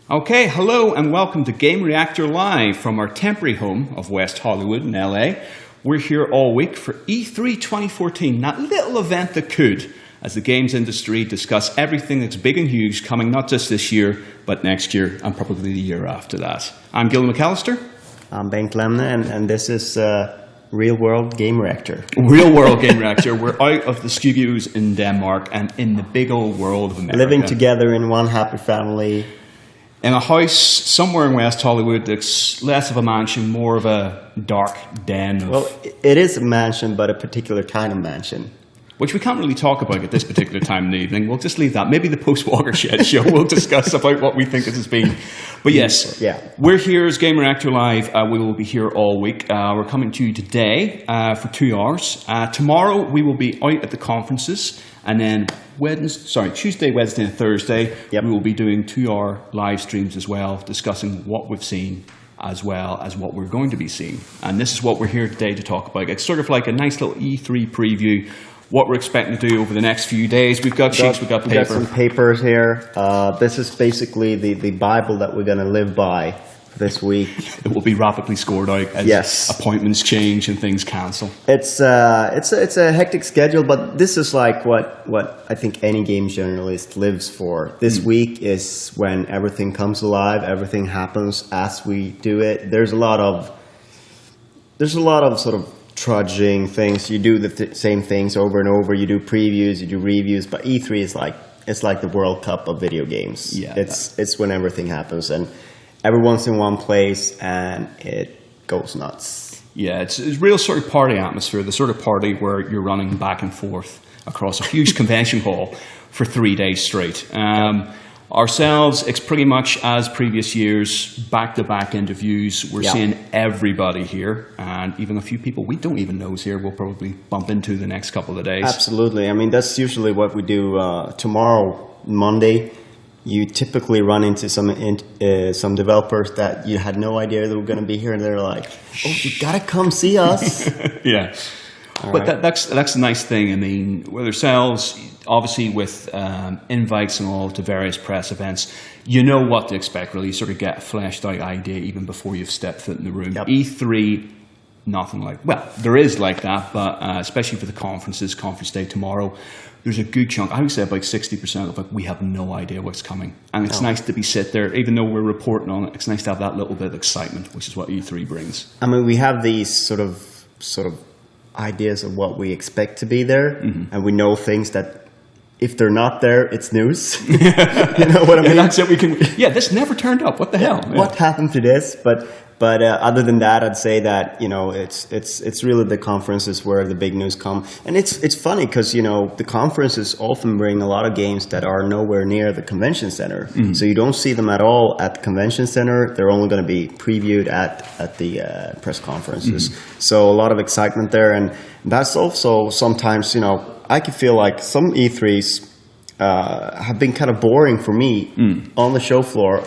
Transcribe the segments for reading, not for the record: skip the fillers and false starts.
Okay, hello and welcome to Gamereactor Live from our temporary home of West Hollywood in LA. We're here all week for E3 2014, that little event that could, as the games industry discuss everything that's big and huge coming not just this year, but next year and probably the year after that. I'm Gillen. I'm Bengt, and this is Real World Gamereactor. Real World Gamereactor. We're out of the studios in Denmark and in the big old world of America. Living together in one happy family. In a house somewhere in West Hollywood that's less of a mansion, more of a dark den. Well, it is a mansion, but a particular kind of mansion. Which we can't really talk about at this particular time in the evening. We'll just leave that. Maybe the post-Watershed show we'll discuss about what we think it has been. But yes, we're here as Gamereactor Live. We will be here all week. We're coming to you today for 2 hours. Tomorrow we will be out at the conferences. And then Tuesday, Wednesday and Thursday, we will be doing 2-hour live streams as well, discussing what we've seen as well as what we're going to be seeing. And this is what we're here today to talk about. It's sort of like a nice little E3 preview, what we're expecting to do over the next few days. We've got sheets, we've got paper. We've got some papers here. This is basically the Bible that we're going to live by for this week. It will be rapidly scored out as appointments change and things cancel. It's a hectic schedule, but this is like what I think any game journalist lives for. This week is when everything comes alive, everything happens as we do it. There's a lot of sort of trudging things. You do the same things over and over. You do previews, you do reviews, but E3 is like the World Cup of video games. Yeah, it's when everything happens and everyone's in one place and it goes nuts. Yeah, it's a real sort of party atmosphere, the sort of party where you're running back and forth across a huge convention hall for 3 days straight. Ourselves, it's pretty much as previous years, back-to-back interviews. We're seeing everybody here, and even a few people we don't even know is here we'll probably bump into the next couple of days. Absolutely. I mean, that's usually what we do. Tomorrow, Monday, you typically run into some developers that you had no idea they were going to be here, and they're like, "Oh, you gotta come see us." Yeah. But that's the nice thing. I mean, with ourselves, obviously with invites and all to various press events, you know what to expect, really. You sort of get a fleshed out idea even before you've stepped foot in the room. Yep. E3, nothing like, well, there is like that, but especially for the conferences, conference day tomorrow, there's a good chunk, I would say about 60% of it, we have no idea what's coming. And it's nice to be sit there, even though we're reporting on it, it's nice to have that little bit of excitement, which is what E3 brings. I mean, we have these sort of ideas of what we expect to be there, and we know things that if they're not there, it's news. You know what I mean? That's it. This never turned up. What the hell? What happened to this? But other than that, I'd say that it's really the conferences where the big news come, and it's funny because the conferences often bring a lot of games that are nowhere near the convention center, so you don't see them at all at the convention center. They're only going to be previewed at the press conferences. So a lot of excitement there, and that's also sometimes I can feel like some E3s have been kind of boring for me on the show floor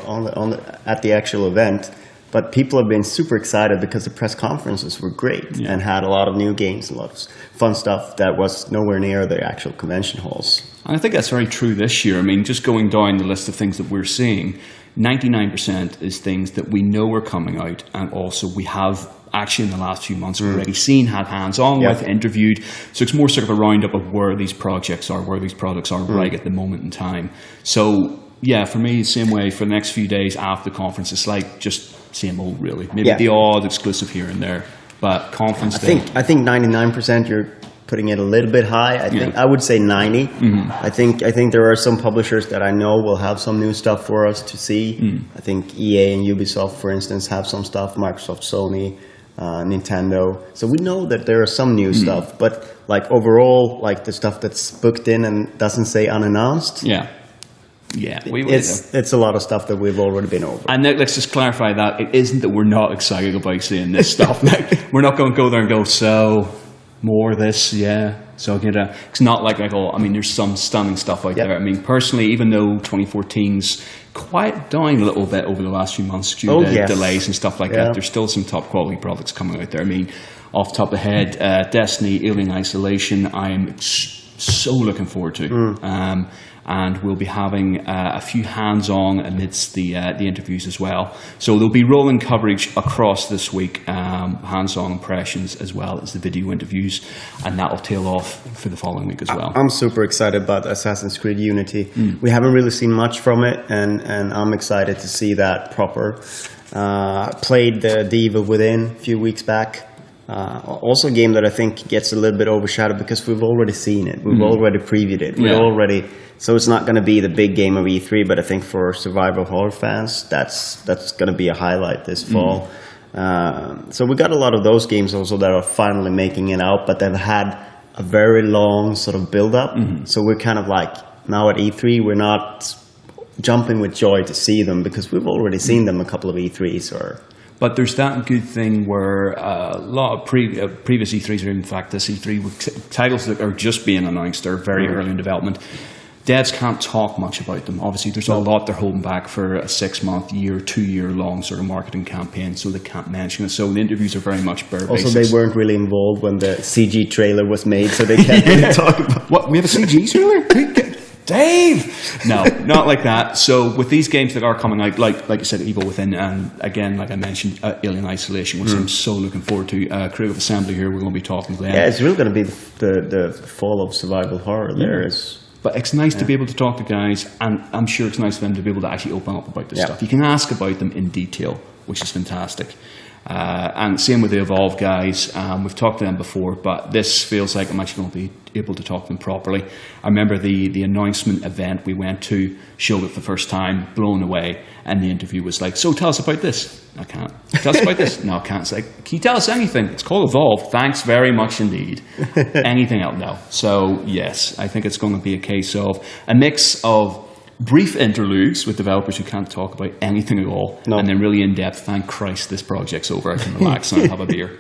at the actual event. But people have been super excited because the press conferences were great and had a lot of new games and a lot of fun stuff that was nowhere near the actual convention halls. And I think that's very true this year. I mean, just going down the list of things that we're seeing, 99% is things that we know are coming out, and also we have actually in the last few months already seen, had hands-on with, interviewed. So it's more sort of a roundup of where these projects are, where these products are right at the moment in time. So yeah, for me, same way for the next few days after the conference, it's like just same old, really. Maybe the odd exclusive here and there, but conference day. I think 99%. You're putting it a little bit high. I would say 90. I think there are some publishers that I know will have some new stuff for us to see. I think EA and Ubisoft, for instance, have some stuff. Microsoft, Sony, Nintendo. So we know that there are some new stuff, but like overall, like the stuff that's booked in and doesn't say unannounced. It's a lot of stuff that we've already been over. And let's just clarify that it isn't that we're not excited about seeing this stuff. We're not going to go there and go, so more of this, So it's not like there's some stunning stuff out there. I mean, personally, even though 2014's quiet down a little bit over the last few months due to delays and stuff like that, there's still some top quality products coming out there. I mean, off the top of the head, Destiny, Alien Isolation, I'm so looking forward to. And we'll be having a few hands-on amidst the interviews as well. So there'll be rolling coverage across this week, hands-on impressions as well as the video interviews, and that'll tail off for the following week as well. I'm super excited about Assassin's Creed Unity. We haven't really seen much from it, and I'm excited to see that proper. Played the Evil Within a few weeks back. Also a game that I think gets a little bit overshadowed because we've already seen it. We've already previewed it. So it's not going to be the big game of E3, but I think for survival horror fans, that's going to be a highlight this fall. So we got a lot of those games also that are finally making it out, but they've had a very long sort of build-up. So we're kind of like, now at E3, we're not jumping with joy to see them because we've already seen them a couple of E3s. But there's that good thing where a lot of previous E3s, or in fact this E3, with titles that are just being announced, are very early in development. Devs can't talk much about them. Obviously, there's a lot they're holding back for a 6-month, 2-year long sort of marketing campaign, so they can't mention it. So the interviews are very much bare basics. Also, they weren't really involved when the CG trailer was made, so they can't really talk about it. What? We have a CG trailer? Dave! No, not like that. So with these games that are coming out, like you said, Evil Within, and again, like I mentioned, Alien Isolation, which I'm so looking forward to. Creative Assembly here, we're going to be talking to them. Yeah, it's really going to be the fall of survival horror there. But it's nice to be able to talk to guys, and I'm sure it's nice for them to be able to actually open up about this stuff. You can ask about them in detail, which is fantastic. And same with the Evolve guys. We've talked to them before, but this feels like I'm actually going to be able to talk to them properly. I remember the announcement event we went to, showed it the first time, blown away, and the interview was like, so tell us about this. I can't. Tell us about this. No, I can't. It's like, can you tell us anything? It's called Evolve. Thanks very much indeed. Anything else? No. So yes, I think it's going to be a case of a mix of brief interludes with developers who can't talk about anything at all, and then really in-depth, thank Christ this project's over, I can relax and have a beer.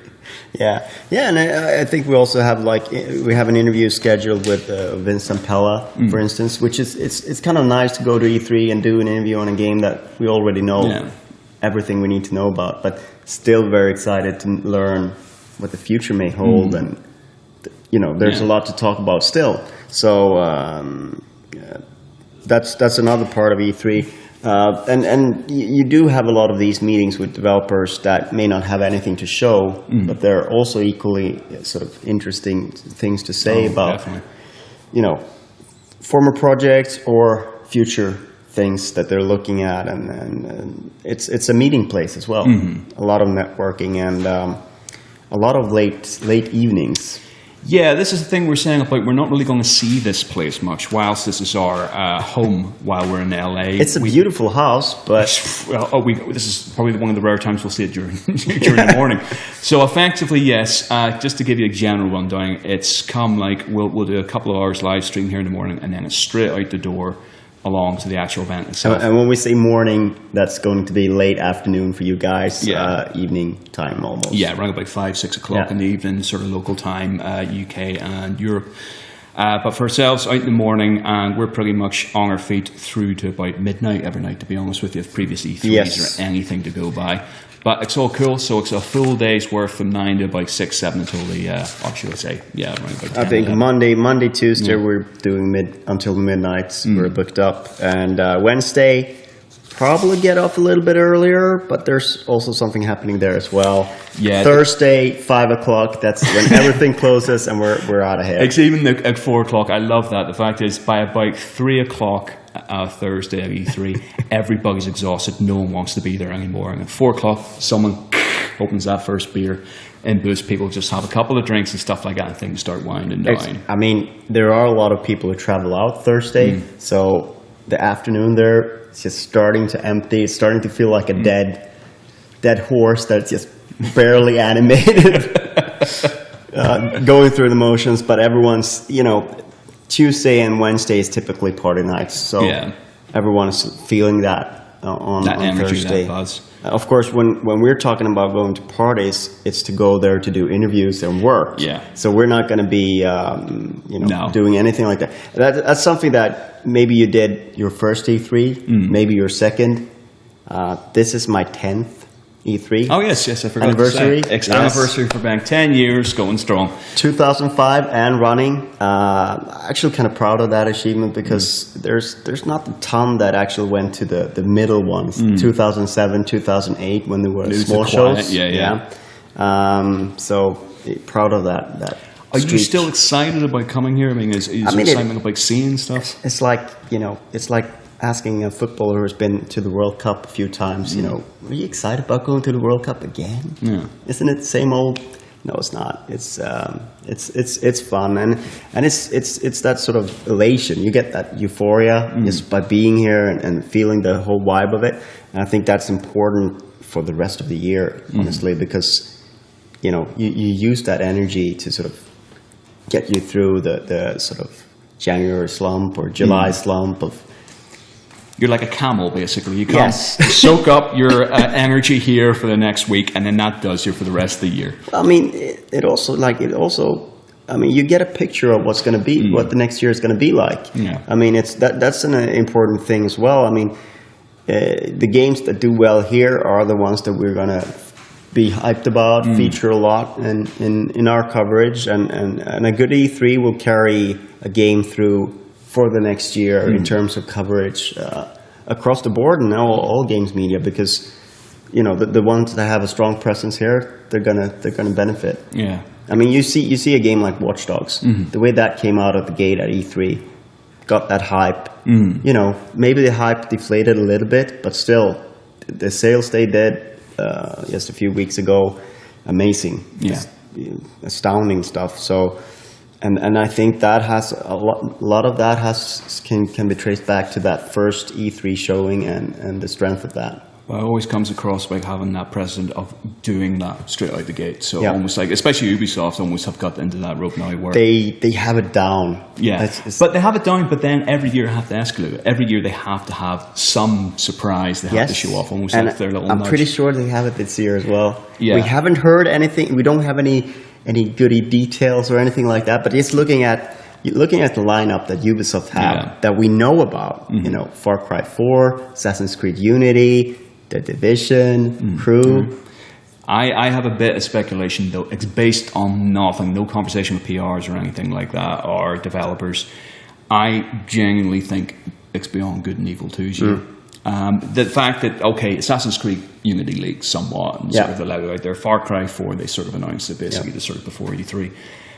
Yeah, and I think we also have we have an interview scheduled with Vince Zampella, for instance, which is it's kind of nice to go to E3 and do an interview on a game that we already know everything we need to know about, but still very excited to learn what the future may hold, and there's a lot to talk about still. So that's another part of E3. And you do have a lot of these meetings with developers that may not have anything to show, but they're also equally sort of interesting things to say about, former projects or future things that they're looking at, and it's a meeting place as well. A lot of networking and a lot of late evenings. Yeah, this is the thing we're saying about we're not really going to see this place much whilst this is our home while we're in LA. It's a beautiful house, but... this is probably one of the rare times we'll see it during the morning. So effectively, yes, just to give you a general rundown, it's we'll do a couple of hours live stream here in the morning, and then it's straight out the door along to the actual event itself. And when we say morning, that's going to be late afternoon for you guys, evening time almost. Yeah, around about 5-6 o'clock in the evening, sort of local time, UK and Europe. But for ourselves, out in the morning, and we're pretty much on our feet through to about midnight every night, to be honest with you, if previous E3s or anything to go by. But it's all cool, so it's a full day's work from 9 to about 6, 7 until around about 10. I think Monday, Tuesday, we're doing until midnight. We're booked up. And Wednesday, probably get off a little bit earlier, but there's also something happening there as well. Yeah. Thursday, 5 o'clock, that's when everything closes and we're out of here. It's even at 4 o'clock. I love that. The fact is, by about 3 o'clock, Thursday at E3, everybody's exhausted, no one wants to be there anymore, and at 4 o'clock someone opens that first beer and boosts, people just have a couple of drinks and stuff like that, and things start winding down. I mean, there are a lot of people who travel out Thursday, so the afternoon there, it's just starting to empty, it's starting to feel like a dead horse that's just barely animated, going through the motions, but everyone's, Tuesday and Wednesday is typically party nights, so everyone's feeling that on energy, Thursday. That buzz. Of course, when we're talking about going to parties, it's to go there to do interviews and work. Yeah. So we're not going to be, doing anything like that. That's something that maybe you did your first E3, maybe your second. This is my 10th E3. Oh yes, I forgot Anniversary. to say. Anniversary for Bengt. 10 years, going strong. 2005 and running. Actually kind of proud of that achievement because there's not a ton that actually went to the middle ones. 2007, 2008 when there were small shows. Yeah. So proud of that. Are you still excited about coming here? I mean, is there excitement about seeing stuff? It's like, it's like asking a footballer who's been to the World Cup a few times, are you excited about going to the World Cup again? Yeah. Isn't it the same old? No, it's not. It's fun and it's that sort of elation. You get that euphoria just by being here and feeling the whole vibe of it. And I think that's important for the rest of the year, honestly, because you use that energy to sort of get you through the sort of January slump or July slump of. You're like a camel, basically. You come soak up your energy here for the next week, and then that does you for the rest of the year. I mean, it also, you get a picture of what's going to be, what the next year is going to be like. Yeah. I mean, that's an important thing as well. I mean, the games that do well here are the ones that we're going to be hyped about, feature a lot in our coverage, and a good E3 will carry a game through for the next year in terms of coverage across the board and now all games media, because the ones that have a strong presence here, they're gonna benefit. Yeah. I mean, you see a game like Watch Dogs, the way that came out of the gate at E3, got that hype. Maybe the hype deflated a little bit, but still, the sales they did just a few weeks ago, amazing. Yeah. Just, astounding stuff. So. And I think that has a lot of that can be traced back to that first E3 showing and the strength of that. Well, it always comes across by having that precedent of doing that straight out the gate. So almost like, especially Ubisoft, almost have got into that rope now where they have it down. Yeah, but they have it down. But then every year have to escalate it. Every year they have to have some surprise they have to show off, almost like their little. I'm pretty sure they have it this year as well. Yeah. We haven't heard anything. We don't have any goody details or anything like that. But just looking at the lineup that Ubisoft have that we know about, Far Cry 4, Assassin's Creed Unity, The Division, Crew. I have a bit of speculation, though. It's based on nothing, no conversation with PRs or anything like that, or developers. I genuinely think it's beyond good and evil 2's year. The fact that, Assassin's Creed Unity leaked somewhat and sort of allowed it out there. Far Cry 4, they sort of announced it basically the sort of before E3.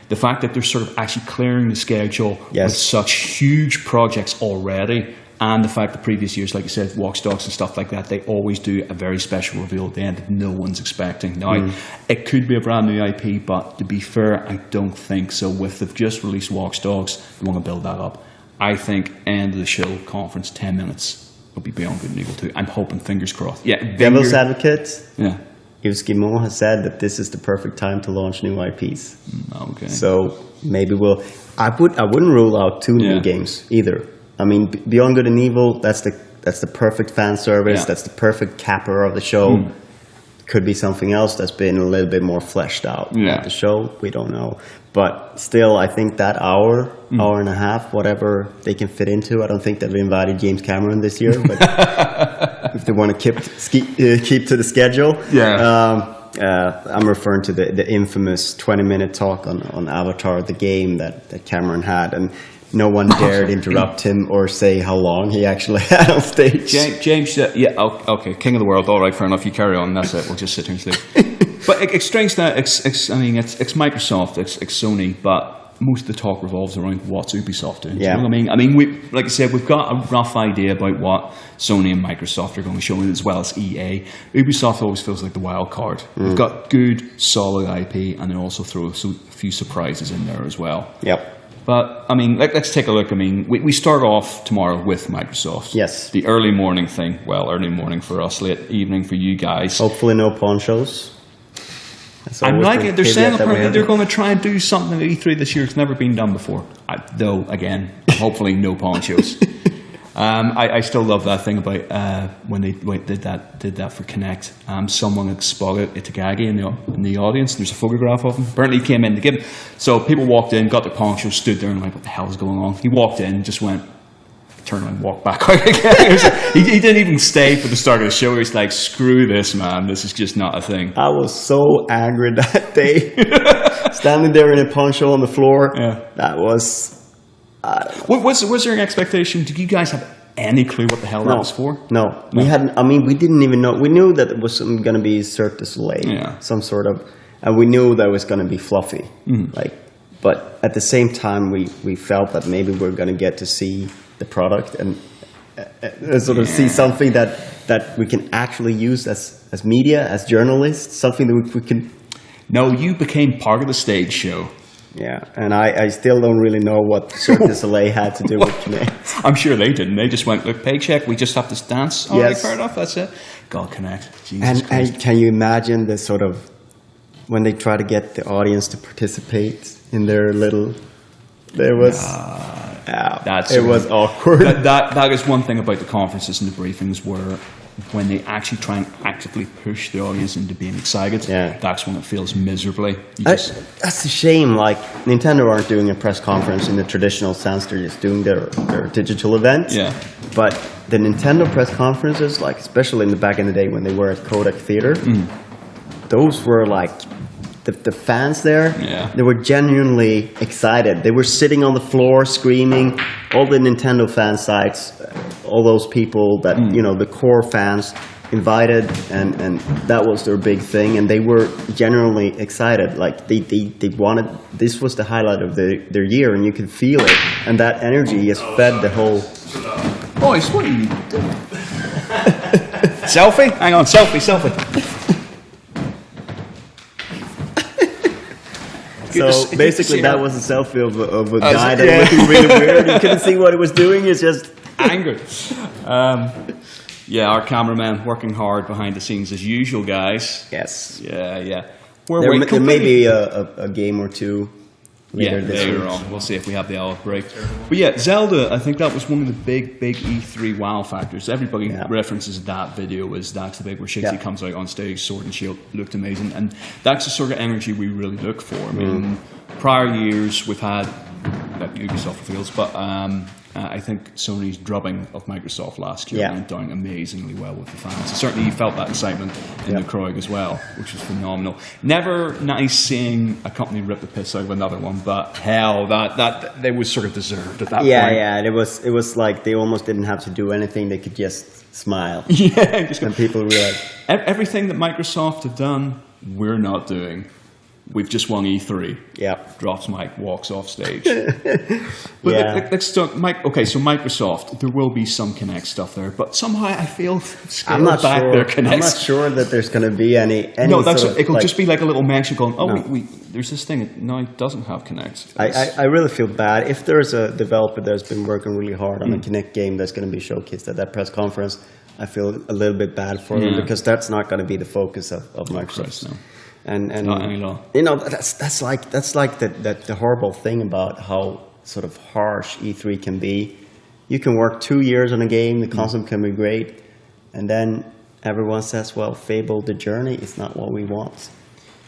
The fact that they're sort of actually clearing the schedule with such huge projects already, and the fact that previous years, like you said, Watch Dogs and stuff like that, they always do a very special reveal at the end that no one's expecting. Now, it could be a brand new IP, but to be fair, I don't think so. With they've just released Watch Dogs, they want to build that up. I think end of the show conference, 10 minutes. Will be beyond good and evil 2. I'm hoping, fingers crossed. Yeah, Devil's advocate. Yeah, Yves Guillemot has said that this is the perfect time to launch new IPs. Okay. So maybe I wouldn't rule out 2 new games either. I mean, Beyond Good and Evil. That's the perfect fan service. Yeah. That's the perfect capper of the show. Could be something else that's been a little bit more fleshed out at the show. We don't know. But still, I think that hour and a half, whatever they can fit into. I don't think they've invited James Cameron this year, but if they want to keep to the schedule. I'm referring to the infamous 20-minute talk on Avatar, the game that Cameron had, and no one dared interrupt him or say how long he actually had on stage. James said, okay, king of the world, all right, fair enough, you carry on, that's it, we'll just sit here and sleep. But it's strange that it's Microsoft, it's Sony, but most of the talk revolves around what's Ubisoft doing. Yeah. You know what I mean? We, like I said, we've got a rough idea about what Sony and Microsoft are going to show, as well as EA. Ubisoft always feels like the wild card. We've got good, solid IP, and then also throw a few surprises in there as well. Yep. But, I mean, let's take a look. I mean, we start off tomorrow with Microsoft. Yes. The early morning thing. Well, early morning for us, late evening for you guys. Hopefully no pawn shows. I'm liking it. They're saying apparently they're going to try and do something at E3 this year. It's never been done before. Though, again, hopefully no pawn shows. I still love that thing about when they did that for Kinect. Someone had spotted Itagaki in the audience. There's a photograph of him. Apparently he came in to give him. So people walked in, got their pawn show, stood there and like, what the hell is going on? He walked in, just went, turn around and walk back out again. He didn't even stay for the start of the show. He's like, screw this, man. This is just not a thing. I was so angry that day. Standing there in a poncho on the floor. Yeah. That was... Was there an expectation? Did you guys have any clue what the hell that was for? No. We hadn't. I mean, we didn't even know. We knew that it was going to be Cirque du Soleil. Some sort of... And we knew that it was going to be fluffy. But at the same time, we felt that maybe we're going to get to see the product and sort of see something that we can actually use as media, as journalists, something that we can... No, you became part of the stage show. Yeah, and I still don't really know what Cirque du Soleil had to do with Kinect. I'm sure they didn't. They just went, look, paycheck, we just have to dance. Oh, yes. Fair enough, that's it. God, Kinect. Jesus Christ. And can you imagine the sort of... when they try to get the audience to participate in their little... There was... it was awkward. That is one thing about the conferences and the briefings where when they actually try and actively push the audience into being excited, that's when it feels miserably. That's a shame. Like, Nintendo aren't doing a press conference in the traditional sense. They're just doing their digital events. Yeah. But the Nintendo press conferences, like especially in the back in the day when they were at Kodak Theater, those were like... The fans there, they were genuinely excited. They were sitting on the floor screaming. All the Nintendo fan sites, all those people that, the core fans invited, and that was their big thing. And they were genuinely excited. Like, they wanted, this was the highlight of their year, and you could feel it. And that energy just fed the whole... Boys, what are you doing? Selfie? Hang on, selfie. So basically, that was a selfie of a guy that was looking really weird. You couldn't see what he was doing. He's just angered. Our cameraman working hard behind the scenes as usual, guys. Yes. Yeah. There may be a game or two later this week. On. We'll see if we have the olive break. But Zelda, I think that was one of the big E3 wow factors. Everybody references that video as that's the big where Shixie comes out on stage, sword and shield, looked amazing. And that's the sort of energy we really look for. I mean, prior years we've had, like Ubisoft reveals, but I think Sony's drubbing of Microsoft last year went down amazingly well with the fans. And certainly you felt that excitement in the crowd as well, which was phenomenal. Never nice seeing a company rip the piss out of another one, but hell, that they was sort of deserved at that point. Yeah, it was like they almost didn't have to do anything; they could just smile. And people realized everything that Microsoft have done, we're not doing. We've just won E3. Yeah. Drops mic, walks off stage. But let's start. Okay, so Microsoft, there will be some Kinect stuff there, but somehow I feel I'm not back sure. their Kinect. I'm not sure that there's going to be any. No, it'll just be like a little mention going, there's this thing that now it doesn't have Kinect. I really feel bad. If there's a developer that's been working really hard on a Kinect game that's going to be showcased at that press conference, I feel a little bit bad for them because that's not going to be the focus of Microsoft. No. And not any law. That's like the horrible thing about how sort of harsh E3 can be. You can work 2 years on a game, the concept can be great, and then everyone says, "Well, Fable: The Journey is not what we want."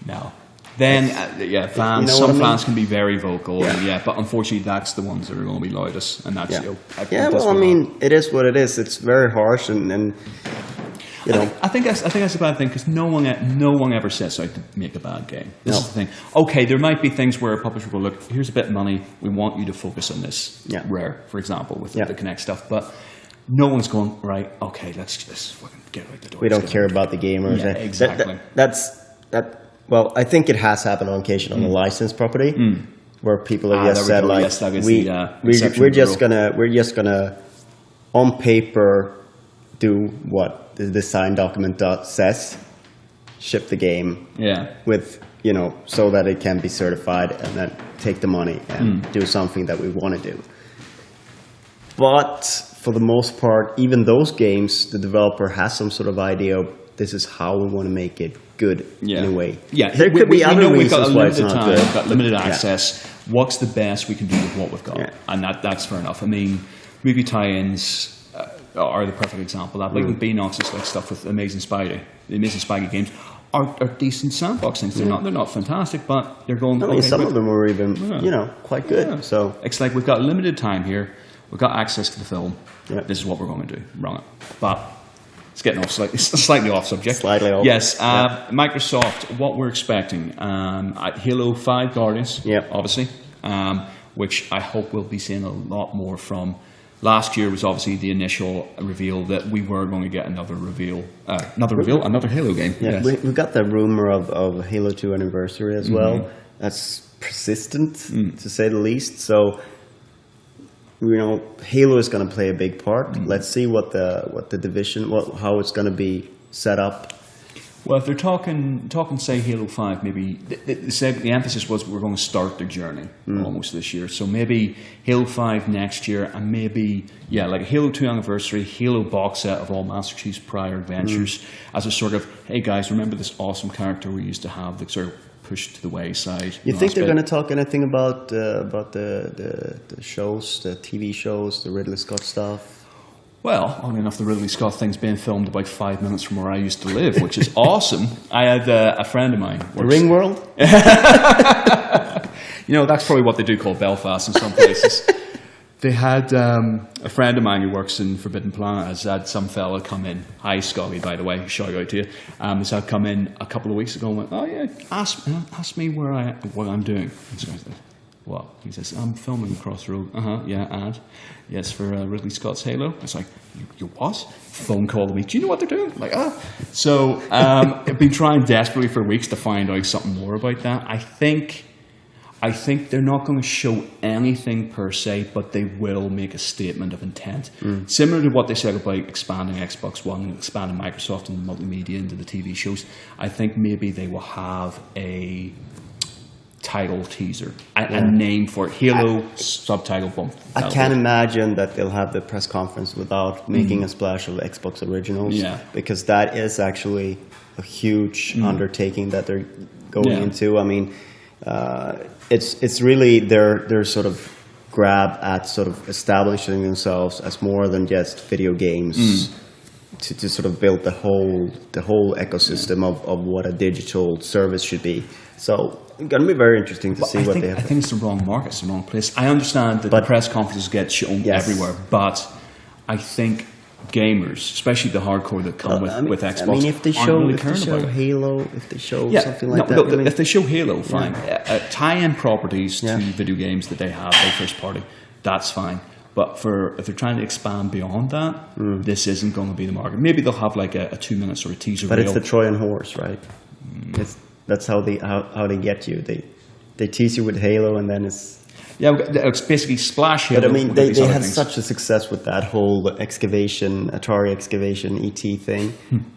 No. Then fans. Some fans can be very vocal, but unfortunately, that's the ones that are going to be loudest, and that's it is what it is. It's very harsh, and I think that's a bad thing because no one ever sets out to make a bad game. This is the thing. Okay, there might be things where a publisher will look, here's a bit of money, we want you to focus on this. Rare, for example, with the Kinect stuff, but no one's going, right, okay, let's just fucking get out the door. We don't care about the gamers. Yeah, exactly. Well, I think it has happened on occasion on a licensed property where people have just said we're just gonna on paper do what the design document says, ship the game with, so that it can be certified and then take the money and do something that we want to do. But for the most part, even those games, the developer has some sort of idea of this is how we want to make it good in a way. Yeah, there could be other reasons why it's not good. We've got limited access. What's the best we can do with what we've got? And that's fair enough. I mean, movie tie-ins are the perfect example of that. Like Beanox's like stuff with the Amazing Spidey games are decent sandbox things. They're not fantastic, but they're going. Some of them were even quite good. So it's like we've got limited time here. we've got access to the film. Yeah. This is what we're going to do. Run it. But it's getting off slightly off subject. Slightly off. Yes. Microsoft, what we're expecting, Halo 5 Guardians, obviously, which I hope we'll be seeing a lot more from. Last year was obviously the initial reveal that we were going to get another Halo game. Yeah, yes. we got the rumor of Halo 2 anniversary as well. That's persistent, to say the least. So, Halo is going to play a big part. Let's see what the division, how it's going to be set up. Well, if they're talking, say Halo 5, maybe the emphasis was we're going to start their journey almost this year. So maybe Halo 5 next year, and maybe like a Halo 2 anniversary, Halo box set of all Master Chief's prior adventures as a sort of, hey guys, remember this awesome character we used to have that sort of pushed to the wayside. You think they're going to talk anything about the shows, the TV shows, the Ridley Scott stuff? Well, oddly enough, the Ridley Scott thing's being filmed about 5 minutes from where I used to live, which is awesome. I had a friend of mine. The Ring World? That's probably what they do call Belfast in some places. They had a friend of mine who works in Forbidden Planet has had some fella come in. Hi, Scotty, by the way. Shout out to you. He's had come in a couple of weeks ago and went, oh, yeah, ask me what I'm doing. And so I said, what? He says, I'm filming across the road. Yeah, and? Yes, for Ridley Scott's Halo. It's like, you what? Phone call to me. Do you know what they're doing? I'm like, So I've been trying desperately for weeks to find out something more about that. I think they're not going to show anything per se, but they will make a statement of intent. Similar to what they said about expanding Xbox One and expanding Microsoft and multimedia into the TV shows. I think maybe they will have a title teaser, a name for it. Halo subtitle bump. I can't imagine that they'll have the press conference without making a splash of Xbox Originals. Yeah. Because that is actually a huge undertaking that they're going into. I mean, it's really their sort of grab at sort of establishing themselves as more than just video games. To sort of build the whole ecosystem of what a digital service should be. So it's going to be very interesting to see what they have. I think it's the wrong market, it's the wrong place. I understand that the press conferences get shown everywhere, but I think gamers, especially the hardcore that come with Xbox, I mean, if they show Halo, if they show something like that. If they show Halo, fine. Tie-in properties to video games that they have, like first party, that's fine. But if they're trying to expand beyond that, this isn't going to be the market. Maybe they'll have like a 2 minutes or a teaser. But it's the Trojan horse, right? That's how they get you. They tease you with Halo, and then it's basically splash Halo. But I mean, they had such a success with that whole Atari excavation, ET thing.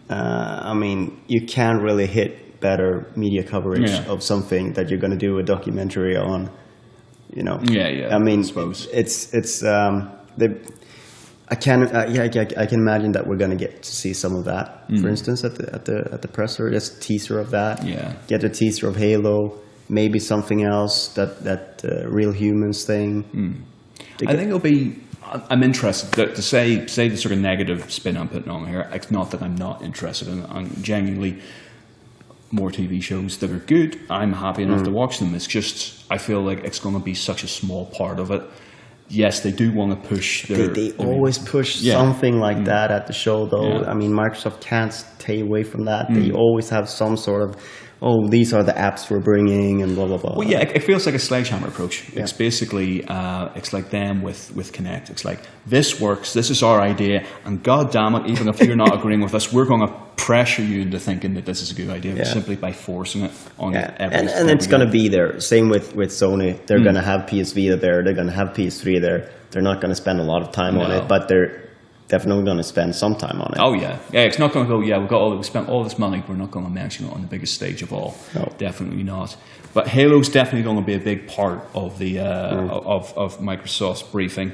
I mean, you can't really hit better media coverage of something that you're going to do a documentary on. I mean, I suppose it's I can imagine that we're going to get to see some of that. For instance, at the presser, just a teaser of that. Get a teaser of Halo, maybe something else that Real Humans thing. I think it'll be. I'm interested to say the sort of negative spin I'm putting on here. It's not that I'm not interested in it. I'm genuinely. More TV shows that are good, I'm happy enough to watch them. It's just, I feel like it's going to be such a small part of it. Yes, they do want to push their... They always push something like that at the show, though. I mean, Microsoft can't stay away from that. They always have some sort of, these are the apps we're bringing, and blah, blah, blah. Well, yeah, it feels like a sledgehammer approach. It's basically, it's like them with Kinect. It's like, this works, this is our idea, and god damn it, even if you're not agreeing with us, we're going to pressure you into thinking that this is a good idea simply by forcing it on every and it's going to be there. Same with Sony. They're going to have PS Vita there. They're going to have PS3 there. They're not going to spend a lot of time on it, but they're definitely going to spend some time on it. Oh yeah, it's not going to go. We spent all this money. We're not going to mention it on the biggest stage of all. No. Definitely not. But Halo's definitely going to be a big part of the of Microsoft's briefing.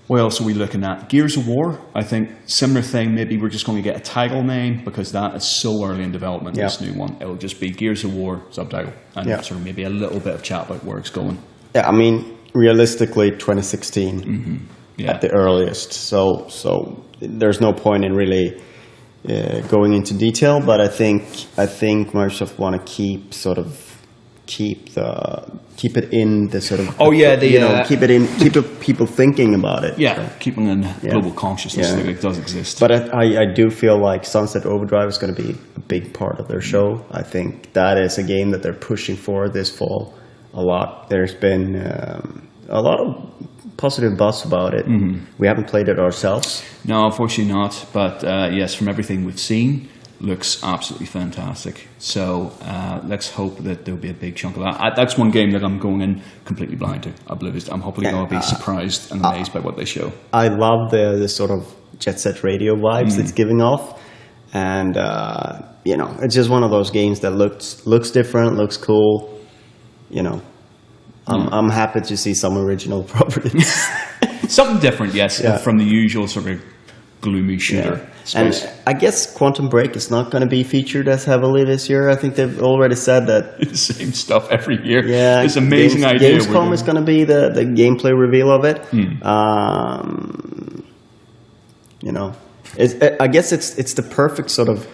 What else are we looking at? Gears of War. I think similar thing. Maybe we're just going to get a title name because that is so early in development. This new one, it'll just be Gears of War subtitle and sort of maybe a little bit of chat about where it's going. Yeah, I mean, realistically, 2016 at the earliest. So there's no point in really going into detail. But I think Microsoft want to keep it in the sort of keep people thinking about it. Yeah, keeping in global consciousness that it does exist. But I do feel like Sunset Overdrive is going to be a big part of their show. I think that is a game that they're pushing for this fall a lot. There's been a lot of positive buzz about it. We haven't played it ourselves. No, unfortunately not. But yes, from everything we've seen, looks absolutely fantastic. So let's hope that there'll be a big chunk of that. That's one game that I'm going in completely blind to. I'm hopefully going to be surprised and amazed by what they show. I love the sort of Jet Set Radio vibes it's giving off. And, it's just one of those games that looks different, looks cool. I'm happy to see some original properties. Something different, yes, from the usual sort of gloomy shooter space. And I guess Quantum Break is not going to be featured as heavily this year. I think they've already said that. The same stuff every year. Yeah, this amazing idea. Gamescom is going to be the gameplay reveal of it. I guess it's the perfect sort of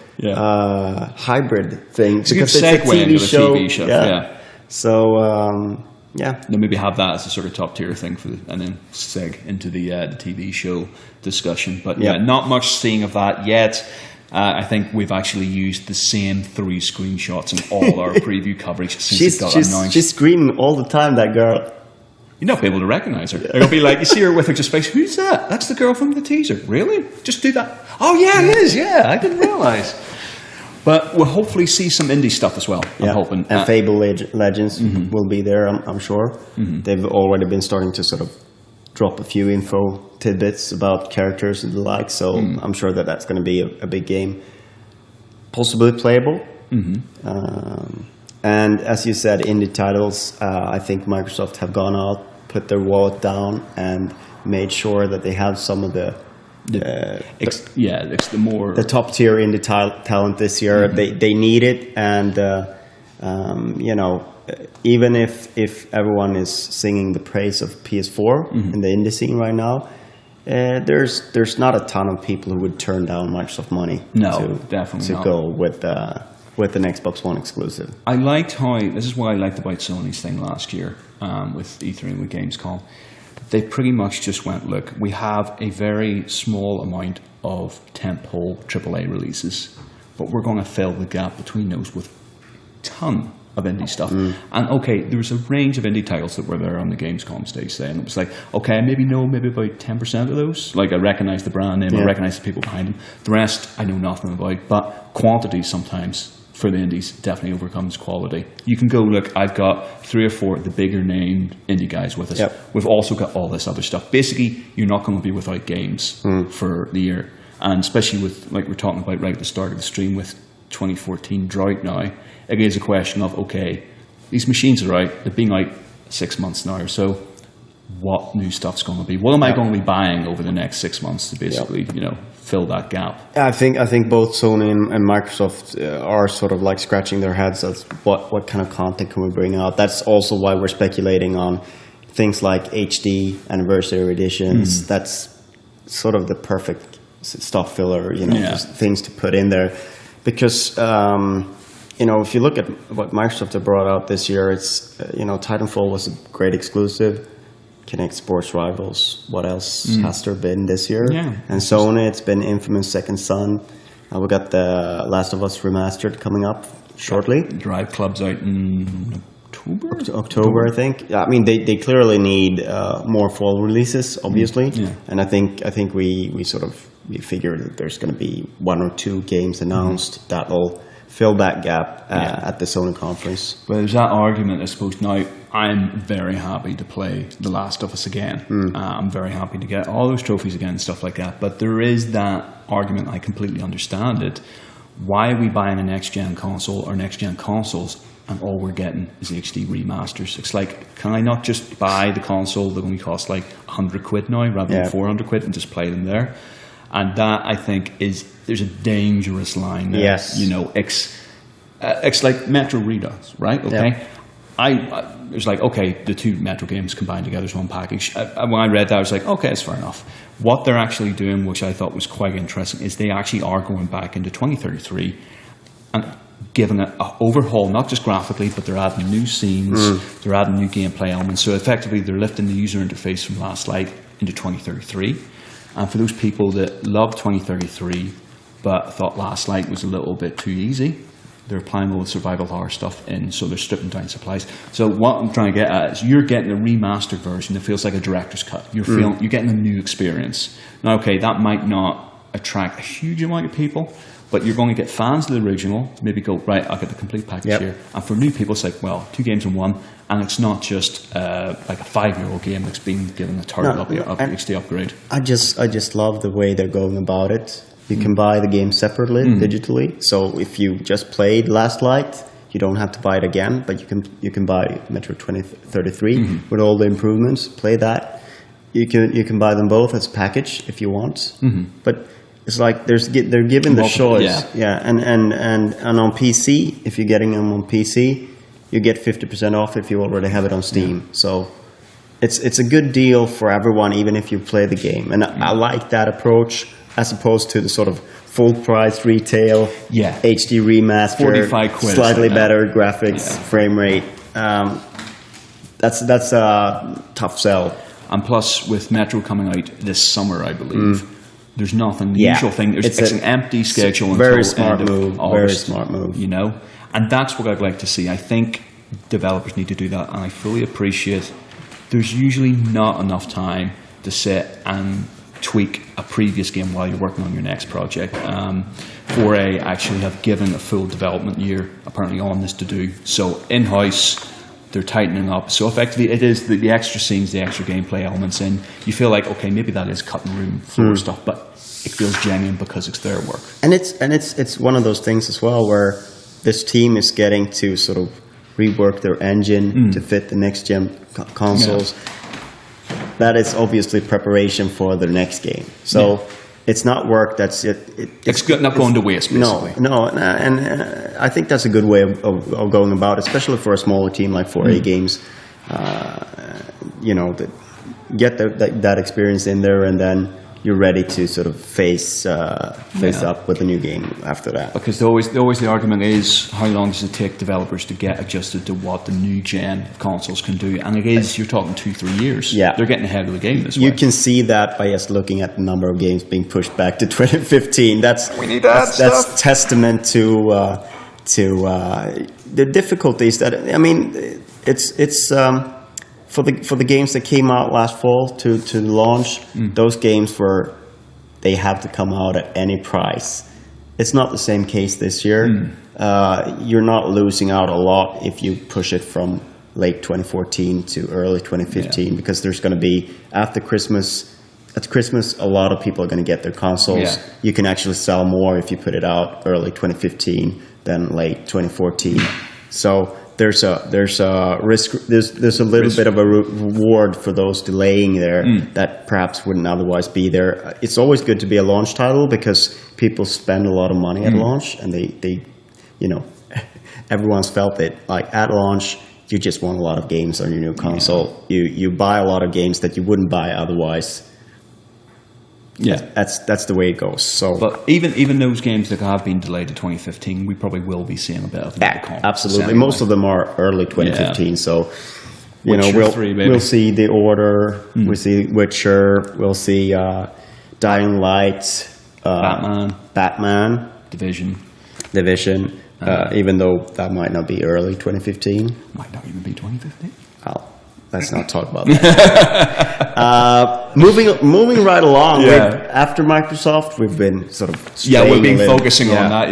hybrid thing. It's a good segue into the TV show. Yeah. So. Then maybe have that as a sort of top tier thing and then seg into the TV show discussion. But not much seeing of that yet. I think we've actually used the same 3 screenshots in all our preview coverage since it got announced. She's screaming all the time, that girl. You're not be able to recognize her. It'll be like, you see her with her just face, who's that? That's the girl from the teaser. Really? Just do that. Oh yeah, it is. Yeah, I didn't realize. But we'll hopefully see some indie stuff as well, I'm hoping. And Fable Legends will be there, I'm sure. They've already been starting to sort of drop a few info tidbits about characters and the like, so I'm sure that's going to be a big game. Possibly playable. And as you said, indie titles, I think Microsoft have gone out, put their wallet down, and made sure that they have some of the top tier indie talent this year. They need it, and even if everyone is singing the praise of PS4 in the indie scene right now, there's not a ton of people who would turn down Microsoft money to go with an Xbox One exclusive. I liked this is what I liked about Sony's thing last year with E3 and with Gamescom. They pretty much just went, look, we have a very small amount of tentpole AAA releases, but we're going to fill the gap between those with a ton of indie stuff. And okay, there was a range of indie titles that were there on the Gamescom stage then. It was like, okay, maybe about 10% of those. Like, I recognize the brand name, I recognize the people behind them. The rest I know nothing about, but quantity sometimes for the indies definitely overcomes quality. You can go, look, I've got 3 or 4 of the bigger named indie guys with us. We've also got all this other stuff. Basically, you're not going to be without games for the year. And especially with, like we're talking about right at the start of the stream, with 2014 drought now, it is a question of, okay, these machines are out, they're being out 6 months now, so what new stuff's going to be? What am I going to be buying over the next 6 months to basically, fill that gap? I think both Sony and Microsoft are sort of like scratching their heads at what kind of content can we bring out. That's also why we're speculating on things like HD anniversary editions. That's sort of the perfect stuff filler, just things to put in there. Because if you look at what Microsoft have brought out this year, it's Titanfall was a great exclusive. Kinect Sports Rivals. What else has there been this year? And Sony, it's been Infamous Second Son. We got the Last of Us Remastered coming up shortly. Drive Club's out in October, I think. I mean, they clearly need more fall releases, obviously. And I think we figure that there's going to be 1 or 2 games announced that will fill that gap at the Sony conference. Well, there's that argument, I suppose. Now, I'm very happy to play The Last of Us again. I'm very happy to get all those trophies again and stuff like that. But there is that argument, I completely understand it. Why are we buying a next-gen console or next-gen consoles and all we're getting is HD remasters? It's like, can I not just buy the console that only costs like 100 quid now rather than 400 quid and just play them there? And that, I think, there's a dangerous line there. Yes. It's like Metro Redux, right? Okay. It was like, okay, the 2 Metro games combined together is one package. When I read that, I was like, okay, it's fair enough. What they're actually doing, which I thought was quite interesting, is they actually are going back into 2033 and giving it an overhaul, not just graphically, but they're adding new scenes, they're adding new gameplay elements. So effectively, they're lifting the user interface from Last Light into 2033. And for those people that love 2033, but thought Last Light was a little bit too easy, they're applying all the survival horror stuff in, so they're stripping down supplies. So what I'm trying to get at is you're getting a remastered version that feels like a director's cut. You're getting a new experience. Now, okay, that might not attract a huge amount of people, but you're going to get fans of the original to maybe go, right, I'll get the complete package here. And for new people, it's like, well, 2 games in one, and it's not just like a 5-year-old game that's been given a HD upgrade. I just love the way they're going about it. You can buy the game separately, digitally. So if you just played Last Light, you don't have to buy it again, but you can buy Metro 2033 with all the improvements. Play that. You can buy them both as a package if you want. But it's like they're given the choice. And on PC, if you're getting them on PC, you get 50% off if you already have it on Steam. So it's a good deal for everyone, even if you play the game. And I like that approach, as opposed to the sort of full price retail, HD remaster, 45 quid, slightly better graphics, frame rate. That's a tough sell. And plus, with Metro coming out this summer, I believe, there's nothing. The usual thing, it's an empty schedule. Very smart move. August, very smart move. You know, and that's what I'd like to see. I think developers need to do that, and I fully appreciate. There's usually not enough time to sit and tweak a previous game while you're working on your next project. 4A actually have given a full development year apparently on this to do. So in-house, they're tightening up. So effectively, it is the extra scenes, the extra gameplay elements in. You feel like, okay, maybe that is cutting room floor stuff, but it feels genuine because it's their work. And it's one of those things as well where this team is getting to sort of rework their engine to fit the next gen consoles. That is obviously preparation for the next game. So it's not work that's it's not going to waste, basically. No, and I think that's a good way of going about it, especially for a smaller team like 4A Games. Get that experience in there, and then you're ready to sort of face up with a new game after that. Because the argument is, how long does it take developers to get adjusted to what the new gen of consoles can do? And it is, you're talking 2-3 years. Yeah. They're getting ahead of the game this way. You can see that by just looking at the number of games being pushed back to 2015. That's testament to the difficulties that, I mean, it's for the games that came out last fall to launch, those games they have to come out at any price. It's not the same case this year. You're not losing out a lot if you push it from late 2014 to early 2015, because there's going to be, after Christmas, at Christmas, a lot of people are going to get their consoles. You can actually sell more if you put it out early 2015 than late 2014. So there's a risk. There's a little bit of a reward for those delaying there that perhaps wouldn't otherwise be there. It's always good to be a launch title because people spend a lot of money at launch, and they everyone's felt it. Like at launch, you just want a lot of games on your new console. You buy a lot of games that you wouldn't buy otherwise. That's the way it goes. So, but even those games that have been delayed to 2015, we probably will be seeing a bit of that. Absolutely, most of them are early 2015. So, we'll see The Order, we'll see Witcher, we'll see Dying Light, Batman, Division. Even though that might not be early 2015, might not even be 2015. Oh. Let's not talk about that. Moving right along. After Microsoft, we've been sort of we've been focusing on that.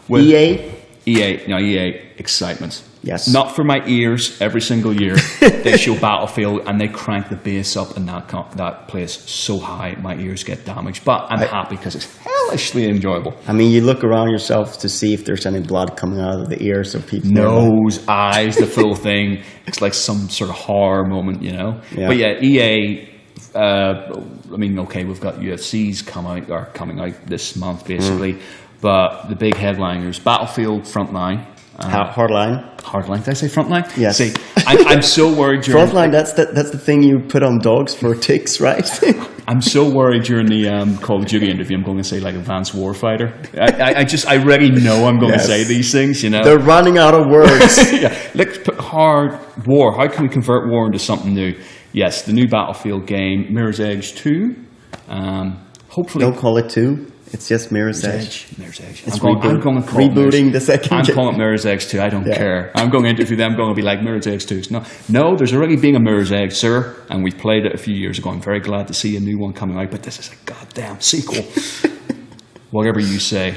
With EA excitement. Yes. Not for my ears. Every single year they show Battlefield and they crank the bass up in that place so high my ears get damaged. But I'm happy because it's hellishly enjoyable. I mean, you look around yourself to see if there's any blood coming out of the ears of people. Nose, eyes, the full thing. It's like some sort of horror moment, But EA. We've got UFC's coming out this month basically, but the big headliners: Battlefield Frontline. Hardline. Did I say Frontline? Yes. See, I'm so worried. Frontline. That's the thing you put on dogs for ticks, right? I'm so worried during the Call of Duty interview. I'm going to say like advanced warfighter. I already know I'm going to say these things. You know, they're running out of words. Yeah, let's put hard war. How can we convert war into something new? Yes, the new Battlefield game, Mirror's Edge 2. Hopefully, don't call it 2. It's just Mirror's Edge. Mirror's Edge. It's I'm going to call rebooting the second I'm game. calling it Mirror's Edge 2. I don't care. I'm going to interview them. I'm going to be like, Mirror's Edge 2. No, there's already been a Mirror's Edge, sir. And we played it a few years ago. I'm very glad to see a new one coming out. But this is a goddamn sequel. Whatever you say.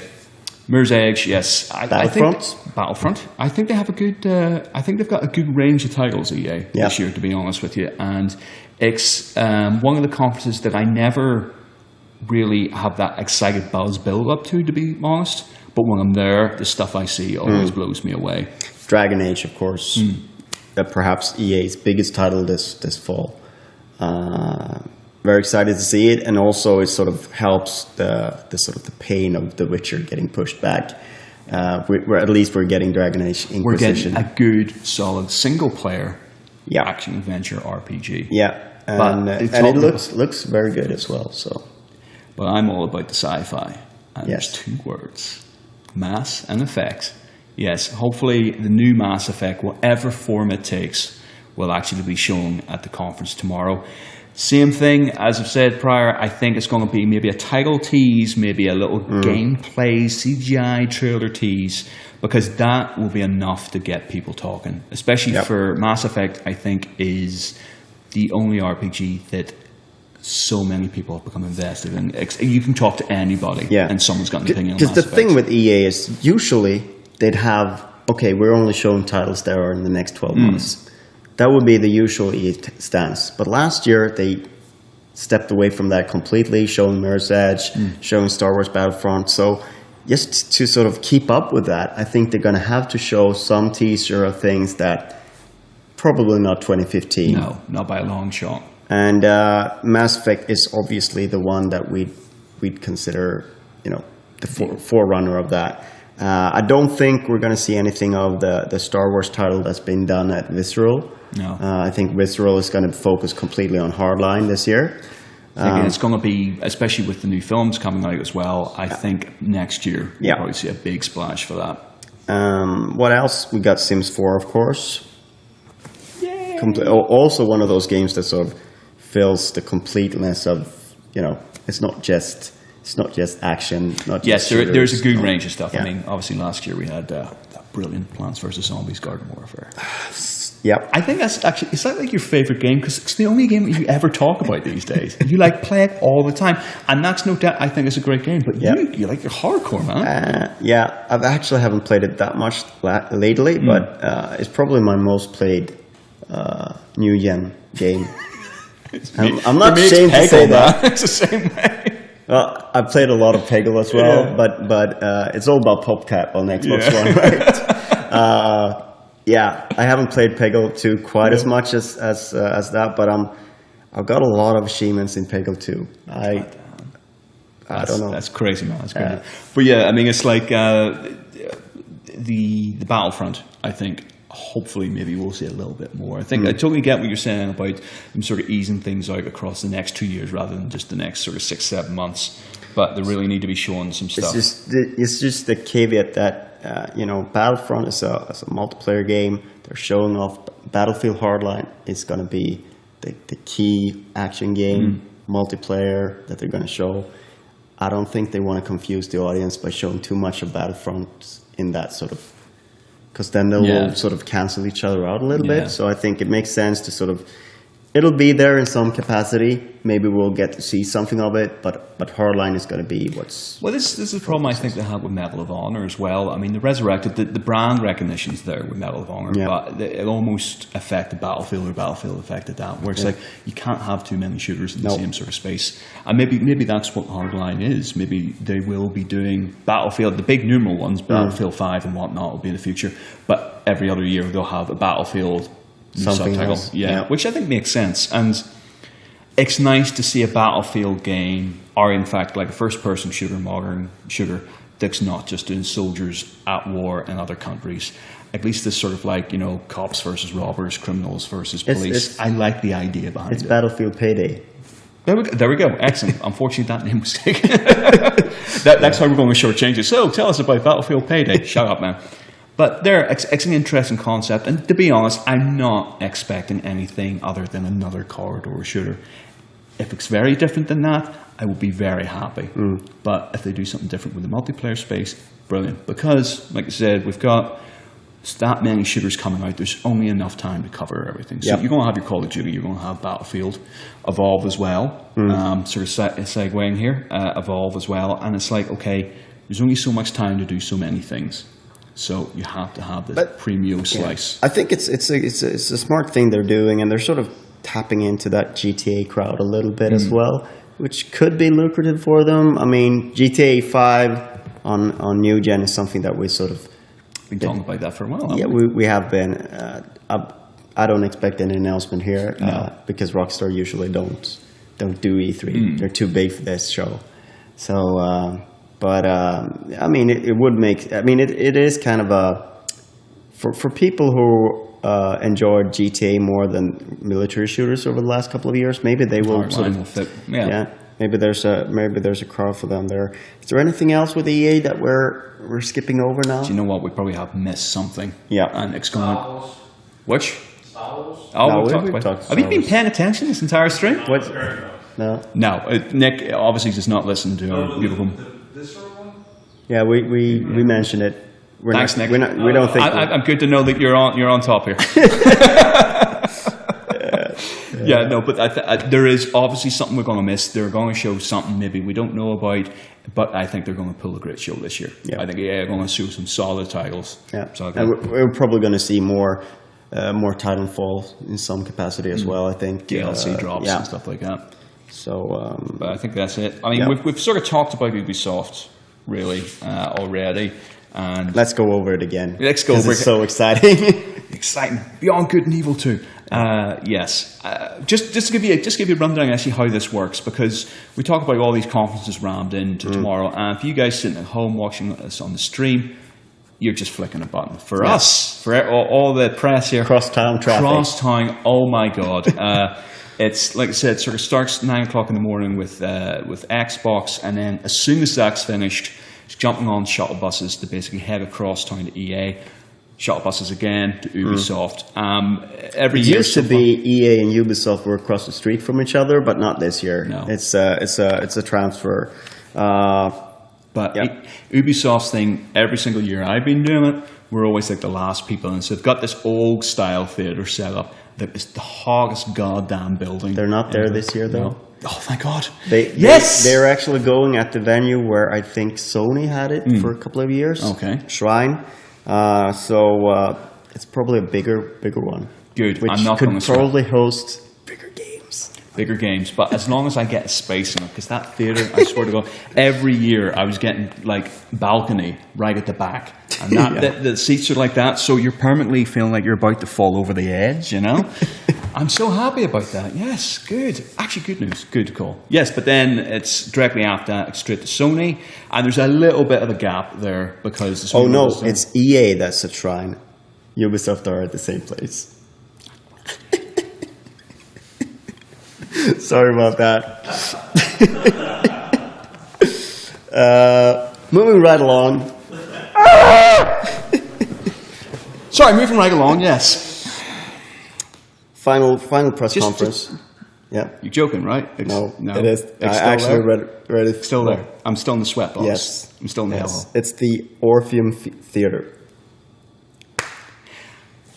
Mirror's Edge, yes. Battlefront. I think they have a good. I think they've got a good range of titles, EA, this year, to be honest with you. And it's one of the conferences that I never really have that excited buzz build up to be honest. But when I'm there, the stuff I see always blows me away. Dragon Age, of course, perhaps EA's biggest title this fall. Very excited to see it, and also it sort of helps the sort of the pain of The Witcher getting pushed back. We're getting Dragon Age Inquisition. We're getting a good, solid single player action adventure RPG. Yeah, and it looks very good as well. So. But I'm all about the sci-fi. And there's 2 words. Mass and Effect. Yes, hopefully the new Mass Effect, whatever form it takes, will actually be shown at the conference tomorrow. Same thing, as I've said prior, I think it's going to be maybe a title tease, maybe a little gameplay, CGI trailer tease, because that will be enough to get people talking. Especially for Mass Effect, I think, is the only RPG that so many people have become invested in. You can talk to anybody, and someone's got an opinion on Mass Effect. Because the thing with EA is, usually they'd have, okay, we're only showing titles that are in the next 12 months. That would be the usual EA stance. But last year, they stepped away from that completely, showing Mirror's Edge, showing Star Wars Battlefront. So just to sort of keep up with that, I think they're going to have to show some teaser of things that probably not 2015. No, not by a long shot. And Mass Effect is obviously the one that we'd consider, the forerunner of that. I don't think we're going to see anything of the Star Wars title that's been done at Visceral. No. I think Visceral is going to focus completely on Hardline this year. It's going to be, especially with the new films coming out as well, I think next year we'll probably see a big splash for that. What else? We got Sims 4, of course. Yay! Also one of those games that sort of fills the completeness of, it's not just action. There's a good range of stuff. I mean, obviously last year we had that brilliant Plants vs. Zombies Garden Warfare. Yep. I think that's actually, is that like your favorite game? Because it's the only game that you ever talk about these days. You play it all the time. And that's no doubt, I think it's a great game. But you like your hardcore, man. I actually haven't played it that much lately, but it's probably my most played new gen game. I'm not ashamed to say that. It's the same way. Well, I played a lot of Peggle as well, but it's all about PopCap on Xbox One, right? I haven't played Peggle 2 quite as much as that, but I've got a lot of achievements in Peggle 2. I don't know. That's crazy, man. That's crazy. But yeah, I mean, it's like the Battlefront, I think. Hopefully, maybe we'll see a little bit more. I think I totally get what you're saying about them sort of easing things out across the next 2 years rather than just the next sort of 6-7 months. But they really need to be showing some stuff. It's just the caveat that Battlefront is a multiplayer game. They're showing off Battlefield Hardline. It's going to be the key action game multiplayer that they're going to show. I don't think they want to confuse the audience by showing too much of Battlefront in that sort of. Because then they will sort of cancel each other out a little bit. So I think it makes sense to sort of, it'll be there in some capacity. Maybe we'll get to see something of it, but Hardline is going to be what's. Well, this is a problem I think they have with Medal of Honor as well. I mean, the Resurrected, the brand recognition's there with Medal of Honor, but it almost affected Battlefield, or Battlefield affected that, where it's like you can't have too many shooters in the same sort of space. And maybe that's what Hardline is. Maybe they will be doing Battlefield, the big numeral ones, Battlefield 5 and whatnot will be in the future. But every other year they'll have a Battlefield subtitle, which I think makes sense. And it's nice to see a Battlefield game, or in fact like a first-person shooter, modern shooter, that's not just doing soldiers at war in other countries. At least this sort of like, cops versus robbers, criminals versus police. I like the idea behind it. It's Battlefield Payday. There we go. Excellent. Unfortunately, that name was taken. That's how we're going to shortchange it. So, tell us about Battlefield Payday. Shut up, man. But it's an interesting concept. And to be honest, I'm not expecting anything other than another corridor shooter. If it's very different than that, I will be very happy. But if they do something different with the multiplayer space, brilliant. Because, like I said, we've got that many shooters coming out. There's only enough time to cover everything. So you're going to have your Call of Duty, you're going to have Battlefield Evolve as well. Sort of segueing here, Evolve as well. And it's like, okay, there's only so much time to do so many things. So you have to have this premium slice. I think it's a smart thing they're doing, and they're sort of tapping into that GTA crowd a little bit as well, which could be lucrative for them. I mean, GTA 5 on new gen is something that we sort of been talking about that for a while. Yeah, we have been. I don't expect any announcement here because Rockstar usually don't do E3. They're too big for this show. So, but I mean, it would make. I mean, it is kind of a for people who enjoyed GTA more than military shooters over the last couple of years. Maybe they will sort of. Maybe there's a crowd for them there. Is there anything else with EA that we're skipping over now? Do you know what? We probably have missed something. Yeah. And it's going. Which? Star Wars. Oh, No, we've talked. Have you been paying attention this entire stream? What? No. No. Nick obviously does not listen to our beautiful. This sort of one? Yeah, we mentioned it. Thanks, Nick. We don't think. I'm good to know that you're on top here. Yeah, no, but there is obviously something we're going to miss. They're going to show something maybe we don't know about, but I think they're going to pull a great show this year. Yeah. I think they're going to show some solid titles. Yeah, so and we're probably going to see more Titanfall in some capacity as well. I think DLC drops and stuff like that. So, but I think that's it. I mean, we've sort of talked about Ubisoft really already, and let's go over it again. Let's go over it. It's so exciting. Exciting. Beyond Good and Evil 2. Yes. Just to give you a rundown actually how this works, because we talk about all these conferences rammed into tomorrow, and for you guys sitting at home watching us on the stream, you're just flicking a button. For us, for all the press here, cross-town traffic. Cross-town, oh my God. It's, like I said, sort of starts 9 o'clock in the morning with Xbox, and then as soon as that's finished, it's jumping on shuttle buses to basically head across town to EA. Shuttle buses again to Ubisoft. Every year used to be EA and Ubisoft were across the street from each other, but not this year. No. It's a transfer. But Ubisoft's thing, every single year I've been doing it, we're always like the last people. And so they've got this old style theatre set up that is the hottest goddamn building. They're not there this year, though. No. Oh, thank God. They're actually going at the venue where I think Sony had it for a couple of years. Okay. Shrine. So it's probably a bigger one. Good. Which I'm not could probably host bigger games. Bigger games, but as long as I get a space in it, because that theatre, I swear to God, every year I was getting like balcony right at the back, and that the seats are like that, so you're permanently feeling like you're about to fall over the edge. You know, I'm so happy about that. Yes, good. Actually, good news. Good call. Yes, but then it's directly after that, it's straight to Sony, and there's a little bit of a gap there because. It's EA that's at Shrine. Ubisoft are at the same place. Sorry about that. Moving right along. Sorry, moving right along. Yes. Final press conference. Yeah. You're joking, right? No, it is. I actually read it. Still there. I'm still in the sweat box. Yes. I'm still in the hellhole. It's the Orpheum Theatre.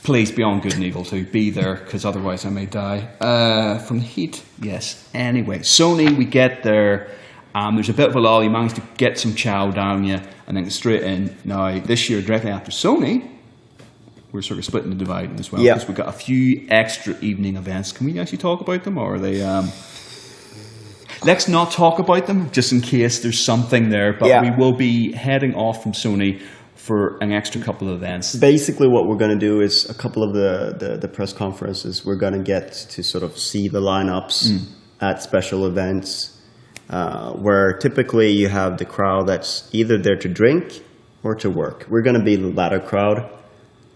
Please, Beyond Good and Evil 2, be there, because otherwise I may die. From the heat, yes. Anyway, Sony, we get there. There's a bit of a lull. You manage to get some chow down you, and then straight in. Now, this year, directly after Sony, we're sort of splitting the divide as well. Yeah. Because we've got a few extra evening events. Can we actually talk about them, or are they... Let's not talk about them, just in case there's something there. But we will be heading off from Sony for an extra couple of events. Basically what we're going to do is a couple of the press conferences, we're going to get to sort of see the lineups at special events where typically you have the crowd that's either there to drink or to work. We're going to be the latter crowd.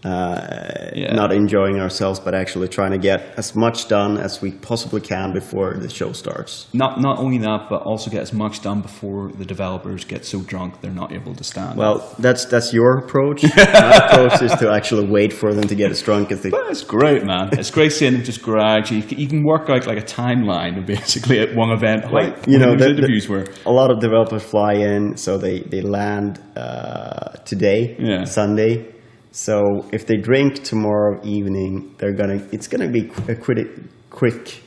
not enjoying ourselves, but actually trying to get as much done as we possibly can before the show starts. Not only that, but also get as much done before the developers get so drunk they're not able to stand. Well, that's your approach. My approach is to actually wait for them to get as drunk as they. But it's great, man. It's great seeing them just gradually. You can work out like a timeline of basically at one event. Like, interviews were. A lot of developers fly in, so they land today, Sunday. So if they drink tomorrow evening, it's gonna be a quick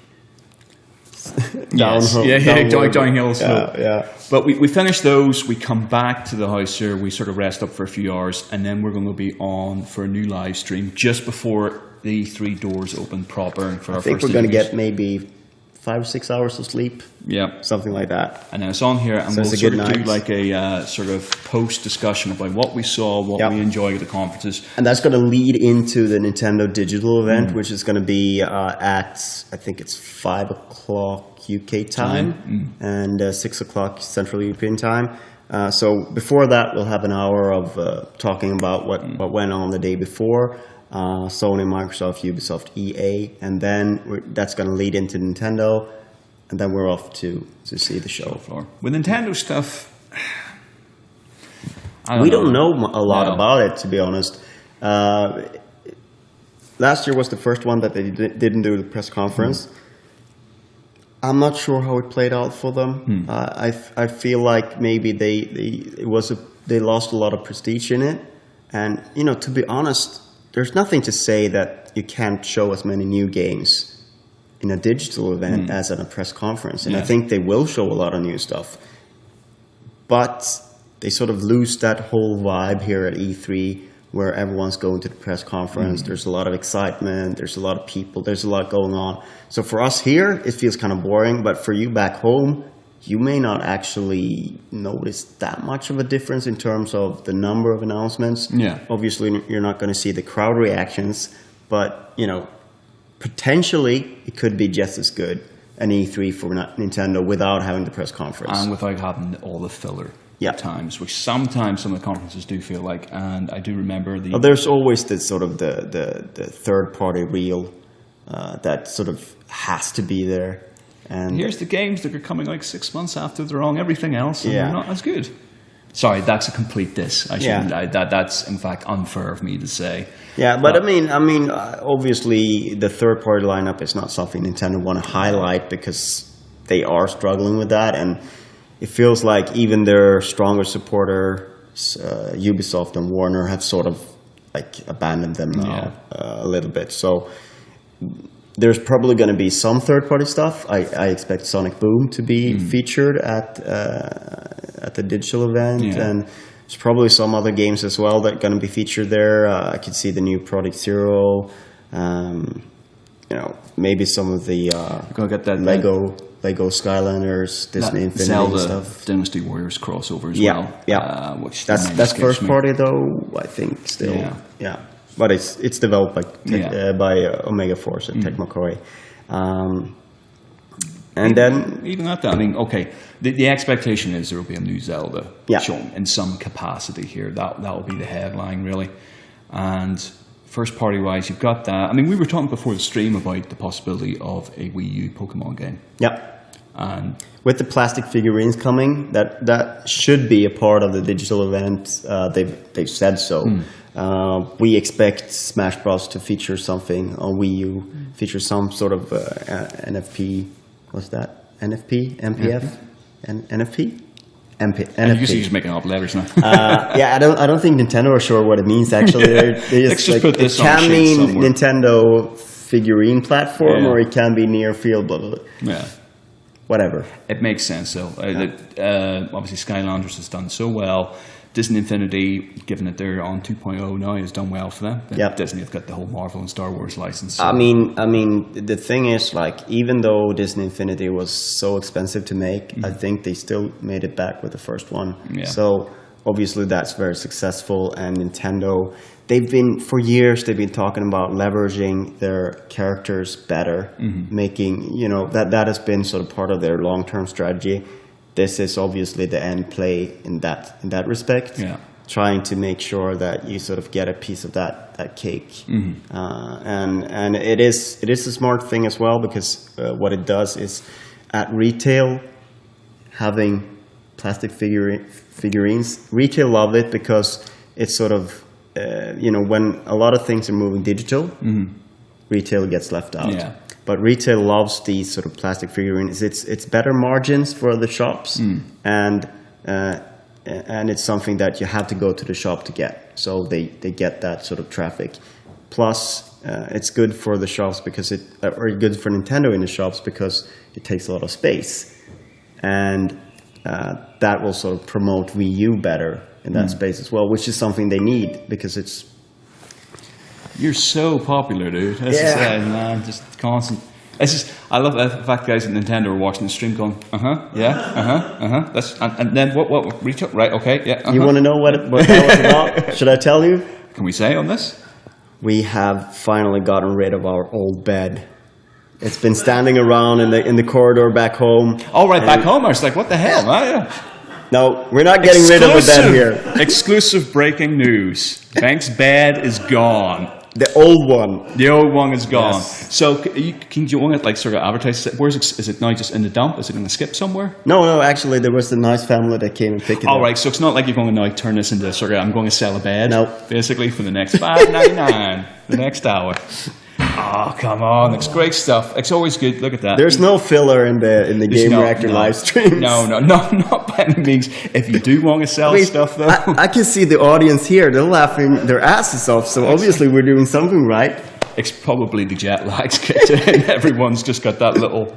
downhill slope. Yeah. But we finish those. We come back to the house here. We sort of rest up for a few hours, and then we're going to be on for a new live stream just before the E3 doors open proper. For I think we're going to get maybe 5 or 6 hours of sleep. Yeah, something like that. And then it's on here, and we'll sort of do like a sort of post discussion about what we saw, what we enjoyed at the conferences, and that's going to lead into the Nintendo Digital event, which is going to be at I think it's 5 o'clock UK time and 6 o'clock Central European time. So before that, we'll have an hour of talking about what went on the day before. Sony, Microsoft, Ubisoft, EA, and then that's going to lead into Nintendo, and then we're off to see the show floor. With Nintendo stuff, we don't know a lot about it, to be honest. Last year was the first one that they didn't do the press conference. I'm not sure how it played out for them. I feel like maybe they lost a lot of prestige in it, and to be honest, there's nothing to say that you can't show as many new games in a digital event as at a press conference. And I think they will show a lot of new stuff. But they sort of lose that whole vibe here at E3 where everyone's going to the press conference. There's a lot of excitement. There's a lot of people. There's a lot going on. So for us here, it feels kind of boring. But for you back home, you may not actually notice that much of a difference in terms of the number of announcements. Yeah. Obviously, you're not going to see the crowd reactions, but potentially it could be just as good an E3 for Nintendo without having the press conference and without having all the filler times, which sometimes some of the conferences do feel like. And I do remember there's always the sort of the third party reel that sort of has to be there. And here's the games that are coming like 6 months after they're on everything else, and they're not as good. Sorry, that's a complete diss. I shouldn't. That's in fact unfair of me to say. Yeah, but I mean, obviously the third-party lineup is not something Nintendo want to highlight because they are struggling with that, and it feels like even their stronger supporters, Ubisoft and Warner, have sort of like abandoned them now a little bit. So there's probably going to be some third-party stuff. I expect Sonic Boom to be featured at the digital event, and there's probably some other games as well that are going to be featured there. I could see the new Project Zero. Maybe some of the gonna get that Lego Skylanders, Disney Infinity Zelda stuff. Dynasty Warriors crossover as well. Yeah, which that's first party though. I think still. Yeah. But it's developed by Omega Force and Tecmo Koei. And then even at that, I mean, okay, the expectation is there will be a new Zelda shown in some capacity here. That will be the headline really. And first party wise, you've got that. I mean, we were talking before the stream about the possibility of a Wii U Pokemon game. Yeah. And with the plastic figurines coming, that should be a part of the digital event. They've said so. We expect Smash Bros to feature something on Wii U, feature some sort of NFP. What's that? NFP? MPF? NFP? NFP. And you just making up letters now. I don't think Nintendo are sure what it means actually. Let's just put this it can mean somewhere. Nintendo figurine platform, or it can be near field, blah, blah, blah. Yeah. Whatever. It makes sense though. Obviously Skylanders has done so well. Disney Infinity, given that they're on 2.0 now, has done well for them. Disney have got the whole Marvel and Star Wars license. So. I mean, the thing is, like, even though Disney Infinity was so expensive to make, I think they still made it back with the first one. Yeah. So obviously that's very successful. And Nintendo, for years they've been talking about leveraging their characters better, making, that has been sort of part of their long-term strategy. This is obviously the end play in that respect. Yeah. trying to make sure that you sort of get a piece of that cake. And it is a smart thing as well, because what it does is at retail, having plastic figurines, retail love it because it's sort of, when a lot of things are moving digital, retail gets left out. Yeah. But retail loves these sort of plastic figurines. It's better margins for the shops, and it's something that you have to go to the shop to get. So they get that sort of traffic. Plus, it's good for the shops because or good for Nintendo in the shops because it takes a lot of space, and that will sort of promote Wii U better in that space as well, which is something they need because it's. You're so popular, dude. That's just it, man. Just constant. It's just, I love the fact guys at Nintendo are watching the stream going, That's and then what reach up, right? Okay, yeah. You want to know what that was about? Should I tell you? Can we say on this? We have finally gotten rid of our old bed. It's been standing around in the corridor back home. Oh, right, back home. I was like, what the hell? No, we're not getting rid of the bed here. Exclusive breaking news. Bengt's bed is gone. The old one. The old one is gone. Yes. So can you want to like sort of advertise it? Is it now just in the dump? Is it going to skip somewhere? No, actually there was a nice family that came and picked it up. All right, so it's not like you're going to now turn this into sort of, I'm going to sell a bed. No. Basically for the next $5.99, the next hour. Oh, come on. It's great stuff. It's always good. Look at that. There's no filler in the Gamereactor live streams. No, not by any means. If you do want to sell stuff, though. I can see the audience here. They're laughing their asses off, so obviously we're doing something right. It's probably the jet lag's kicked in. Everyone's just got that little...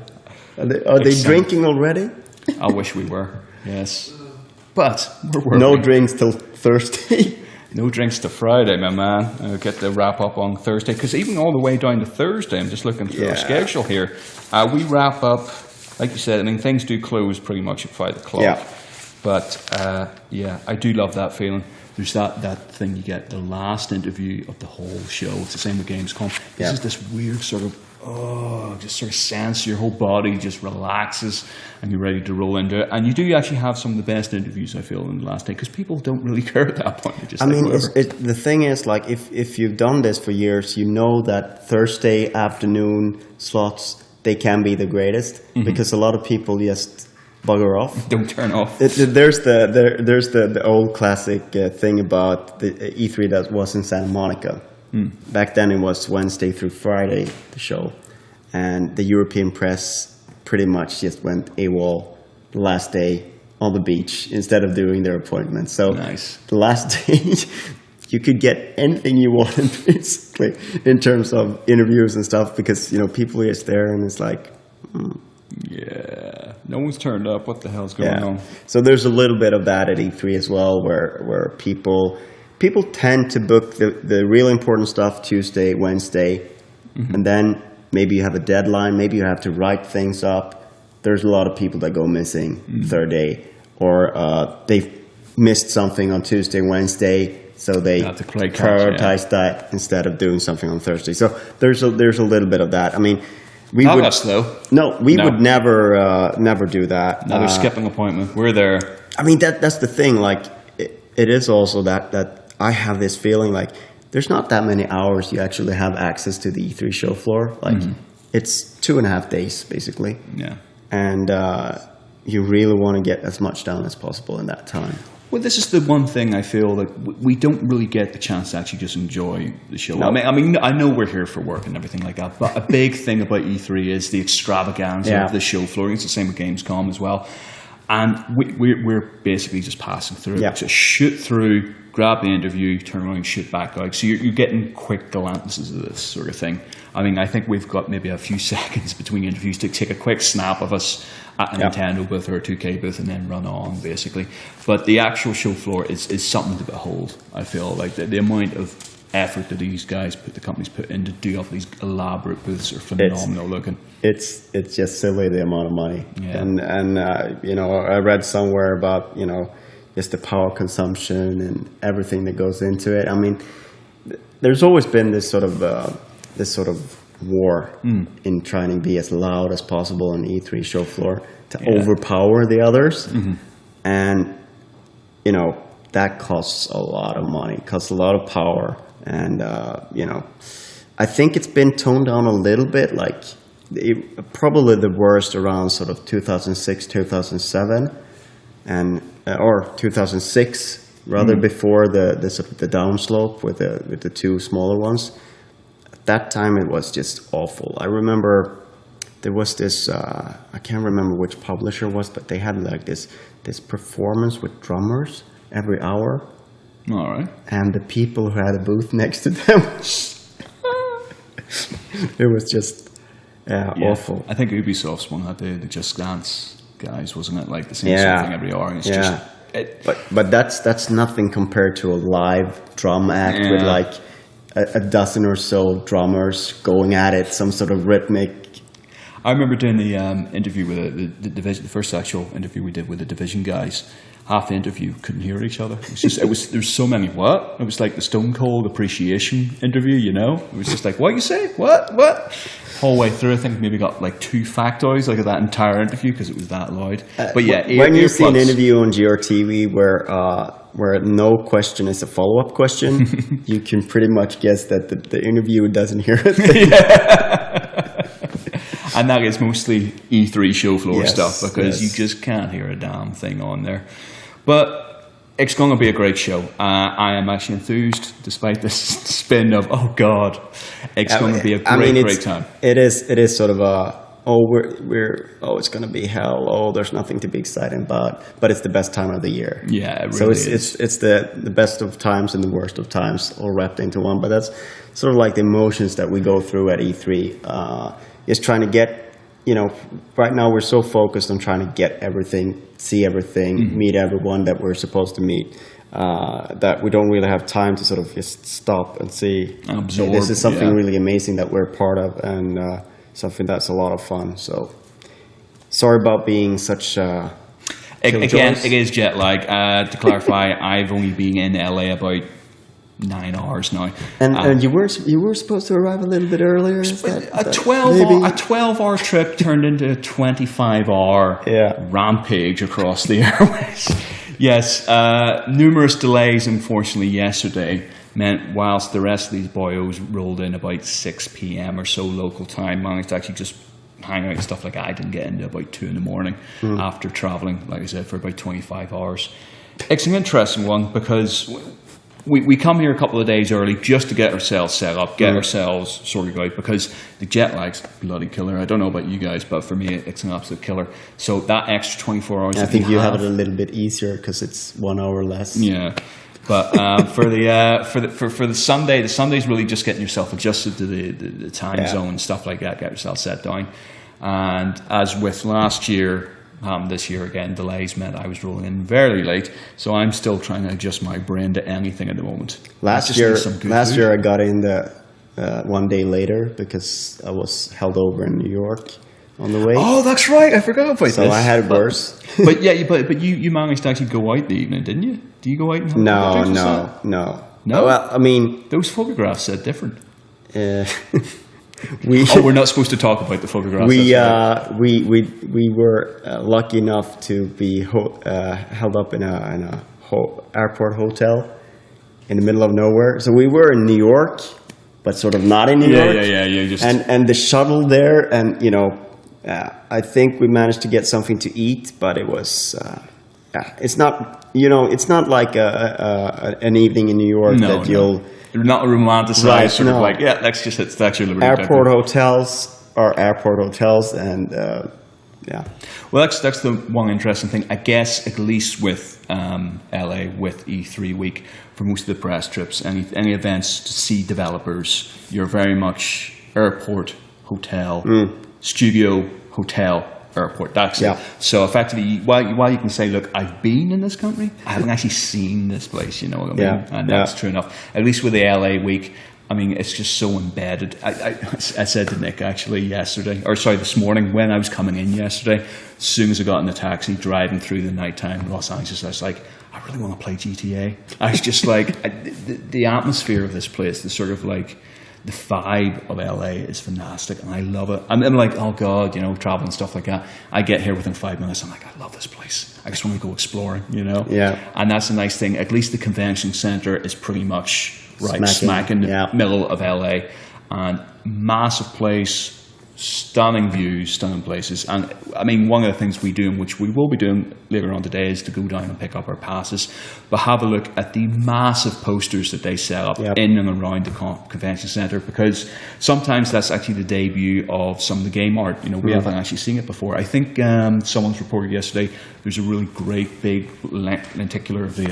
Are they drinking already? I wish we were, yes. But we're working. No drinks till Thursday. No drinks to Friday, my man. I'll get the wrap up on Thursday. Because even all the way down to Thursday, I'm just looking through our schedule here. We wrap up, like you said, I mean, things do close pretty much at 5 o'clock. Yeah. But, I do love that feeling. There's that thing you get, the last interview of the whole show. It's the same with Gamescom. This is this weird sort of, just sort of sense your whole body just relaxes and you're ready to roll into it. And you do actually have some of the best interviews, I feel, in the last day, because people don't really care at that point. Just the thing is, like, if you've done this for years, you know that Thursday afternoon slots, they can be the greatest, because a lot of people just bugger off. Don't turn off. There's the old classic thing about the E3 that was in Santa Monica. Back then it was Wednesday through Friday, the show. And the European press pretty much just went AWOL the last day on the beach instead of doing their appointments. So nice. The last day, you could get anything you wanted, basically, in terms of interviews and stuff, because, people are just there and it's like... Yeah, no one's turned up. What the hell's going on? So there's a little bit of that at E3 as well, where people tend to book the real important stuff Tuesday, Wednesday, and then maybe you have a deadline, maybe you have to write things up. There's a lot of people that go missing third day, or they've missed something on Tuesday, Wednesday, so they prioritize that instead of doing something on Thursday. So there's a little bit of that. I mean, we would never do that. Another skipping appointment. We're there. I mean, that's the thing. Like, it is also that I have this feeling like there's not that many hours you actually have access to the E3 show floor. Like, it's 2.5 days, basically. Yeah. And you really want to get as much done as possible in that time. Well, this is the one thing I feel that we don't really get the chance to actually just enjoy the show. No. I mean, I know we're here for work and everything like that, but a big thing about E3 is the extravaganza of the show floor. It's the same with Gamescom as well. And we're basically just passing through. Yeah. So shoot through, grab the interview, turn around, shoot back out. So you're getting quick glances of this sort of thing. I mean, I think we've got maybe a few seconds between interviews to take a quick snap of us at a Nintendo booth or a 2K booth and then run on, basically. But the actual show floor is something to behold, I feel. Like the amount of effort that these guys the companies put in to do up these elaborate booths are phenomenal looking. It's just silly, the amount of money. Yeah. And I read somewhere about, just the power consumption and everything that goes into it. I mean, there's always been this sort of war in trying to be as loud as possible on the E3 show floor to overpower the others. And, that costs a lot of money, costs a lot of power, and I think it's been toned down a little bit. Like probably the worst around sort of 2006, 2007, and or 2006 rather, before the sort of the downslope with the two smaller ones. At that time, it was just awful. I remember there was this I can't remember which publisher it was, but they had like this performance with drummers every hour. All right. And the people who had a booth next to them, it was just awful. I think Ubisoft's one had the Just Dance guys, wasn't it? Like the same sort of thing every hour. And it's just, but that's nothing compared to a live drum act with like a dozen or so drummers going at it, some sort of rhythmic. I remember doing the interview with the Division, the first actual interview we did with the Division guys. Half the interview couldn't hear each other. It was just, there's so many what? It was like the Stone Cold Appreciation interview, you know? It was just like, what you say? What? Whole way through, I think maybe got like 2 factoids like of that entire interview because it was that loud. But yeah, when you see an interview on GRTV where no question is a follow-up question, you can pretty much guess that the interviewer doesn't hear it. And that is mostly E3 show floor stuff because you just can't hear a damn thing on there. But it's going to be a great show. I am actually enthused, despite this spin of, oh God, it's going to be a great time. It is sort of a, it's going to be hell. Oh, there's nothing to be excited about. But it's the best time of the year. Yeah, it really is. It's the best of times and the worst of times all wrapped into one. But that's sort of like the emotions that we go through at E3. Is trying to get, right now we're so focused on trying to get everything, see everything, meet everyone that we're supposed to meet, that we don't really have time to sort of just stop and see. Absorb, this is something really amazing that we're part of, and something that's a lot of fun. So, sorry about being such again, it is jet lag. To clarify, I've only been in LA about 9 hours now, and you were supposed to arrive a little bit earlier. A 12-hour trip turned into a 25-hour rampage across the airways. Yes, numerous delays. Unfortunately, yesterday meant whilst the rest of these boyos rolled in about 6 p.m. or so local time, managed to actually just hang out and stuff like that. I didn't get into about 2 in the morning after traveling, like I said, for about 25 hours. It's an interesting one because we come here a couple of days early just to get ourselves set up, get ourselves sorted out, because the jet lag's bloody killer. I don't know about you guys, but for me, it's an absolute killer. So that extra 24 hours. I think you have it a little bit easier because it's 1 hour less. Yeah, but for the Sunday, the Sunday's really just getting yourself adjusted to the time zone and stuff like that. Get yourself set down, and as with last year. This year again, delays meant I was rolling in very late, so I'm still trying to adjust my brain to anything at the moment. Last year I got in the 1 day later because I was held over in New York on the way. Oh, that's right, I forgot about this. So I had it worse. But you managed to actually go out the evening, didn't you? Do you go out and have No. Well, I mean, those photographs said different. We're not supposed to talk about the photographs. We were lucky enough to be held up in a airport hotel in the middle of nowhere. So we were in New York, but sort of not in New York. Yeah. And the shuttle there, and I think we managed to get something to eat, but it was. It's not. It's not like an evening in New York that you'll. Not romanticized, sort of like, let's just hit Statue of Liberty. Airport hotels are airport hotels, and Well, that's the one interesting thing, I guess, at least with LA, with E3 week, for most of the press trips, any events to see developers, you're very much airport, hotel, studio, hotel, airport. That's it. So effectively, while you can say, look, I've been in this country, I haven't actually seen this place, you know what I mean? And that's true enough. At least with the LA week, I mean, it's just so embedded. I said to Nick actually this morning, when I was coming in yesterday, as soon as I got in the taxi, driving through the nighttime in Los Angeles, I was like, I really want to play GTA. I was just like, the atmosphere of this place, the sort of like, the vibe of LA is fantastic, and I love it. I'm like, oh God, you know, travel and stuff like that. I get here within 5 minutes. I'm like, I love this place. I just want to go exploring, you know? Yeah. And that's a nice thing. At least the convention center is pretty much smack in the yeah. middle of LA. And massive place, stunning views, stunning places. And I mean, one of the things we do, which we will be doing later on today, is to go down and pick up our passes, but have a look at the massive posters that they set up yep. in and around the convention center, because sometimes that's actually the debut of some of the game art. You know, we haven't actually seen it before. I think someone's reported yesterday there's a really great big lenticular of the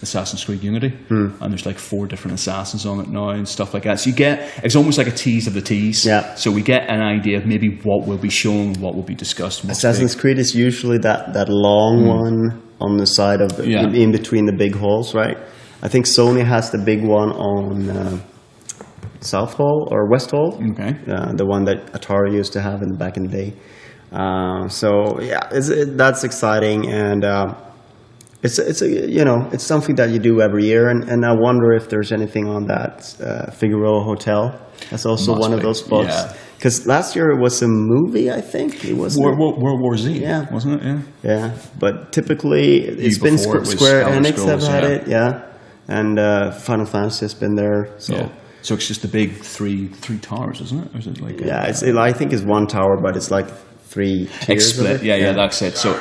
Assassin's Creed Unity, and there's like 4 different assassins on it now and stuff like that. So you get, it's almost like a tease of the tease. Yeah. So we get an idea of maybe what will be shown, what will be discussed. Assassin's Creed is usually that long one on the side of the, in between the big halls, right? I think Sony has the big one on South Hall or West Hall. Okay. The one that Atari used to have back in the day. So yeah, that's exciting, and it's you know, it's something that you do every year, and I wonder if there's anything on that Figueroa Hotel. That's also one of those spots. Yeah. Because last year it was a movie, I think. It was World War Z, yeah, wasn't it? Yeah. Yeah, but typically it's been Square Enix have had it, yeah, and Final Fantasy has been there. So. Yeah. So it's just the big three towers, isn't it? Or is it like? Yeah, I think it's one tower, but it's like 3 tiers. Split. Yeah, that's it. So.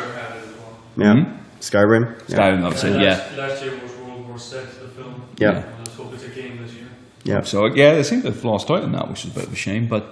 Yeah. Skyrim. Skyrim, obviously, yeah. Last year was World War Z, the film. Yeah. Let's hope it's a game this year. Yeah. So yeah, they seem to have lost out on that, which is a bit of a shame. But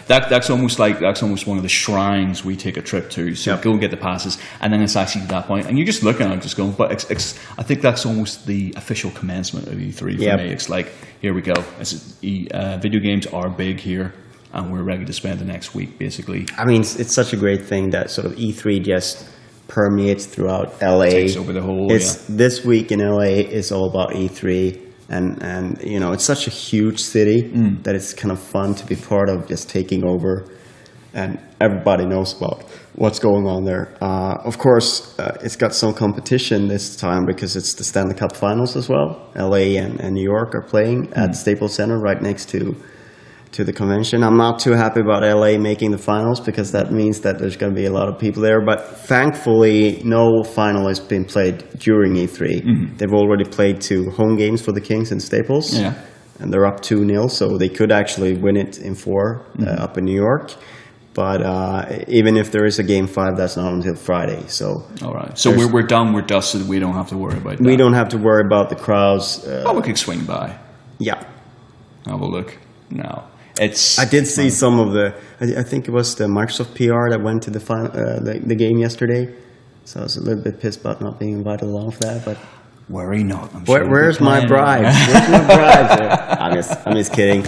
that's almost one of the shrines we take a trip to. So go and get the passes, and then it's actually that point, and you're just looking at it, just going. But I think that's almost the official commencement of E3 for me. It's like, here we go. Video games are big here, and we're ready to spend the next week, basically. I mean, it's such a great thing that sort of E3 just permeates throughout LA. Takes over the whole. This week in LA is all about E3. And you know, it's such a huge city that it's kind of fun to be part of, just taking over, and everybody knows about what's going on there. Of course, it's got some competition this time because it's the Stanley Cup Finals as well. LA and New York are playing at Staples Center right next to the convention. I'm not too happy about LA making the finals because that means that there's going to be a lot of people there. But thankfully, no final has been played during E3. They've already played 2 home games for the Kings in Staples. Yeah. And they're up 2-0, so they could actually win it in 4 up in New York. But even if there is a Game 5, that's not until Friday. So all right. So we're done. We're dusted. We don't have to worry about that. We don't have to worry about the crowds. We could swing by. Yeah. Have a look. No. I did see some of the. I think it was the Microsoft PR that went to the game yesterday, so I was a little bit pissed about not being invited along for that. But worry not. I'm sure where's my bribes? Where's my bribes? I'm just kidding.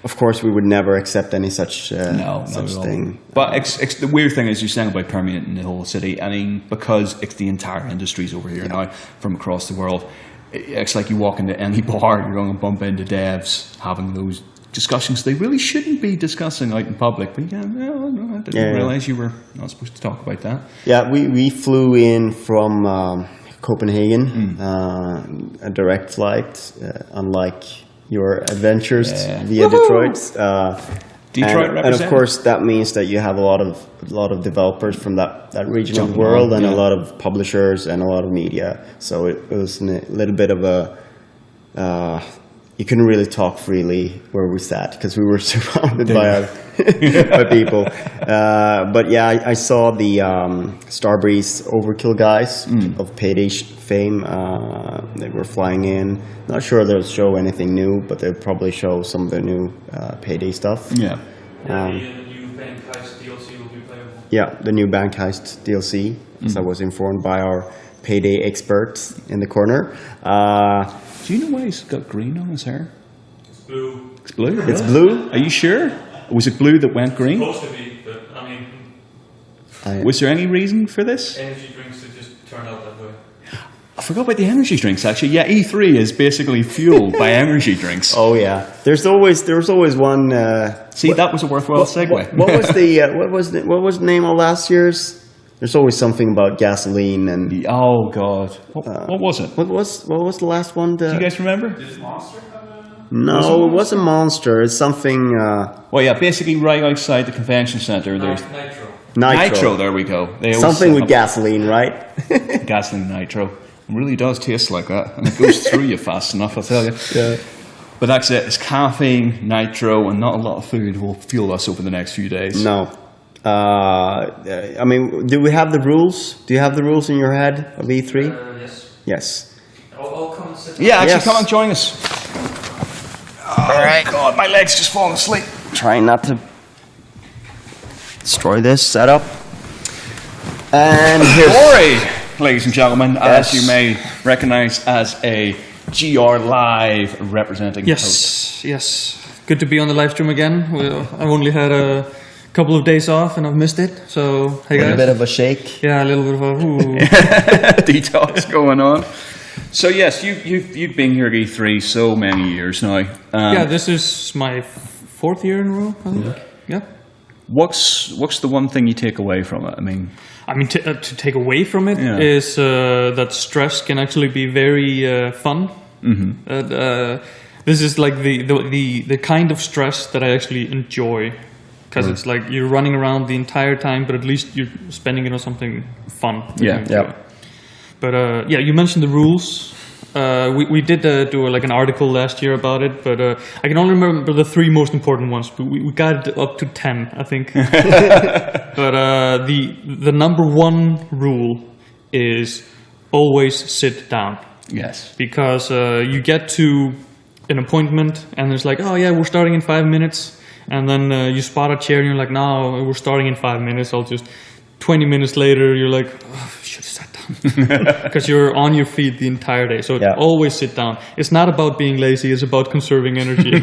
Of course, we would never accept any such thing. But the weird thing is, you're saying about permeating the whole city. I mean, because it's the entire industries over here now from across the world. It's like you walk into any bar, you're going to bump into devs having those discussions they really shouldn't be discussing out in public. But I didn't realize you were not supposed to talk about that. Yeah, we flew in from Copenhagen, a direct flight, unlike your adventures via Detroit. And of course, that means that you have a lot of developers from that region of the world, and a lot of publishers and a lot of media. So it was a little bit of a you couldn't really talk freely where we sat because we were surrounded by people. But yeah, I saw the Starbreeze Overkill guys of Payday fame. They were flying in. Not sure they'll show anything new, but they'll probably show some of the new Payday stuff. Yeah. The new Bank Heist DLC will be playable. Yeah, the new Bank Heist DLC, as I was informed by our Payday expert in the corner. Do you know why he's got green on his hair? It's blue. It's blue? Really? It's blue? Are you sure? Was it blue that went green? It's supposed to be, but I mean... Was there any reason for this? Energy drinks that just turned out that way. I forgot about the energy drinks, actually. Yeah, E3 is basically fueled by energy drinks. Oh, yeah. There's always one... See, that was a worthwhile segue. What was the name of last year's? There's always something about gasoline and... Oh, God. What was it? What was the last one? Do you guys remember? Did Monster have a... No, it wasn't Monster. It's something... Well, yeah, basically right outside the convention center. There's Nitro. There we go. They always something with have gasoline, right? gasoline nitro. It really does taste like that. And it goes through you fast enough, I'll tell you. Yeah. But that's it. It's caffeine, nitro, and not a lot of food will fuel us over the next few days. No. I mean, do we have the rules? Do you have the rules in your head of E3? Yes. Yes. I'll come and sit. Yeah, actually, Yes. come and join us. All right. God, my leg's just falling asleep. Trying not to destroy this setup. And here's... Ori, ladies and gentlemen, Yes. as you may recognize as a GR Live representing host. Yes. Good to be on the live stream again. I've only had a couple of days off and I've missed it. So, hey guys. A bit of a shake. Yeah, a little bit of a Detox going on. So yes, you've been here at E3 so many years now. yeah, this is my fourth year in a row, I think. Yeah. What's the one thing you take away from it? I mean, to take away from it is that stress can actually be very fun. Mm-hmm. This is like the kind of stress that I actually enjoy, because it's like you're running around the entire time, but at least you're spending it on something fun. Yeah. But yeah, you mentioned the rules. We did do like an article last year about it, but I can only remember the 3 most important ones. But we got it up to 10, I think. But the number 1 rule is always sit down. yes. Because you get to an appointment and it's like, oh yeah, we're starting in 5 minutes, and then you spot a chair and you're like, no, we're starting in 5 minutes. 20 minutes later, you're like, oh, I should have sat down. Because you're on your feet the entire day. So always sit down. It's not about being lazy, it's about conserving energy.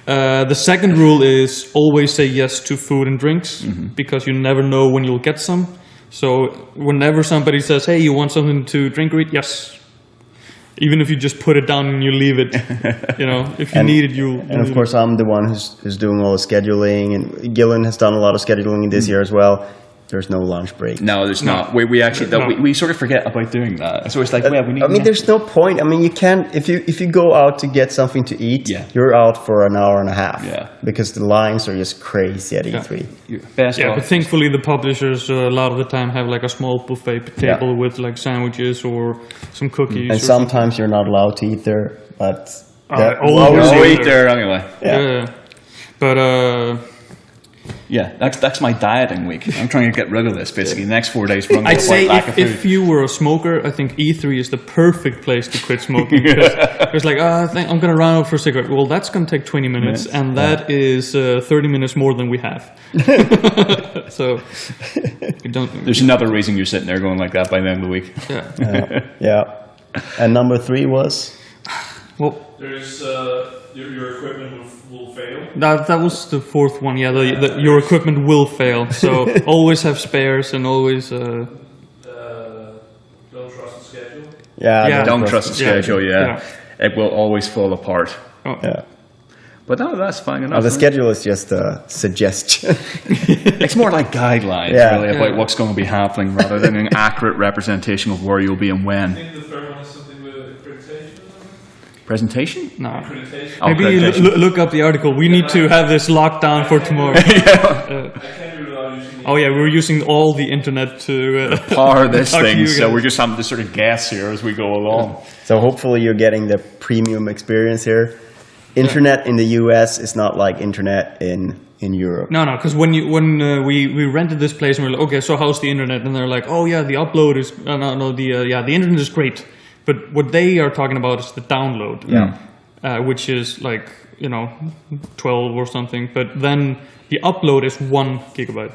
The second rule is always say yes to food and drinks, because you never know when you'll get some. So whenever somebody says, hey, you want something to drink or eat? Yes. Even if you just put it down and you leave it, if you need it, you'll... And of course, I'm the one who's doing all the scheduling, and Gillen has done a lot of scheduling this year as well. There's no lunch break. No, there's not. We actually we sort of forget about doing that. So it's like, we need. I mean, there's no point. I mean, you can't if you go out to get something to eat, you're out for an hour and a half. Yeah. Because the lines are just crazy at E3. But thankfully the publishers a lot of the time have like a small buffet table with like sandwiches or some cookies. And sometimes you're not allowed to eat there, but always eat there anyway. Yeah. But yeah, that's my dieting week. I'm trying to get rid of this basically. The next 4 days, we're I'd say if you were a smoker, I think E3 is the perfect place to quit smoking. Because it's like, I think I'm going to run out for a cigarette. Well, that's going to take 20 minutes, and that is 30 minutes more than we have. So you don't. There's another reason you're sitting there going like that by the end of the week. Yeah. And number 3 was? Well, There's your equipment will fail. That was the 4th one. Yeah, your equipment will fail. So always have spares and always. Don't trust the schedule. Yeah. Don't trust the schedule. Yeah. It will always fall apart. Oh. Yeah. But that's fine enough. The schedule is just a suggestion. It's more like guidelines, really, about what's going to be happening, rather than an accurate representation of where you'll be and I when. think the third one is something with accreditation. Presentation? No. Accreditation. Maybe look up the article. We need to have this locked down for tomorrow. I can't do it without using the... Oh yeah, we're using all the internet to Power this talk to thing, you so guys. we're just having to sort of guess here as we go along. So hopefully you're getting the premium experience here. Internet in the US is not like internet in Europe. No, because when we rented this place and we're like, okay, so how's the internet? And they're like, oh yeah, the upload is the internet is great, but what they are talking about is the download, which is like 12 or something. But then the upload is 1 gigabyte.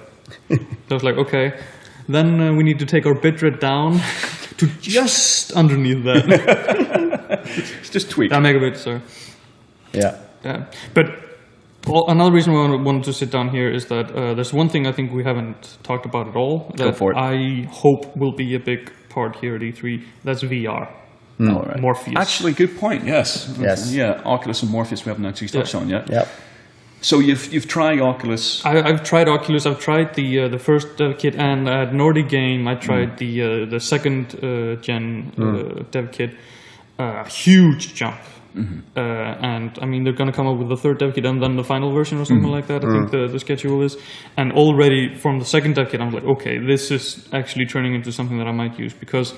So I was like, okay, then we need to take our bitrate down to just underneath that. It's just tweak. That megabit, sorry. Yeah. But another reason why I wanted to sit down here is that there's one thing I think we haven't talked about at all that I hope will be a big part here at E3. That's VR. All right. Morpheus. Actually, good point. Yes. Yeah, Oculus and Morpheus we haven't actually touched on yet. Yep. So you've tried Oculus. I've tried Oculus. I've tried the first dev kit, and at Nordic Game I tried the second gen dev kit. Huge jump. and I mean they're going to come up with the third dev kit and then the final version or something like that. I think the schedule is, and already from the second dev kit I'm like, okay, this is actually turning into something that I might use, because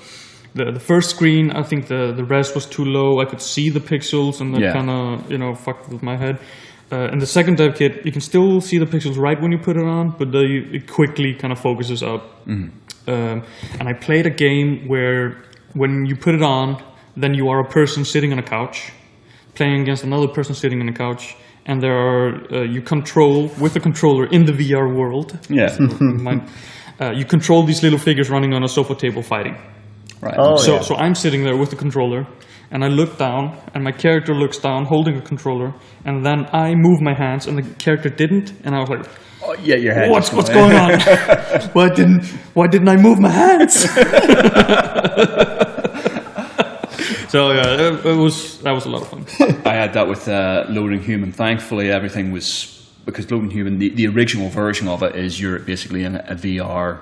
the first screen, I think the res was too low. I could see the pixels and that kind of fucked with my head. In the second dev kit, you can still see the pixels right when you put it on, but it quickly kind of focuses up. And I played a game where when you put it on, then you are a person sitting on a couch, playing against another person sitting on a couch, and there are you control with the controller in the VR world. Yeah. You control these little figures running on a sofa table fighting. Right. Oh, So I'm sitting there with the controller, and I look down, and my character looks down, holding a controller, and then I move my hands, and the character didn't, and I was like, Oh, yeah, your head. what's going on? Why didn't I move my hands? So yeah, that was a lot of fun. I had that with Loading Human. Thankfully, everything was, because Loading Human, the original version of it is you're basically in a VR.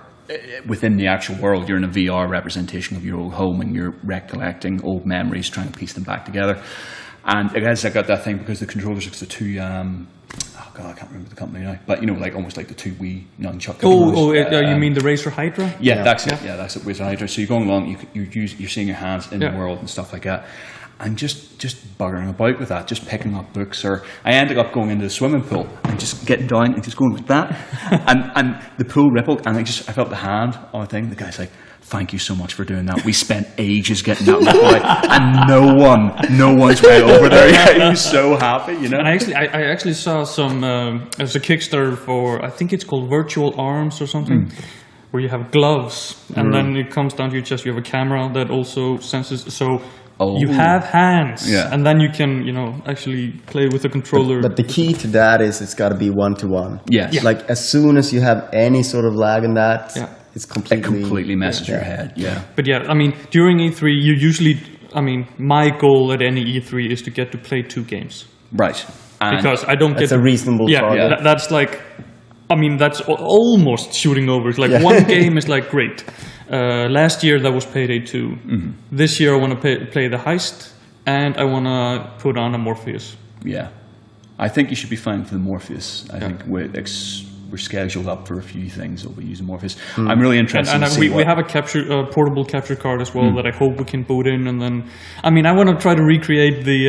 Within the actual world, you're in a VR representation of your old home, and you're recollecting old memories, trying to piece them back together. And I guess I got that thing because the controllers, it's the two, oh god, I can't remember the company now, but like almost like the two Wii nunchuck controllers. You mean the Razer Hydra? Yeah, that's it. Yeah, that's it. Razer Hydra. So you're going along, you're seeing your hands in the world and stuff like that. And just buggering about with that, just picking up books, or I ended up going into the swimming pool and just getting down and just going like that, and the pool rippled, and I felt the hand on the thing. The guy's like, "Thank you so much for doing that. We spent ages getting that ripple out, and no one's went over there yet." He was so happy, you know. And I actually saw some. There's a Kickstarter for, I think it's called Virtual Arms or something. Where you have gloves, and then it comes down to your chest. You have a camera that also senses. So you have hands, and then you can, actually play with the controller. But the key to that is it's got to be one-to-one. Yes. Like as soon as you have any sort of lag in that, it's completely messes your head. Yeah. But yeah, I mean, during E3, you usually, my goal at any E3 is to get to play 2 games. Right. And because I don't get. That's a reasonable target. Yeah, that's like. I mean, that's almost shooting over. It's like one game is like great. Last year that was Payday 2. This year I want to play the Heist, and I want to put on a Morpheus. Yeah, I think you should be fine for the Morpheus. I think we're scheduled up for a few things that we'll be using Morpheus. I'm really interested and to see we have a portable capture card as well that I hope we can boot in, and then I want to try to recreate the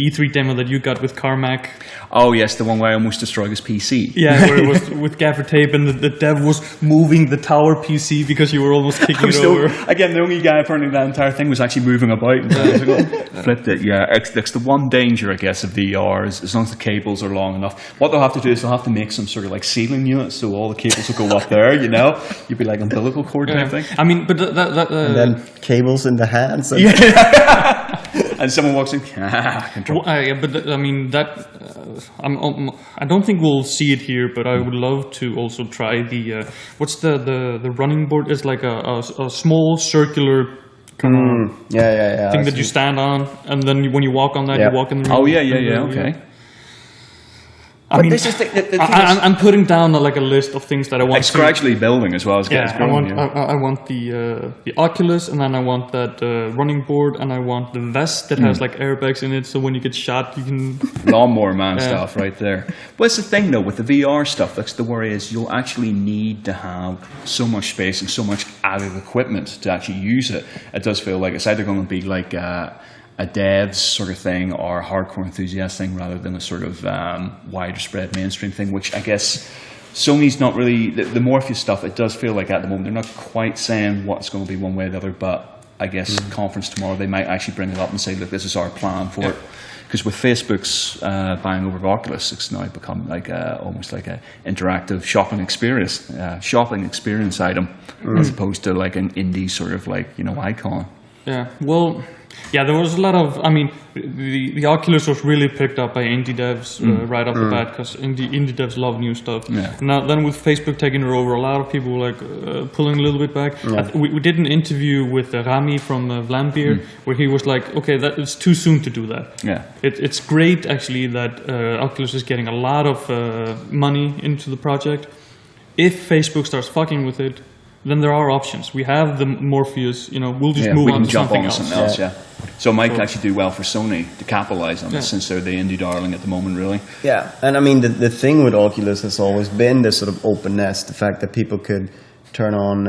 E3 demo that you got with Carmack. Oh yes, the one where I almost destroyed his PC. Yeah, where it was with gaffer tape, and the dev was moving the tower PC because you were almost kicking it over. Again, the only guy apparently that entire thing was actually moving about. Flipped it. Yeah, it's the one danger, I guess, of VR is as long as the cables are long enough. What they'll have to do is they'll have to make some sort of like ceiling unit, so all the cables will go up there. You'd be like umbilical cord type thing. But and then cables in the hands. And and someone walks in. Control. I don't think we'll see it here, but I would love to also try the what's the running board? It's like a small circular kind of thing that you stand on, and then when you walk on that, you walk in the room. Oh yeah, okay. This is I'm putting down a list of things that I want. It's gradually building as well as getting going. I want the Oculus, and then I want that running board, and I want the vest that has like airbags in it, so when you get shot, you can lawnmower man stuff right there. But it's the thing though with the VR stuff. That's the worry is you'll actually need to have so much space and so much added equipment to actually use it. It does feel like it's either going to be like a devs sort of thing or a hardcore enthusiast thing rather than a sort of wider spread mainstream thing, which I guess Sony's not really, the Morpheus stuff, it does feel like at the moment they're not quite saying what's going to be one way or the other, but I guess conference tomorrow they might actually bring it up and say, look, this is our plan for it. Because with Facebook's buying over of Oculus, it's now become like almost like an interactive shopping experience item as opposed to like an indie sort of like, icon. Yeah, well, there was a lot of, the Oculus was really picked up by indie devs right off the bat, because indie devs love new stuff. Yeah. Now, then with Facebook taking it over, a lot of people were like pulling a little bit back. Yeah. We did an interview with Rami from Vlambeer, where he was like, okay, it's too soon to do that. Yeah. It's great, actually, that Oculus is getting a lot of money into the project. If Facebook starts fucking with it, then there are options. We have the Morpheus, we'll just move on to something else. So it might actually do well for Sony to capitalize on it, since they're the indie darling at the moment, really. Yeah, and I mean, the thing with Oculus has always been this sort of openness, the fact that people could turn on,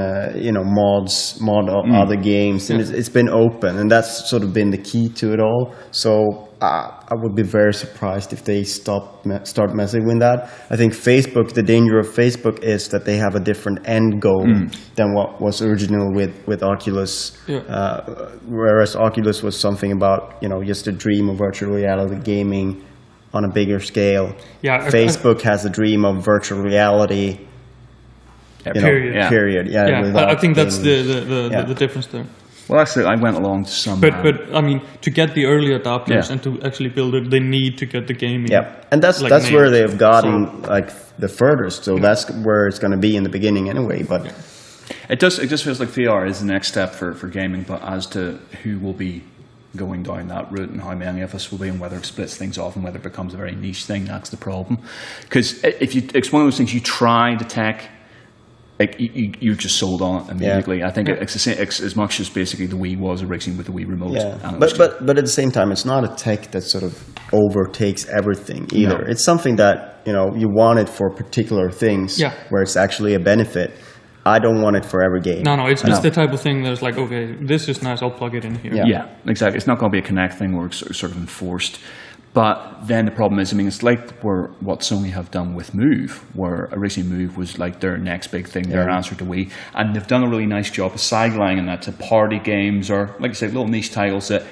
mod other games, and it's been open, and that's sort of been the key to it all. So I would be very surprised if they start messing with that. I think the danger of Facebook is that they have a different end goal than what was original with Oculus. Whereas Oculus was something about, just a dream of virtual reality gaming on a bigger scale. Facebook has a dream of virtual reality. Period. I think that's the difference there. Well, actually, I went along to some. But I mean, to get the early adopters and to actually build it, they need to get the gaming. Yeah, and that's where they've gotten the furthest. So that's where it's going to be in the beginning anyway. But it just feels like VR is the next step for gaming. But as to who will be going down that route and how many of us will be, and whether it splits things off and whether it becomes a very niche thing, that's the problem. Because it's one of those things, you try the tech. You're just sold on it immediately. Yeah. I think it's the same, as much as basically the Wii was originally with the Wii remote. Yeah. But at the same time, it's not a tech that sort of overtakes everything either. No. It's something that you want it for particular things where it's actually a benefit. I don't want it for every game. No, it's the type of thing that's like, okay, this is nice, I'll plug it in here. Yeah, exactly. It's not going to be a Kinect thing where it's sort of enforced. But then the problem is, it's like what Sony have done with Move, where originally Move was like their next big thing, their answer to Wii. And they've done a really nice job of sidelining that to party games or, like I say, little niche titles that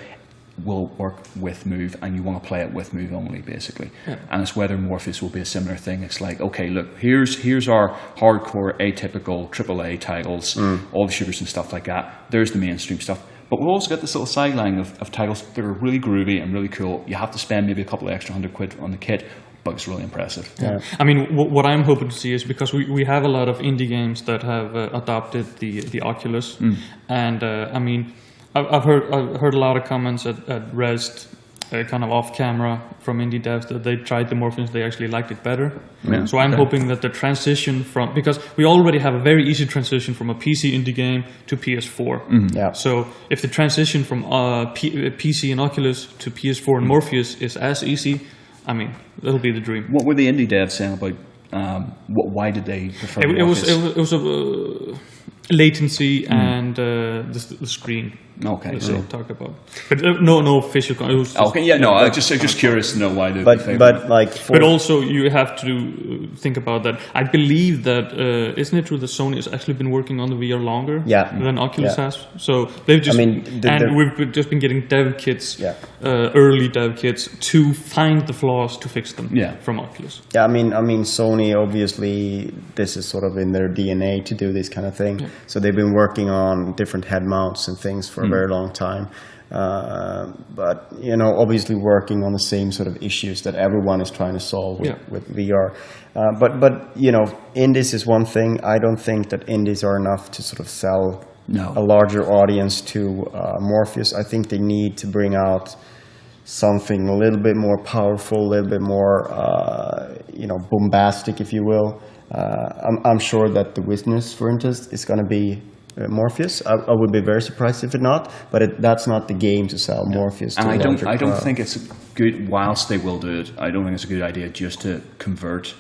will work with Move, and you want to play it with Move only, basically. Yeah. And it's whether Morpheus will be a similar thing. It's like, okay, look, here's our hardcore, atypical AAA titles, all the shooters and stuff like that. There's the mainstream stuff. But we've also got this little sideline of titles that are really groovy and really cool. You have to spend maybe a couple of extra £100 on the kit, but it's really impressive. Yeah. I mean, what I'm hoping to see is, because we have a lot of indie games that have adopted the Oculus, and I mean, I've heard a lot of comments at Rest, kind of off camera, from indie devs that they tried the Morpheus, they actually liked it better. Yeah. So I'm hoping that the transition from, because we already have a very easy transition from a PC indie game to PS4. Yeah. So if the transition from PC and Oculus to PS4 and Morpheus is as easy, I mean, that'll be the dream. What were the indie devs saying about why did they prefer Morpheus? It was a latency and the screen. Okay, so talk about, but no official. I'm just curious to know why they. But also you have to think about that. I believe that isn't it true that Sony has actually been working on the VR longer than Oculus has? So they've just we've just been getting dev kits, early dev kits, to find the flaws to fix them from Oculus. Yeah, I mean Sony, obviously this is sort of in their DNA to do this kind of thing. Yeah. So they've been working on different head mounts and things for a very long time, but obviously working on the same sort of issues that everyone is trying to solve with VR. But indies is one thing. I don't think that indies are enough to sort of sell a larger audience to Morpheus. I think they need to bring out something a little bit more powerful, a little bit more bombastic, if you will. I'm sure that The Witness, for instance, is going to be Morpheus. I would be very surprised if it not, but that's not the game to sell Morpheus. And I don't think it's good. Whilst they will do it, I don't think it's a good idea just to convert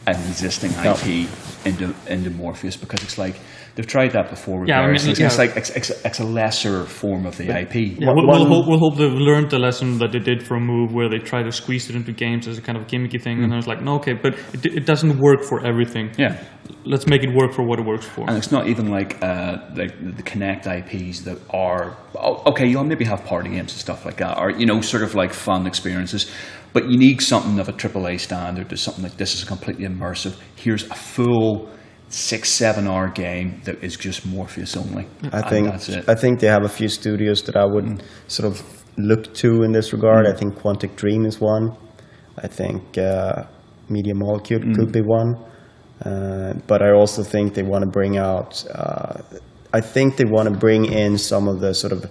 an existing IP into Morpheus, because it's like they've tried that before. It's like it's a lesser form of the IP. Yeah, we'll hope they've learned the lesson that they did from Move, where they try to squeeze it into games as a kind of gimmicky thing, and then it's like, no, okay, but it doesn't work for everything. Yeah, let's make it work for what it works for. And it's not even like the Kinect IPs that are okay. You'll maybe have party games and stuff like that, or sort of like fun experiences. But you need something of a AAA standard. There's something like this is completely immersive. Here's a full 6-7 hour game that is just Morpheus only. I think they have a few studios that I would sort of look to in this regard. I think Quantic Dream is one. I think Media Molecule could be one. But I also think they want to bring out. I think they want to bring in some of the sort of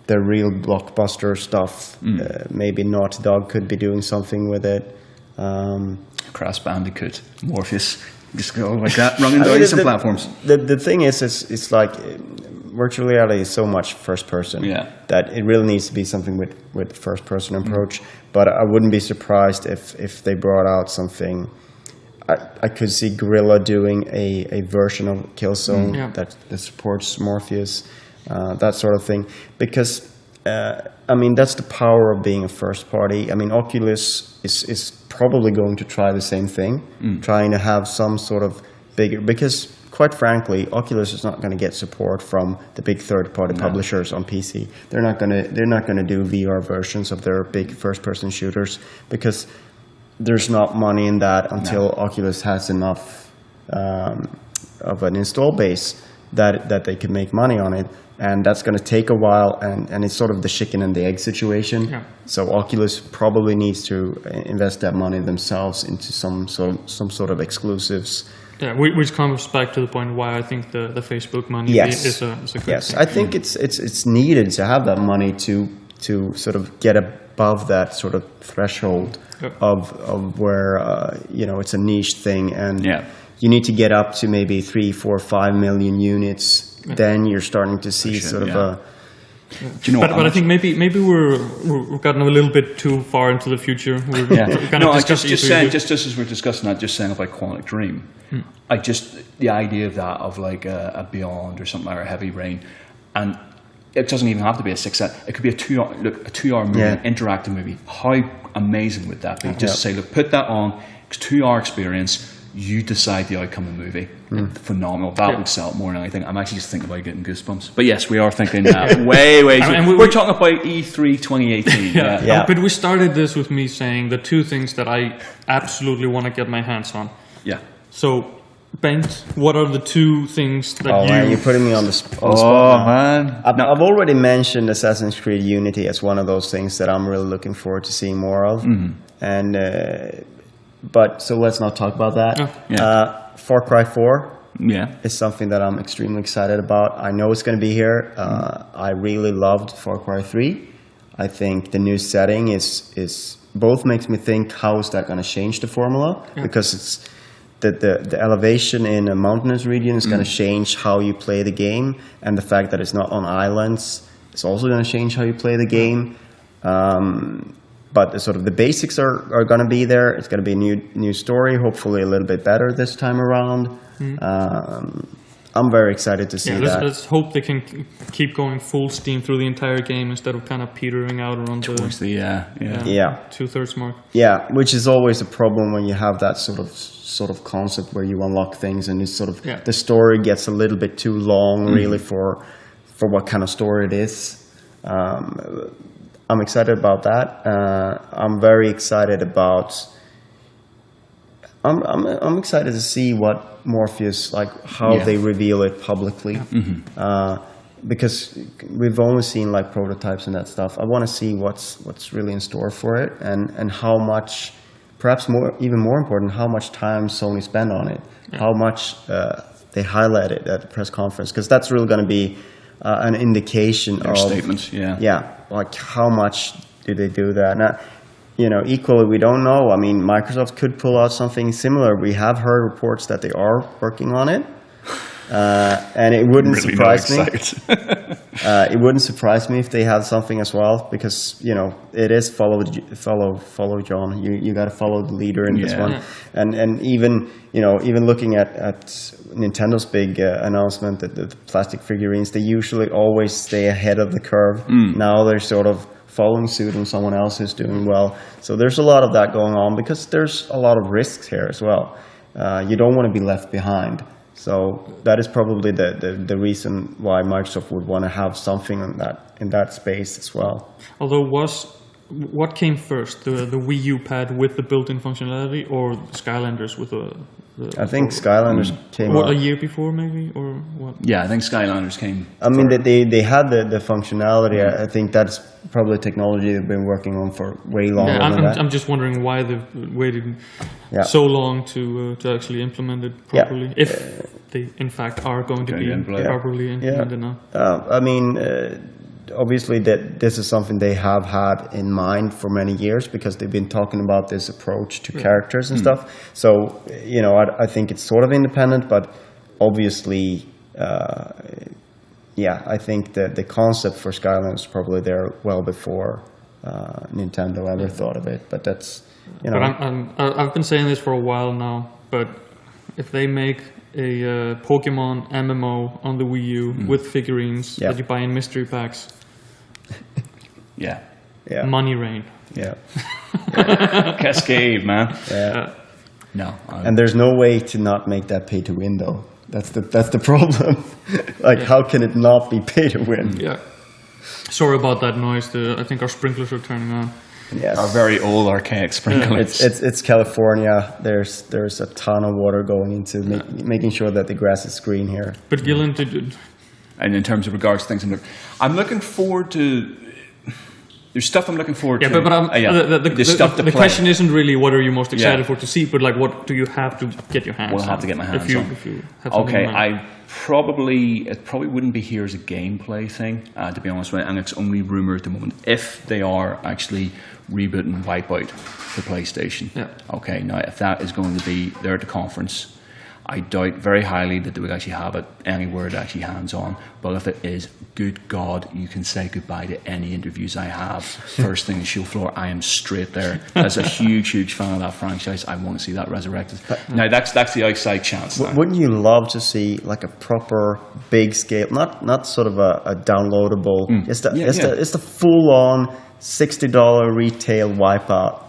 the real blockbuster stuff. Maybe Naughty Dog could be doing something with it. Crash Bandicoot, Morpheus. Just go like that, running down some platforms. The thing is, it's like virtual reality is so much first person that it really needs to be something with first person approach. But I wouldn't be surprised if they brought out something. I could see Guerrilla doing a version of Killzone that supports Morpheus, that sort of thing. Because I mean, that's the power of being a first party. I mean, Oculus is probably going to try the same thing, trying to have some sort of bigger, because quite frankly, Oculus is not going to get support from the big third-party publishers on PC. They're not going to do VR versions of their big first-person shooters, because there's not money in that until Oculus has enough of an install base that they can make money on it. And that's going to take a while, and it's sort of the chicken and the egg situation. Yeah. So Oculus probably needs to invest that money themselves into some sort of exclusives. Yeah, which comes back to the point why I think the Facebook money is a good thing. I think it's needed to have that money to sort of get above that sort of threshold of where it's a niche thing, and you need to get up to maybe 3, 4, 5 million units. Then you're starting to see sort of a. Do you know but I think maybe we've gotten a little bit too far into the future. Just as we're discussing that, just saying about Quantic Dream, the idea of that, of like a Beyond or something like a Heavy Rain, and it doesn't even have to be a 6 set. It could be a 2-hour movie, an interactive movie. How amazing would that be? Just say, look, put that on. It's 2-hour experience. You decide the outcome of the movie. Phenomenal. That would sell it more than anything. I'm actually just thinking about getting goosebumps. But yes, we are thinking way. We're talking about E3 2018. But we started this with me saying the two things that I absolutely want to get my hands on. Yeah. So, Bengt, what are the two things that you're putting me on the spot. Oh, man. I've already mentioned Assassin's Creed Unity as one of those things that I'm really looking forward to seeing more of. And... But so let's not talk about that. Far Cry 4 is something that I'm extremely excited about. I know it's going to be here. I really loved Far Cry 3. I think the new setting is both makes me think, how is that going to change the formula? Because it's the elevation in a mountainous region is going to change how you play the game, and the fact that it's not on islands is also going to change how you play the game. But the basics are going to be there. It's going to be a new story, hopefully a little bit better this time around. I'm very excited to see that. Let's hope they can keep going full steam through the entire game instead of kind of petering out around towards the 2/3 mark. Yeah, which is always a problem when you have that sort of concept where you unlock things and it's the story gets a little bit too long, really, for what kind of story it is. I'm excited about that. I'm very excited about. I'm excited to see what Morpheus, like how they reveal it publicly, because we've only seen like prototypes and that stuff. I want to see what's really in store for it, and how much, perhaps even more important, how much time Sony spent on it, how much they highlight it at the press conference, because that's really going to be an indication their of statements. Like how much do they do that? Now, equally, we don't know. I mean, Microsoft could pull out something similar. We have heard reports that they are working on it, and it wouldn't surprise me. It wouldn't surprise me if they had something as well, because it is follow John. You got to follow the leader in this one, and even looking at Nintendo's big announcement that the plastic figurines, they usually always stay ahead of the curve. Now they're sort of following suit when someone else is doing well. So there's a lot of that going on, because there's a lot of risks here as well. You don't want to be left behind. So that is probably the reason why Microsoft would want to have something in that space as well. Although what came first, the Wii U pad with the built-in functionality, or Skylanders with the I think Skylanders came out a year before, maybe, or what? Yeah, I think Skylanders came. I mean, they had the functionality. I think that's probably technology they've been working on for way longer than that. I'm just wondering why they've waited so long to actually implement it properly, if they in fact are going to be properly implemented now. I mean, obviously that this is something they have had in mind for many years because they've been talking about this approach to characters and stuff. So, you know, I think it's sort of independent, but obviously, I think that the concept for Skylanders was probably there well before Nintendo ever thought of it. But that's, you know. But I've been saying this for a while now, but if they make a Pokemon MMO on the Wii U with figurines that you buy in mystery packs. Yeah. Money rain. Yeah. Cascade, man. Yeah. No. And there's no way to not make that pay to win, though. That's the problem. How can it not be pay to win? Yeah. Sorry about that noise. I think our sprinklers are turning on. Yes. Our very old archaic sprinklers. It's California. There's a ton of water going into making sure that the grass is green here. But Gillen, and in terms of regards to things, I'm looking forward to. There's stuff I'm looking forward to. But the question isn't really what are you most excited for to see, but like what do you have to get your hands on? We'll have to get my hands on. If you have something in mind. It probably wouldn't be here as a gameplay thing, to be honest with you, and it's only rumour at the moment. If they are actually rebooting Wipeout for PlayStation, okay, now if that is going to be there at the conference, I doubt very highly that they would actually have it anywhere to actually hands-on. But if it is, good God, you can say goodbye to any interviews I have. First thing, the show floor, I am straight there. As a huge fan of that franchise, I want to see that resurrected. Now, that's the outside chance. Wouldn't you love to see like a proper big scale, not sort of a downloadable, it's the full-on $60 retail Wipeout.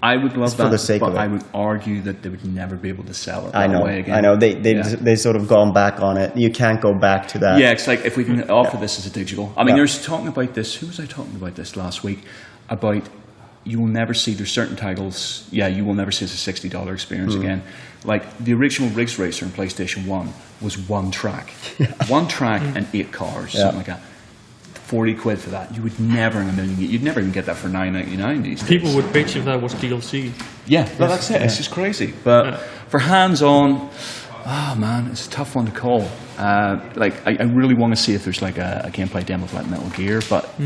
I would love that, for the sake but of it. I would argue that they would never be able to sell it that way again. I know. They sort of gone back on it. You can't go back to that. Yeah, it's like if we can offer this as a digital. I mean, there's talking about this. Who was I talking about this last week? About you will never see, there's certain titles, you will never see as a $60 experience again. Like the original Ridge Racer in PlayStation 1 was one track. One track and 8 cars, something like that. 40 quid for that. You would never in a million. You'd never even get that for $9.99 these days. People would bitch if that was DLC. Yeah, but that's it. It's just crazy. But for hands-on, man, it's a tough one to call. I really want to see if there's like a gameplay demo for like Metal Gear, but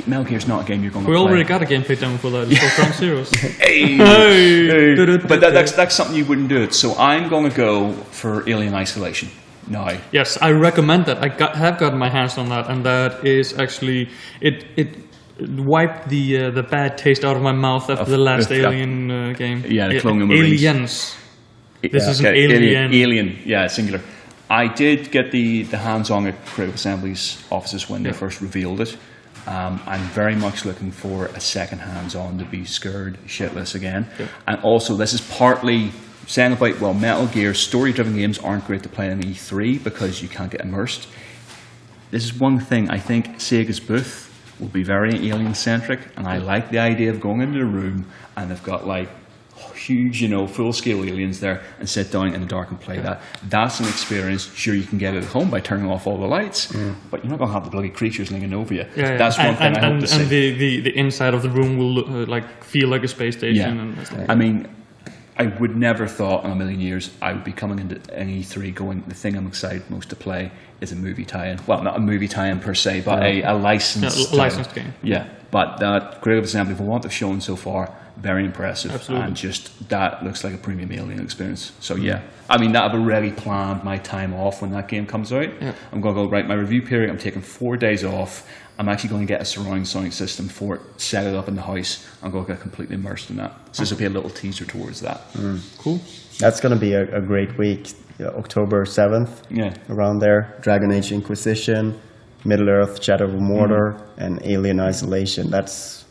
Metal Gear's not a game you're going to play. We already got a gameplay demo for that. It's called Ground Zeroes. Hey. But that's something you wouldn't do it. So I'm going to go for Alien Isolation. No. Yes, I recommend that. I have gotten my hands on that, and that is actually it wiped the bad taste out of my mouth after the last Alien game. Yeah, the Clone Marines. Aliens. This is an alien. Alien, yeah, singular. I did get the hands on at Creative Assembly's offices when they first revealed it. I'm very much looking for a second hands on to be scared shitless again. Yeah. And also, this is partly saying about, well, Metal Gear story-driven games aren't great to play on E3 because you can't get immersed. This is one thing. I think Sega's booth will be very alien-centric, and I like the idea of going into the room and they've got like huge, full-scale aliens there and sit down in the dark and play that. That's an experience. Sure, you can get it at home by turning off all the lights, but you're not going to have the bloody creatures linking over you. Yeah, That's one thing I hope to see. And the inside of the room will feel like a space station. Yeah. I mean, I would never thought in a million years I would be coming into an E3 going, the thing I'm excited most to play is a movie tie-in. Well, not a movie tie-in per se, but a licensed game. Yeah, but that Creative Assembly, for what they've shown so far, very impressive. Absolutely. And just that looks like a premium Alien experience. So yeah, I mean, I've already planned my time off when that game comes out. Yeah. I'm going to go, right, my review period, I'm taking 4 days off. I'm actually going to get a surround sound system for it, set it up in the house. I'm going to get completely immersed in that. So this will be a little teaser towards that. Cool. That's going to be a great week. October 7th, around there. Dragon Age Inquisition, Middle-earth, Shadow of Mordor, and Alien Isolation. That's...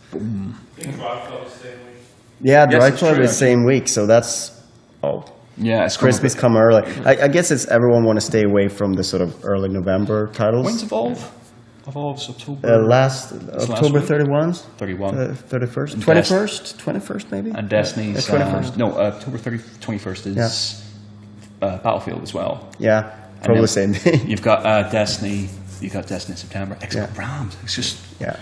Yeah, Drive Club is the same week, so that's... Yeah, it's Christmas come early. I guess it's everyone want to stay away from the sort of early November titles. When's Evolve? Evolve's October. October 31? 31. 31st? 21st? 21st maybe? And Destiny's... 21st. No, October 21st is Battlefield as well. Yeah, probably the same day. You've got Destiny... You've got Destiny in September. It's got Rams. It's just... Yeah.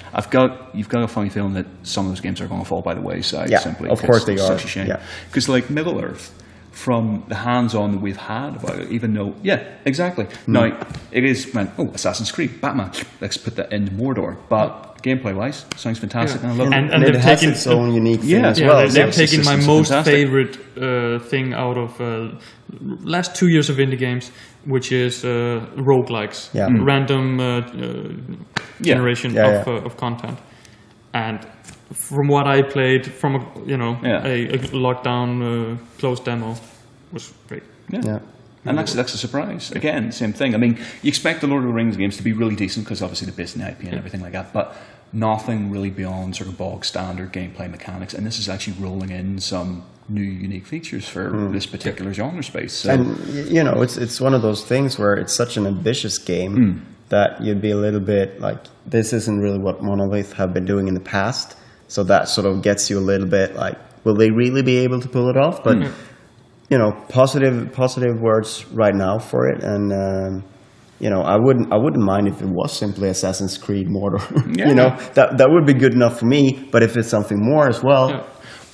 You've got a funny feeling that some of those games are going to fall by the wayside. Yeah, simply of course they are. Such a shame. Because like Middle-earth, from the hands-on that we've had about it, even though, yeah, exactly. Now, it is, Assassin's Creed, Batman, let's put that in Mordor, but gameplay-wise, sounds fantastic, and I love it. And it has its own unique thing as well. They've taken my most favorite thing out of last 2 years of indie games, which is roguelikes, random generation of content. And from what I played from a lockdown closed demo was great. Yeah. And that's a surprise. Again, same thing. I mean, you expect the Lord of the Rings games to be really decent because obviously the business IP and everything like that, but nothing really beyond sort of bog standard gameplay mechanics. And this is actually rolling in some new unique features for this particular genre space. So. And it's one of those things where it's such an ambitious game that you'd be a little bit like, this isn't really what Monolith have been doing in the past. So that sort of gets you a little bit like, will they really be able to pull it off? But positive words right now for it, and I wouldn't mind if it was simply Assassin's Creed Mordor. That would be good enough for me. But if it's something more as well. Yeah.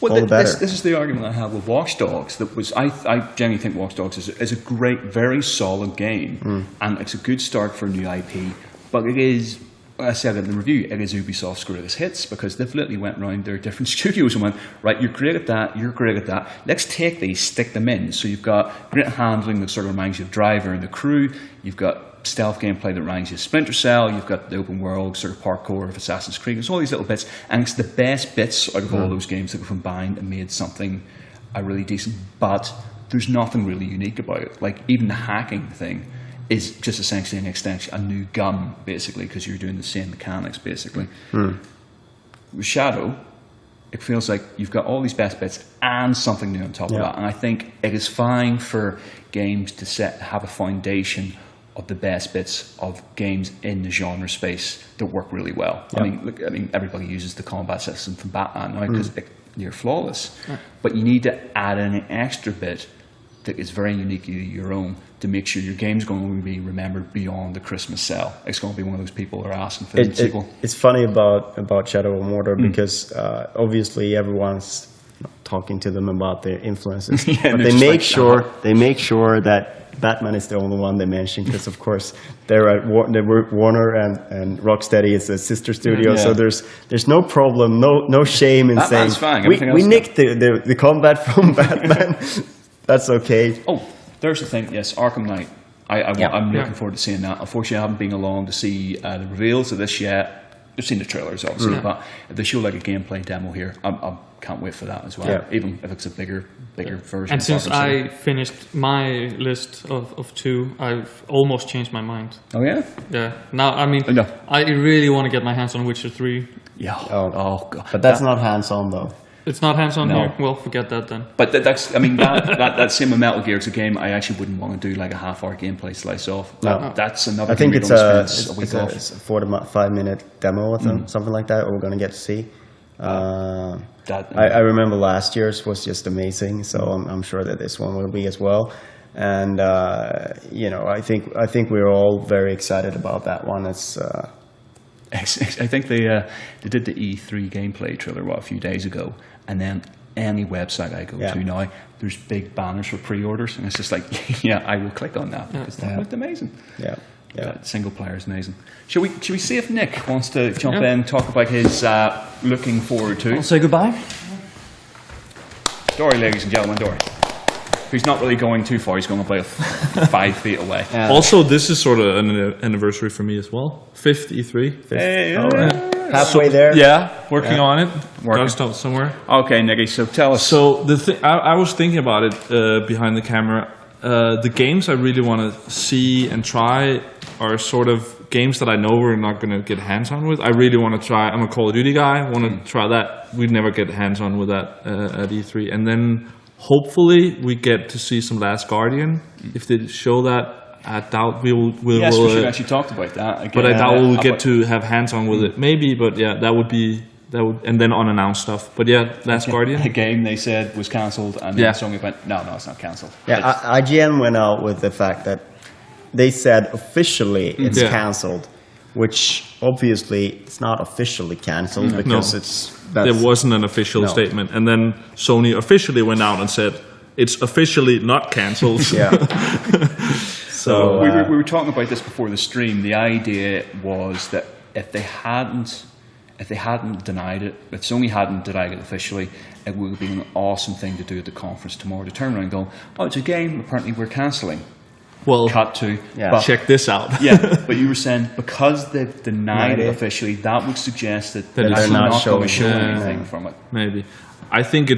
Well, this is the argument I have with Watch Dogs. That was I genuinely think Watch Dogs is a great, very solid game, and it's a good start for a new IP. But it is, I said in the review, it is Ubisoft's greatest hits because they've literally went around their different studios and went, right, you're great at that, you're great at that. Let's take these, stick them in. So you've got great handling that sort of reminds you of Driver and the Crew. You've got stealth gameplay that reminds you of Splinter Cell. You've got the open world sort of parkour of Assassin's Creed. There's all these little bits, and it's the best bits out of all those games that were combined and made something really decent. But there's nothing really unique about it. Like even the hacking thing is just essentially an extension, a new gun, basically, because you're doing the same mechanics, basically. With Shadow, it feels like you've got all these best bits and something new on top of that. And I think it is fine for games to have a foundation of the best bits of games in the genre space that work really well. I mean, everybody uses the combat system from Batman now because you're flawless. But you need to add in an extra bit that is very uniquely your own to make sure your game's going to be remembered beyond the Christmas sale. It's going to be one of those people that are asking for the sequel. It's funny about Shadow of Mordor because obviously everyone's talking to them about their influences, but they make sure that Batman is the only one they mention because, of course, they work Warner and Rocksteady is a sister studio, so there's no problem, no shame in Batman's saying fine. we nicked the combat from Batman. That's okay. Oh, there's the thing. Yes, Arkham Knight. I'm looking forward to seeing that. Unfortunately, I haven't been along to see the reveals of this yet. I've seen the trailers, obviously, but if they show like a gameplay demo here, I can't wait for that as well. Even if it's a bigger version. And since I finished my list of 2, I've almost changed my mind. Oh yeah. Yeah. Now, I mean, I really want to get my hands on Witcher 3. Yeah. Oh God. But that's not hands-on though. It's not hands-on here? Well, forget that then. But that same with Metal Gear, it's a game I actually wouldn't want to do like a half-hour gameplay slice off. That's another game it's a 4 to 5 minute demo with them, something like that, we're going to get to see. I remember last year's was just amazing, so I'm sure that this one will be as well. And, I think we're all very excited about that one. I think they did the E3 gameplay trailer a few days ago, and then any website I go to now, there's big banners for pre-orders, and it's just like, I will click on that because that looked amazing. Single player is amazing. Should we see if Nick wants to jump in and talk about his looking forward to? I'll say goodbye. Dory, ladies and gentlemen, Dory. He's not really going too far. He's going about 5 feet away. Also, this is sort of an anniversary for me as well. 53. Hey, halfway there. Yeah, working on it. Got to start somewhere. Okay, Nicky, so tell us. So the thing I was thinking about it behind the camera. The games I really want to see and try are sort of games that I know we're not going to get hands-on with. I really want to try. I'm a Call of Duty guy. I want to try that. We'd never get hands-on with that at E3. And then hopefully we get to see some Last Guardian. If they show that, I doubt we'll yes, we should actually talk about that again. But I doubt we'll get to have hands-on with it. Maybe, but that would be... and then unannounced stuff. But Last Guardian. A game they said was cancelled, and then Sony went, no, it's not cancelled. Yeah, IGN went out with the fact that they said officially it's cancelled, which obviously it's not officially cancelled because there wasn't an official statement. And then Sony officially went out and said, it's officially not cancelled. So we were talking about this before the stream. The idea was that if they hadn't denied it, if Sony hadn't denied it officially, it would have been an awesome thing to do at the conference tomorrow, to turn around and go, oh, it's a game, apparently we're cancelling. Well, Cut to. but check this out. But you were saying because they've denied it officially, that would suggest that they're they're not not going to show showing anything from it. Maybe. I think they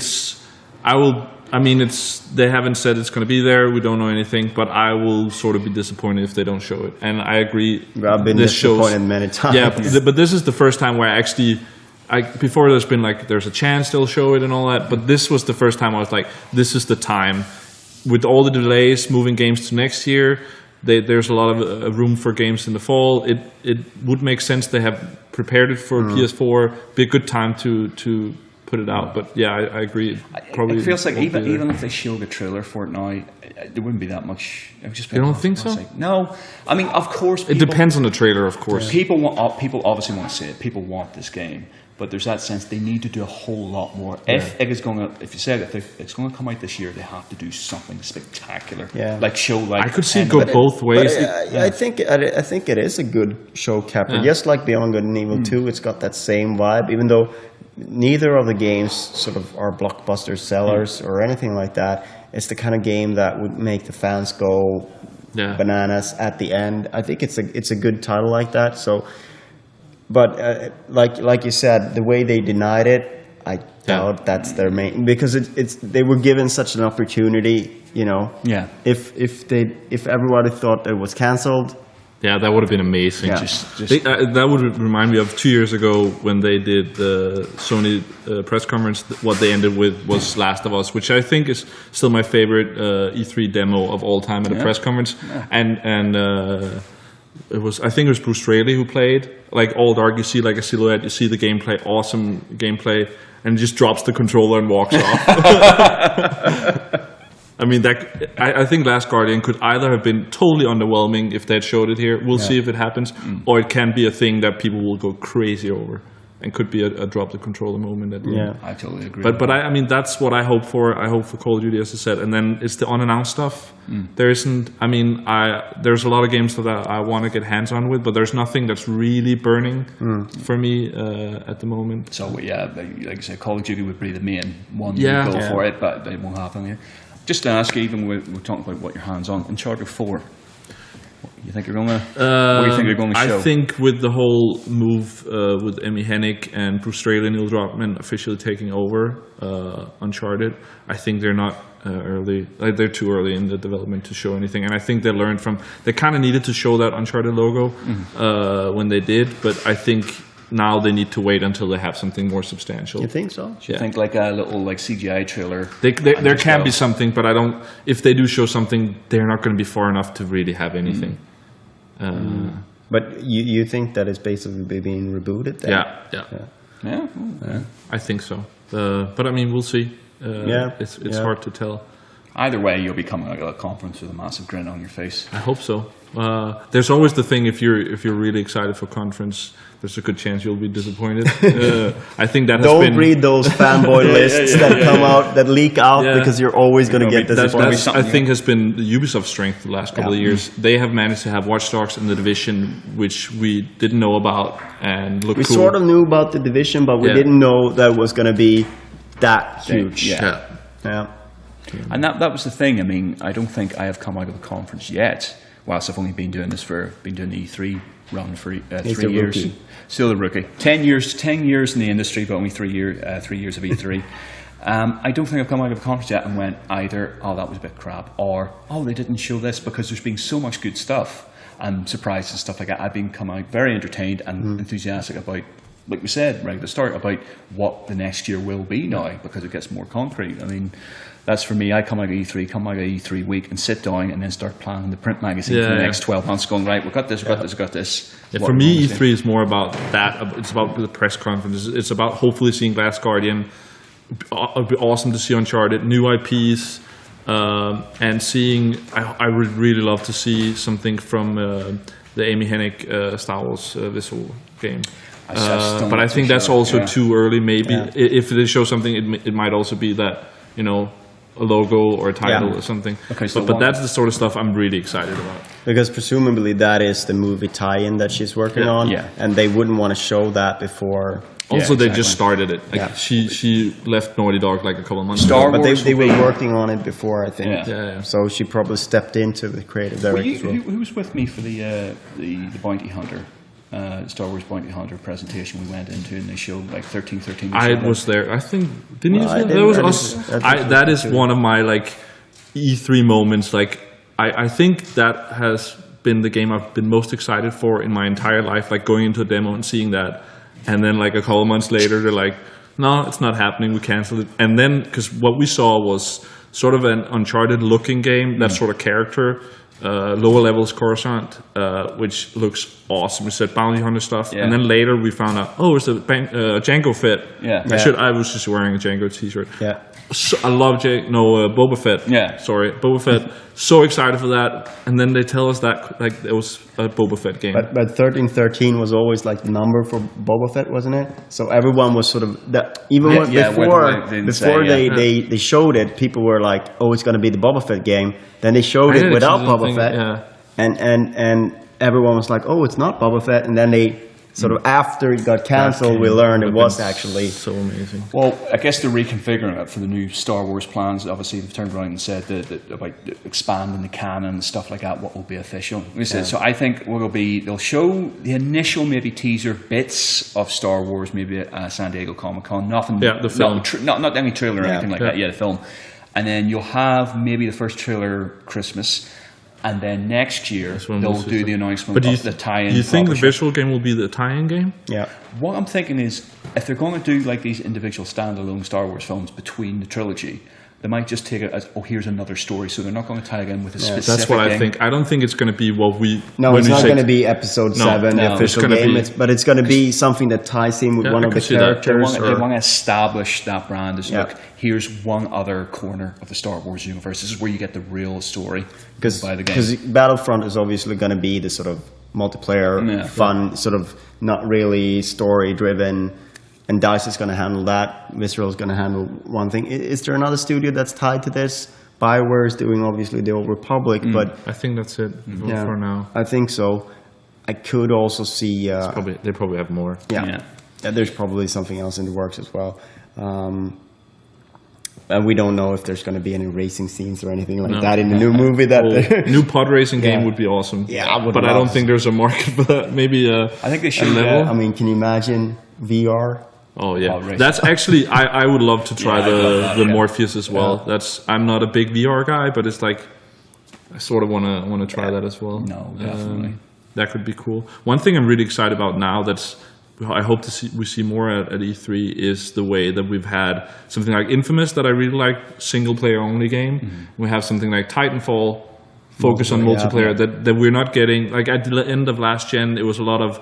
haven't said it's going to be there. We don't know anything, but I will sort of be disappointed if they don't show it. And I agree. I've been disappointed many times. Yeah, but this is the first time where before there's been there's a chance they'll show it and all that, but this was the first time I was like, this is the time. With all the delays, moving games to next year, there's a lot of room for games in the fall. It would make sense. They have prepared it for PS4. Be a good time to put it out. But yeah, I agree. Probably it feels like even if they showed a trailer for it now, there wouldn't be that much. It would just be you don't think so? No, I mean, of course, it depends on the trailer, of course. People obviously want to see it. People want this game. But there's that sense they need to do a whole lot more. If you said it's going to come out this year, they have to do something spectacular. Yeah. Like show I could see it go both ways. I think it is a good show capper. Just like Beyond Good and Evil 2, it's got that same vibe. Even though neither of the games sort of are blockbuster sellers or anything like that, it's the kind of game that would make the fans go bananas at the end. I think it's a good title like that. So. But like you said, the way they denied it, I doubt that's their main, because they were given such an opportunity, you know. Yeah. If everybody thought it was cancelled. Yeah, that would have been amazing. Yeah. That would remind me of 2 years ago when they did the Sony press conference. What they ended with was Last of Us, which I think is still my favorite E3 demo of all time at a press conference. Yeah. And I think it was Bruce Straley who played. Like all dark, you see like a silhouette, you see the gameplay, awesome gameplay, and just drops the controller and walks off. I mean, I think Last Guardian could either have been totally underwhelming if they had showed it here. We'll see if it happens, or it can be a thing that people will go crazy over. And could be a drop the controller moment at the end. I totally agree. But I mean, that's what I hope for. I hope for Call of Duty, as I said. And then it's the unannounced stuff. There isn't. I mean, there's a lot of games that I want to get hands on with, but there's nothing that's really burning for me at the moment. So yeah, like I said, Call of Duty would be the main one. Yeah, go for it, but it won't happen yet. Just to ask you, even we're talking about what your hands on Uncharted 4. You think you're going to? What do you think you're going to show? I think with the whole move with Emmy Hennig and Bruce Straley and Neil Druckmann officially taking over Uncharted, I think they're not early. Like they're too early in the development to show anything. And I think they learned from. They kind of needed to show that Uncharted logo when they did, but I think now they need to wait until they have something more substantial. You think so? You think like a little CGI trailer? There can be something, but I don't. If they do show something, they're not going to be far enough to really have anything. But you think that it's basically being rebooted then? Yeah. I think so. But I mean, we'll see. It's hard to tell. Either way, you'll be coming out of a conference with a massive grin on your face. I hope so. There's always the thing, if you're really excited for conference, there's a good chance you'll be disappointed. I think that has been... Don't read those fanboy lists that come out, that leak out, because you're always going to get disappointed. That I think has been Ubisoft's strength the last couple of years. They have managed to have Watch Dogs in the Division, which we didn't know about, and look cool. We sort of knew about the Division, but we didn't know that it was going to be that huge. Yeah. And that was the thing. I mean, I don't think I have come out of the conference yet, whilst I've only been doing the E3 run for 3 years. Rookie. Still a rookie. 10 years in the industry, but only 3 years of E3. I don't think I've come out of the conference yet and went either, oh, that was a bit crap, or, oh, they didn't show this, because there's been so much good stuff and surprises and stuff like that. I've been coming out very entertained and enthusiastic about, like we said right at the start, about what the next year will be now, because it gets more concrete. I mean, that's for me. I come out of E3 week and sit down and then start planning the print magazine for the next 12 months, going, right, we've got this, we've got this. Yeah, for me, E3 is more about that. It's about the press conferences. It's about hopefully seeing Last Guardian. It'd be awesome to see Uncharted, new IPs, and seeing. I would really love to see something from the Amy Hennig Star Wars visual game. But I think that's also too early. Maybe if they show something, it might also be that, you know, a logo or a title or something. Okay, so but that's the sort of stuff I'm really excited about. Because presumably that is the movie tie-in that she's working on, and they wouldn't want to show that before. Also, they just started it. Like she left Naughty Dog like a couple of months Star ago. Wars But they were working on it before, I think. Yeah. So she probably stepped into the creative director. Who was with me for the Bounty Hunter? Star Wars Bounty Hunter presentation we went into, and they showed like 13. I was there. I think didn't you? I That didn't. was I us. didn't. That is one of my like E3 moments. Like I think that has been the game I've been most excited for in my entire life. Like going into a demo and seeing that, and then like a couple months later, they're like, "No, it's not happening. We canceled it." And then because what we saw was sort of an Uncharted-looking game, that sort of character. Lower levels Coruscant, which looks awesome. We said bounty hunter stuff, and then later we found out, it's a Django Fett. I was just wearing a Django t-shirt. Yeah. So, I love Boba Fett. Yeah. Sorry, Boba Fett. So excited for that, and then they tell us that like it was a Boba Fett game. But 1313 was always like the number for Boba Fett, wasn't it? So everyone was sort of that. Even before they showed it, people were like, "Oh, it's going to be the Boba Fett game." Then they showed it without Boba Fett, and everyone was like, "Oh, it's not Boba Fett." And then they sort of after it got cancelled, we learned it was actually so amazing. Well, I guess they're reconfiguring it for the new Star Wars plans. Obviously, they've turned around and said that about expanding the canon and stuff like that. What will be official? So I think they'll show the initial maybe teaser bits of Star Wars, maybe at San Diego Comic-Con. Nothing. Yeah, the film. Not any trailer or anything like that. Yeah, the film. And then you'll have maybe the first trailer Christmas. And then next year, they'll do the announcement of the tie-in. Do you think the visual game will be the tie-in game? Yeah. What I'm thinking is, if they're going to do like these individual standalone Star Wars films between the trilogy, they might just take it as, here's another story. So they're not going to tie it in with a specific That's what game. I think. I don't think it's going to be what we... No, it's not going to be episode 7, the official game. But it's going to be something that ties in with one of the characters. They want to establish that brand as, look, here's one other corner of the Star Wars universe. This is where you get the real story by the game. Because Battlefront is obviously going to be the sort of multiplayer, fun, sort of not really story-driven... And DICE is going to handle that. Visceral is going to handle one thing. Is there another studio that's tied to this? BioWare is doing, obviously, the Old Republic, but... I think that's it for now. I think so. I could also see... they probably have more. Yeah, there's probably something else in the works as well. And we don't know if there's going to be any racing scenes or anything like that in the new movie. New pod racing game would be awesome. Yeah, but I don't think there's a market for that. Maybe I think they should. I mean, can you imagine VR? Oh yeah, that's actually I would love to try the Morpheus as well. I'm not a big VR guy, but it's like I sort of want to try that as well. No, definitely. That could be cool. One thing I'm really excited about now I hope we see more at E3 is the way that we've had something like Infamous that I really like, single player only game. Mm-hmm. We have something like Titanfall, focus on multiplayer that we're not getting. Like at the end of last gen, it was a lot of.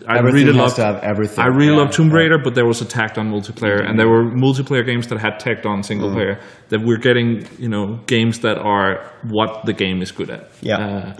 I really loved to have everything. I really loved Tomb Raider, but there was a tacked on multiplayer, and there were multiplayer games that had tacked on single player. That we're getting, games that are what the game is good at.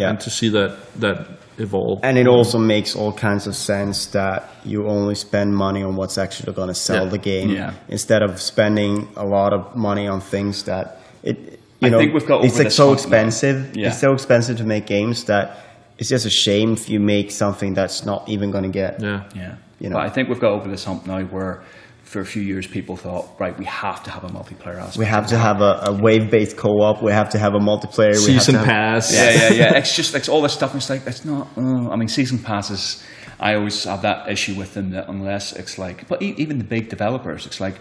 And to see that evolve. And it also makes all kinds of sense that you only spend money on what's actually going to sell the game, instead of spending a lot of money on things that I think we've got. It's like so expensive. Yeah. It's so expensive to make games that. It's just a shame if you make something that's not even going to get. But I think we've got over this hump now where for a few years people thought, right, we have to have a multiplayer aspect. We have to have a wave-based co-op. We have to have a multiplayer. Season pass. Yeah. It's just like all this stuff. It's like, it's not, I mean, season passes, I always have that issue with them that unless it's like, but even the big developers, it's like,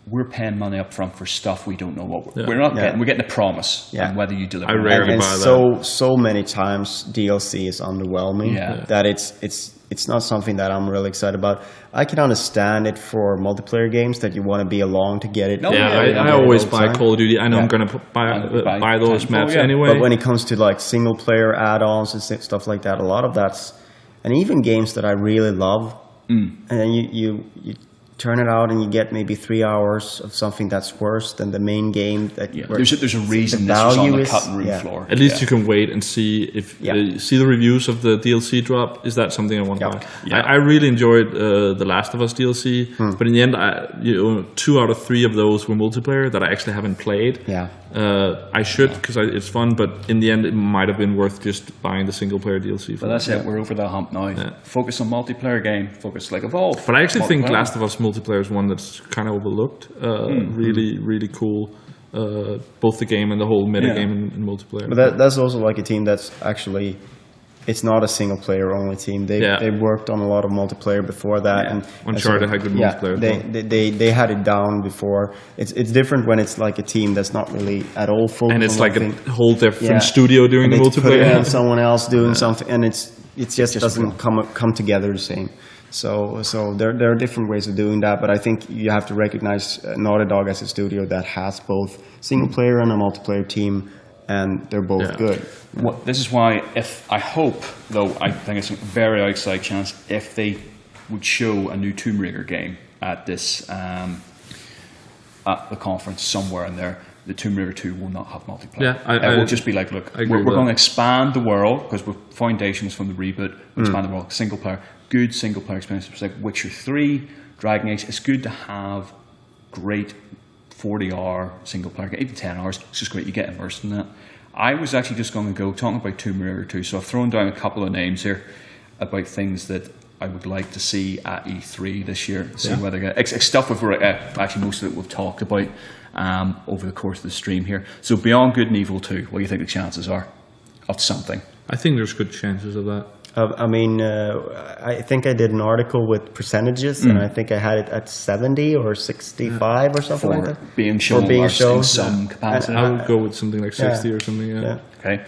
we're paying money up front for stuff we don't know what we're not getting. We're getting a promise, and whether you deliver. I rarely buy that. So many times DLC is underwhelming that it's not something that I'm really excited about. I can understand it for multiplayer games that you want to be along to get it. I always buy Call of Duty. I know I'm going to buy those maps anyway. But when it comes to like single player add-ons and stuff like that, a lot of that's, and even games that I really love, and then you turn it out and you get maybe 3 hours of something that's worse than the main game. There's a reason this was on the cutting room floor. At least you can wait and see if see the reviews of the DLC drop. Is that something I want to buy? I really enjoyed the Last of Us DLC, but in the end, 2 out of 3 of those were multiplayer that I actually haven't played. I should because it's fun, but in the end, it might have been worth just buying the single player DLC. But that's it. We're over that hump now. Focus on multiplayer game. Focus like Evolve. But I actually think Last of Us multiplayer is one that's kind of overlooked. Really, really cool. Both the game and the whole meta game in multiplayer. But that's also like a team that's actually, it's not a single player only team. They worked on a lot of multiplayer before that. And Uncharted had good multiplayer. They had it down before. It's different when it's like a team that's not really at all focused. And it's like a whole different studio doing the multiplayer. And someone else doing something, and it just doesn't come together the same. So there are different ways of doing that, but I think you have to recognize Naughty Dog as a studio that has both single player and a multiplayer team, and they're both good. Well, this is why, I hope, though, I think it's a very outside chance, if they would show a new Tomb Raider game at this at the conference somewhere in there, the Tomb Raider 2 will not have multiplayer. It will just be like, look, we're going to expand the world, because we're foundations from the reboot, expand the world, single player, good single player experience. It's like Witcher 3, Dragon Age. It's good to have great 40-hour single player, even 10 hours. It's just great. You get immersed in that. I was actually just going to go talking about Tomb Raider 2. So I've thrown down a couple of names here about things that I would like to see at E3 this year. See whether it's stuff actually most of it we've talked about over the course of the stream here. So Beyond Good and Evil 2, what do you think the chances are of something? I think there's good chances of that. I mean, I think I did an article with percentages, and I think I had it at 70 or 65 or something like that. Being shown in some capacity. I would go with something like 60 or something. Okay.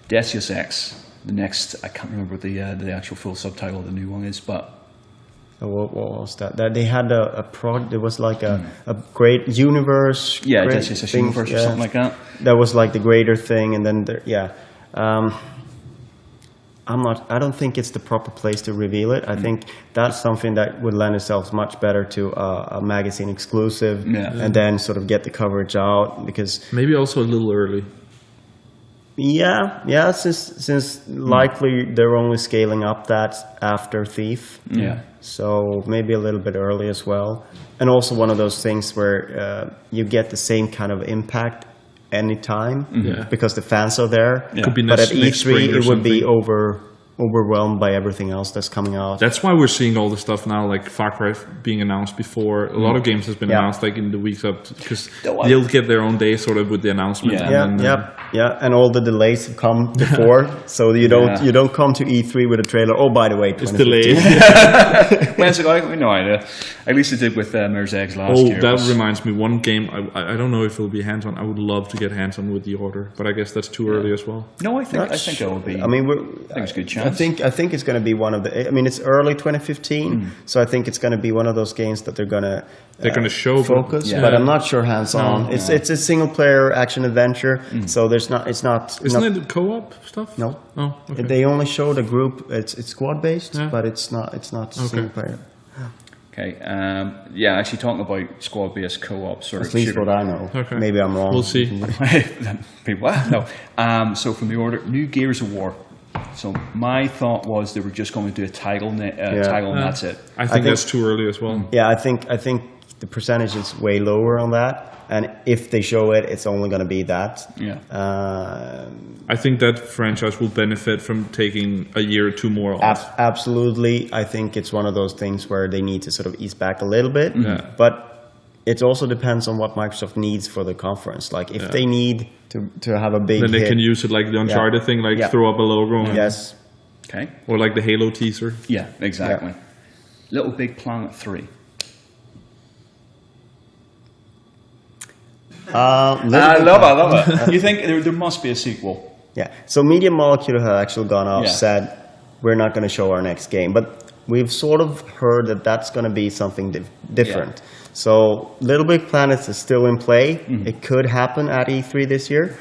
Deus Ex. The next, I can't remember what the actual full subtitle of the new one is, but what was that? They had there was like a great universe. Yeah, Deus Ex universe or something like that. That was like the greater thing, and then I don't think it's the proper place to reveal it. I think that's something that would lend itself much better to a magazine exclusive, and then sort of get the coverage out, because maybe also a little early. Since likely they're only scaling up that after Thief. So maybe a little bit early as well, and also one of those things where you get the same kind of impact anytime, because the fans are there. Could be but at E3 it would be overwhelmed by everything else that's coming out. That's why we're seeing all the stuff now, like Far Cry being announced before. A lot of games has been announced like in the weeks up, because they'll get their own day sort of with the announcement. And all the delays have come before, so you don't come to E3 with a trailer. Oh, by the way, it's delayed. When's it going? No idea. At least it did with Mirror's Edge last year. That reminds me, one game I don't know if it'll be hands-on. I would love to get hands-on with The Order, but I guess that's too early as well. No, I think that will be. I mean, I think it's a good chance. I think it's going to be one of the. I mean, it's early 2015, so I think it's going to be one of those games that they're going to show focus, but I'm not sure hands-on. It's a single-player action adventure, so there's not. It's not. Isn't it co-op stuff? No. Oh, okay. They only showed a group. It's squad-based, but it's not single-player. Okay. Actually, talking about squad-based co-op sort of. At least what I know. Okay. Maybe I'm wrong. We'll see. No. So from The Order, new Gears of War. So my thought was they were just going to do a title, and that's it. I think that's too early as well. Yeah, I think the percentage is way lower on that, and if they show it, it's only going to be that. I think that franchise will benefit from taking a year or two more off. Absolutely. I think it's one of those things where they need to sort of ease back a little bit, but it also depends on what Microsoft needs for the conference. Like if they need to have a big then they hit, can use it like the Uncharted thing, like throw up a logo. Yes. Okay. Or like the Halo teaser. Yeah, exactly. Little Big Planet 3. I love it. You think there must be a sequel? Yeah. So Media Molecule have actually gone off, said we're not going to show our next game, but we've sort of heard that that's going to be something different. Yeah. So Little Big Planets is still in play. It could happen at E3 this year.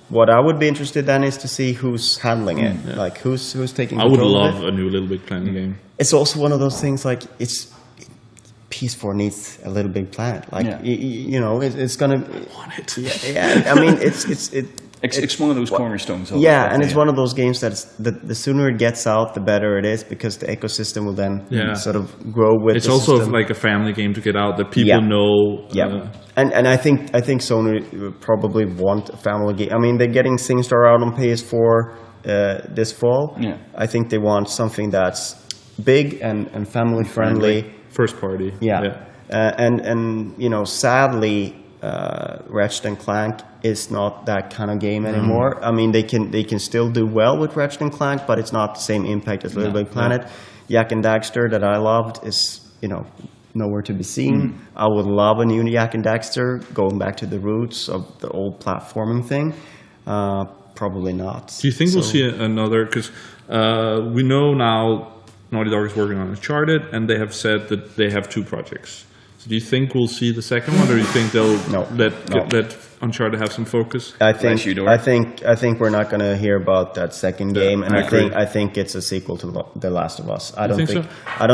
What I would be interested in is to see who's handling it, like who's taking control. I would love a new Little Big Planet game. It's also one of those things like PS4 needs a Little Big Planet. Like it's gonna. I want it. Yeah. I mean, It's one of those cornerstones. Yeah, and it's one of those games that the sooner it gets out, the better it is, because the ecosystem will then sort of grow with. It's the also system. like a family game to get out that people know. Yeah, and I think Sony probably want a family game. I mean, they're getting SingStar out on PS4 this fall. Yeah, I think they want something that's big and family friendly. First party. Yeah. And sadly, Ratchet and Clank is not that kind of game anymore. I mean, they can still do well with Ratchet and Clank, but it's not the same impact as Little Big Planet. Jak and Daxter that I loved is nowhere to be seen. I would love a new Jak and Daxter, going back to the roots of the old platforming thing. Probably not. Do you think we'll see another? Because we know now Naughty Dog is working on Uncharted, and they have said that they have 2 projects. So do you think we'll see the second one, or do you think they'll let Uncharted have some focus? I think we're not going to hear about that second game, and I think it's a sequel to The Last of Us. I don't think so.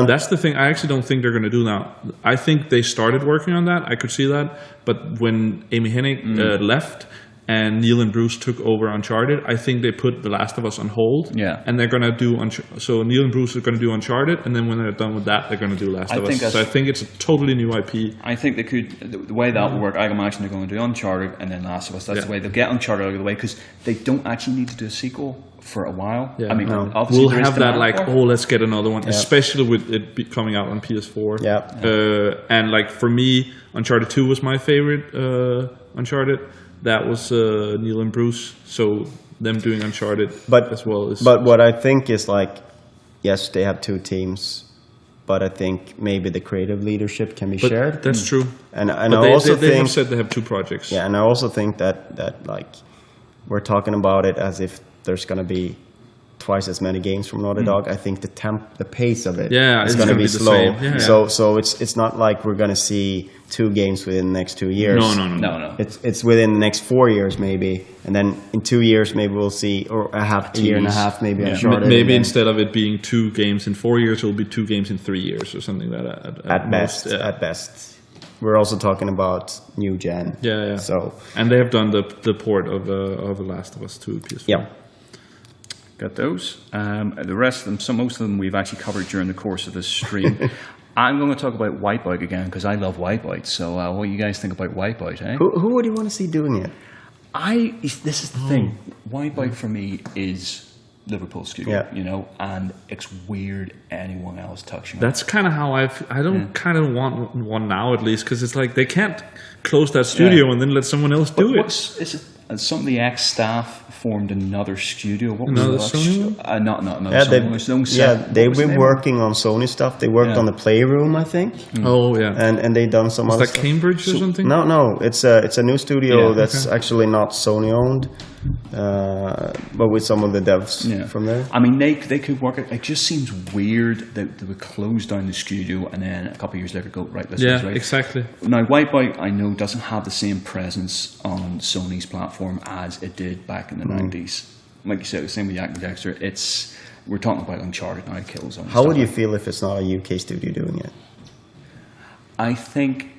That's the thing. I actually don't think they're going to do now. I think they started working on that. I could see that, but when Amy Hennig left and Neil and Bruce took over Uncharted, I think they put The Last of Us on hold. Yeah. And they're going to do... So Neil and Bruce are going to do Uncharted, and then when they're done with that, they're going to do Last of Us. So I think it's a totally new IP. I think they could... The way that will work, I imagine they're going to do Uncharted and then Last of Us. That's the way they'll get Uncharted out of the way, because they don't actually need to do a sequel for a while. Yeah. I mean, obviously we'll have that let's get another one, especially with it coming out on PS4. Yeah. And like for me, Uncharted 2 was my favorite Uncharted. That was Neil and Bruce, so them doing Uncharted as well. But what I think is yes, they have 2 teams, but I think maybe the creative leadership can be shared. That's true. And I also think they have said they have 2 projects. Yeah, and I also think that we're talking about it as if there's going to be twice as many games from Naughty Dog. I think the pace of it is going to be slow. So it's not like we're going to see 2 games within the next 2 years. No. It's within the next 4 years maybe, and then in 2 years maybe we'll see, or a year and a half maybe. Maybe instead of it being 2 games in 4 years, it'll be 2 games in 3 years or something like that. At best. At best. We're also talking about new gen. Yeah. So and they have done the port of The Last of Us to PS4. Yeah. Got those. The rest of them, most of them we've actually covered during the course of this stream. I'm going to talk about Wipeout again, because I love Wipeout. So what do you guys think about Wipeout, eh? Who would you want to see doing it? This is the thing. Wipeout for me is Liverpool studio, and it's weird anyone else touching it. That's kind of how I don't kind of want one now, at least, because it's like they can't close that studio and then let someone else do it. Some of the ex-staff formed another studio. What was another that? Sony one? Not Sony. They've been working on Sony stuff. They worked on the Playroom, I think. Oh yeah. And they done some other stuff. Is that Cambridge or something? No. It's a new studio that's actually not Sony owned, but with some of the devs from there. I mean, they could work it. It just seems weird that they would close down the studio and then a couple of years later go right. Exactly. Now Wipeout, I know, doesn't have the same presence on Sony's platform as it did back in the 90s. Like you said, the same with Jak and Daxter. We're talking about Uncharted now, Killzone. How would you feel if it's not a UK studio doing it? I think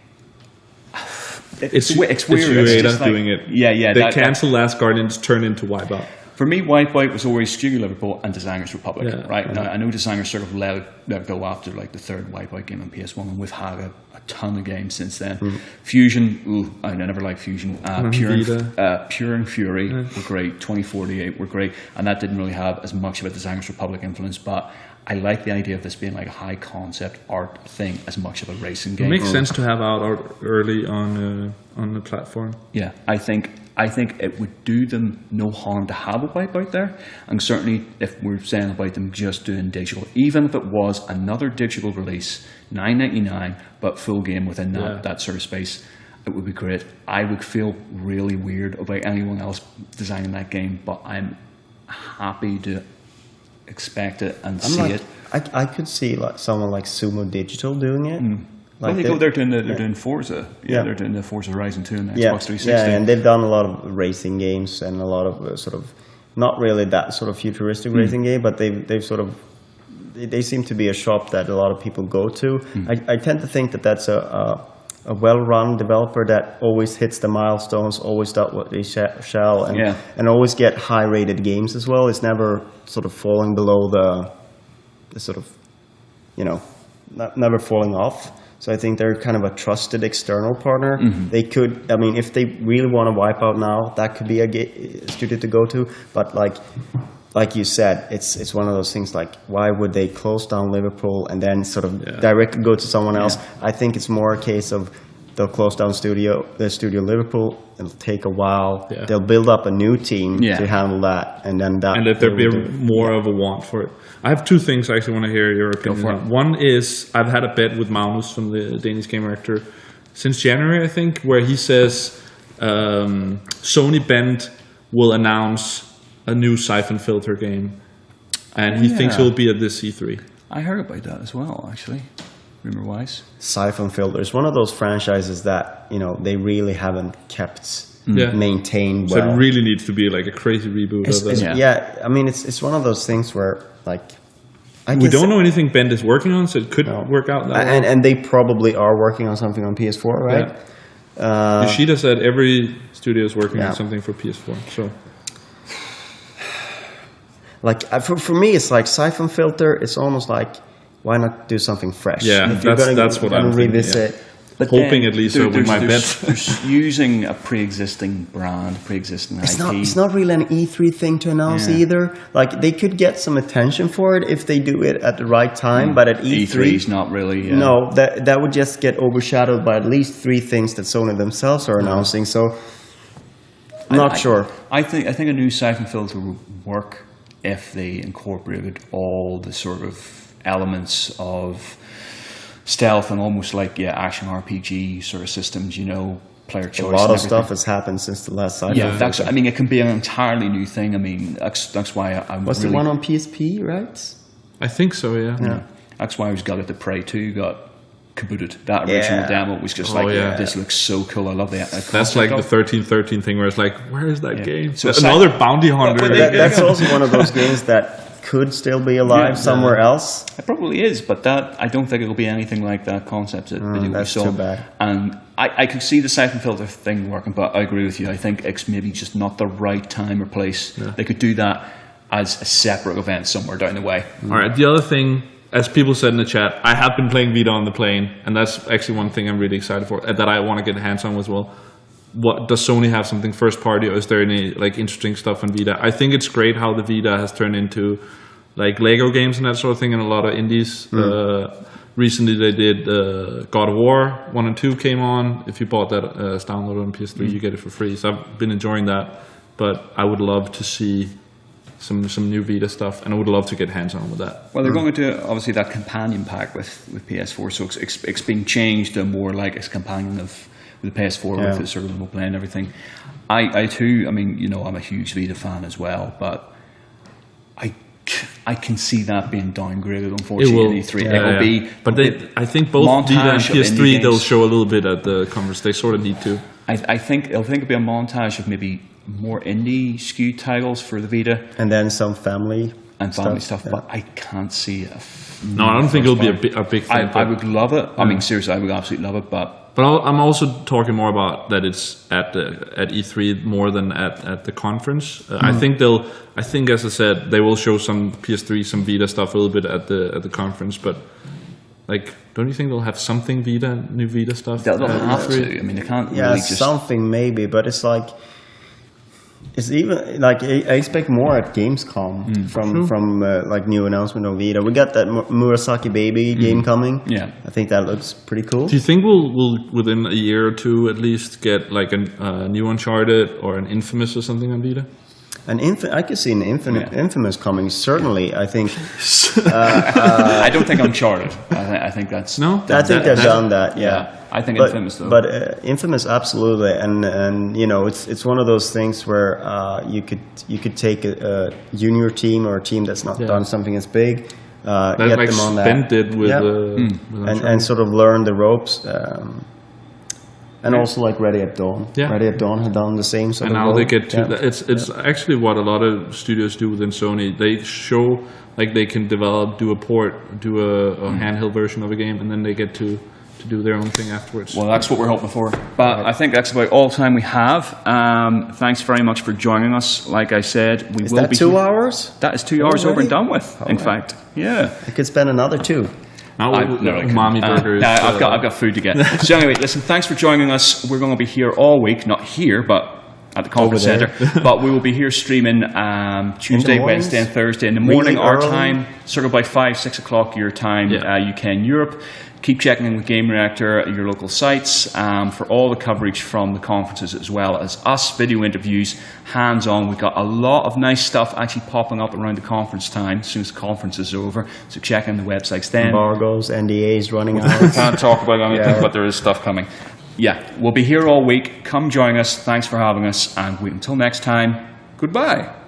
it's weird. It's Ueda doing it. Yeah. They cancel Last Guardian to turn into Wipeout. For me, Wipeout was always Studio Liverpool and Designers Republic, right? Yeah. Now, I know Designers sort of let go after the third Wipeout game on PS1, and we've had a ton of games since then. Fusion, I never liked Fusion. Pure and Fury were great. 2048 were great, and that didn't really have as much of a Designers Republic influence, but I like the idea of this being like a high concept art thing as much of a racing game. It makes sense to have out early on the platform. Yeah, I think it would do them no harm to have a Wipeout there, and certainly if we're saying about them just doing digital, even if it was another digital release, $9.99, but full game within that sort of space, it would be great. I would feel really weird about anyone else designing that game, but I'm happy to expect it and see it. I could see someone like Sumo Digital doing it. They're doing Forza. They're doing the Forza Horizon 2 and the Xbox 360. Yeah, and they've done a lot of racing games and a lot of sort of not really that sort of futuristic racing game, but they've sort of they seem to be a shop that a lot of people go to. I tend to think that that's a well-run developer that always hits the milestones, always does what they shall, and always get high-rated games as well. It's never sort of falling below the sort of, never falling off. So I think they're kind of a trusted external partner. They could, I mean, if they really want to wipe out now, that could be a studio to go to. But like you said, it's one of those things like, why would they close down Liverpool and then sort of directly go to someone else? I think it's more a case of they'll close down the studio Liverpool. It'll take a while. They'll build up a new team to handle that, and then that. And if there be more of a want for it. I have two things I actually want to hear your opinion on. One is I've had a bet with Magnus from the Danish Gamereactor since January, I think, where he says Sony Bengt will announce a new Siphon Filter game, and he thinks it'll be at this E3. I heard about that as well, actually. Rumor-wise, Siphon Filter is one of those franchises that they really haven't kept maintained well. So it really needs to be like a crazy reboot of that. I mean, it's one of those things where we don't know anything Bengt is working on, so it could work out that way. And they probably are working on something on PS4, right? Yoshida said every studio is working on something for PS4. So, for me, it's like Siphon Filter. It's almost like, why not do something fresh? Yeah, that's what I'm revisit. Thinking. But hoping at least with my bet. Using a pre-existing brand, pre-existing IP. It's not really an E3 thing to announce either. Like, they could get some attention for it if they do it at the right time, but at E3 is not really. No, that would just get overshadowed by at least 3 things that Sony themselves are announcing. So, I'm not sure. I think a new Siphon Filter would work if they incorporated all the sort of elements of stealth and almost like action RPG sort of systems, player choice. A lot of stuff has happened since the last Siphon. Yeah, I mean, it can be an entirely new thing. I mean, that's why I'm. Was the one on PSP, right? I think so. Yeah. That's why I was glad that Prey 2 got kabooted. That original demo was just this looks so cool. I love that. That's like the 1313 thing where it's like, where is that game? So another bounty hunter. That's also one of those games that could still be alive somewhere else. It probably is, but I don't think it'll be anything like that concept that we saw. Too bad. And I could see the Siphon Filter thing working, but I agree with you. I think it's maybe just not the right time or place. They could do that as a separate event somewhere down the way. All right. The other thing, as people said in the chat, I have been playing Vita on the plane, and that's actually one thing I'm really excited for, that I want to get hands on as well. What does Sony have something first party, or is there any interesting stuff on Vita? I think it's great how the Vita has turned into Lego games and that sort of thing, and a lot of indies. Recently they did God of War 1 and 2 came on. If you bought that as downloaded on PS3, you get it for free. So I've been enjoying that, but I would love to see some new Vita stuff, and I would love to get hands on with that. Well, they're going to obviously that companion pack with PS4, so it's being changed to more like a companion of the PS4 with the sort of remote play and everything. I too, I mean, I'm a huge Vita fan as well, but I can see that being downgraded, unfortunately, in E3. It will be. But I think both Vita and PS3, they'll show a little bit at the conference. They sort of need to. I think it'll be a montage of maybe more indie skewed titles for the Vita. And then some family stuff, but I can't see it. No, I don't think it'll be a big thing. I would love it. I mean, seriously, I would absolutely love it, but I'm also talking more about that it's at E3 more than at the conference. I think as I said, they will show some PS3, some Vita stuff a little bit at the conference, but don't you think they'll have something Vita, new Vita stuff? They'll have to. I mean, they can't really just... something maybe, but it's it's even I expect more at Gamescom from new announcement of Vita. We got that Murasaki Baby game coming. Yeah, I think that looks pretty cool. Do you think we'll within a year or two at least get a new Uncharted or an Infamous or something on Vita? I could see an Infamous coming. Certainly, I think. I don't think Uncharted. I think that's no. I think they've done that. Yeah. I think Infamous though. But Infamous, absolutely, and it's one of those things where you could take a junior team or a team that's not done something as big, get them on that. Bengt did with and sort of learn the ropes. And also like Ready at Dawn. Yeah. Ready at Dawn had done the same sort and of now role. they get to it's actually what a lot of studios do within Sony. They show like they can do a port, do a handheld version of a game, and then they get to do their own thing afterwards. Well, that's what we're hoping for. But I think that's about all the time we have. Thanks very much for joining us. Like I said, we Is will that be 2 hours? That is 2 hours over and done with. In right. fact, yeah. I could spend another 2. Now I couldn't. umami burgers. I've got food to get. So anyway, listen. Thanks for joining us. We're going to be here all week. Not here, but at the conference Over center. there. But we will be here streaming Tuesday, mornings? Wednesday, and Thursday in the morning, Really our early? time, sort of by 5, 6 o'clock your time, UK and Europe. Keep checking in with Gamereactor, your local sites, for all the coverage from the conferences as well as us, video interviews, hands-on. We've got a lot of nice stuff actually popping up around the conference time as soon as the conference is over. So check in the websites then. Embargoes, NDAs running out. Can't talk about anything, but there is stuff coming. Yeah, we'll be here all week. Come join us. Thanks for having us. And until next time, goodbye.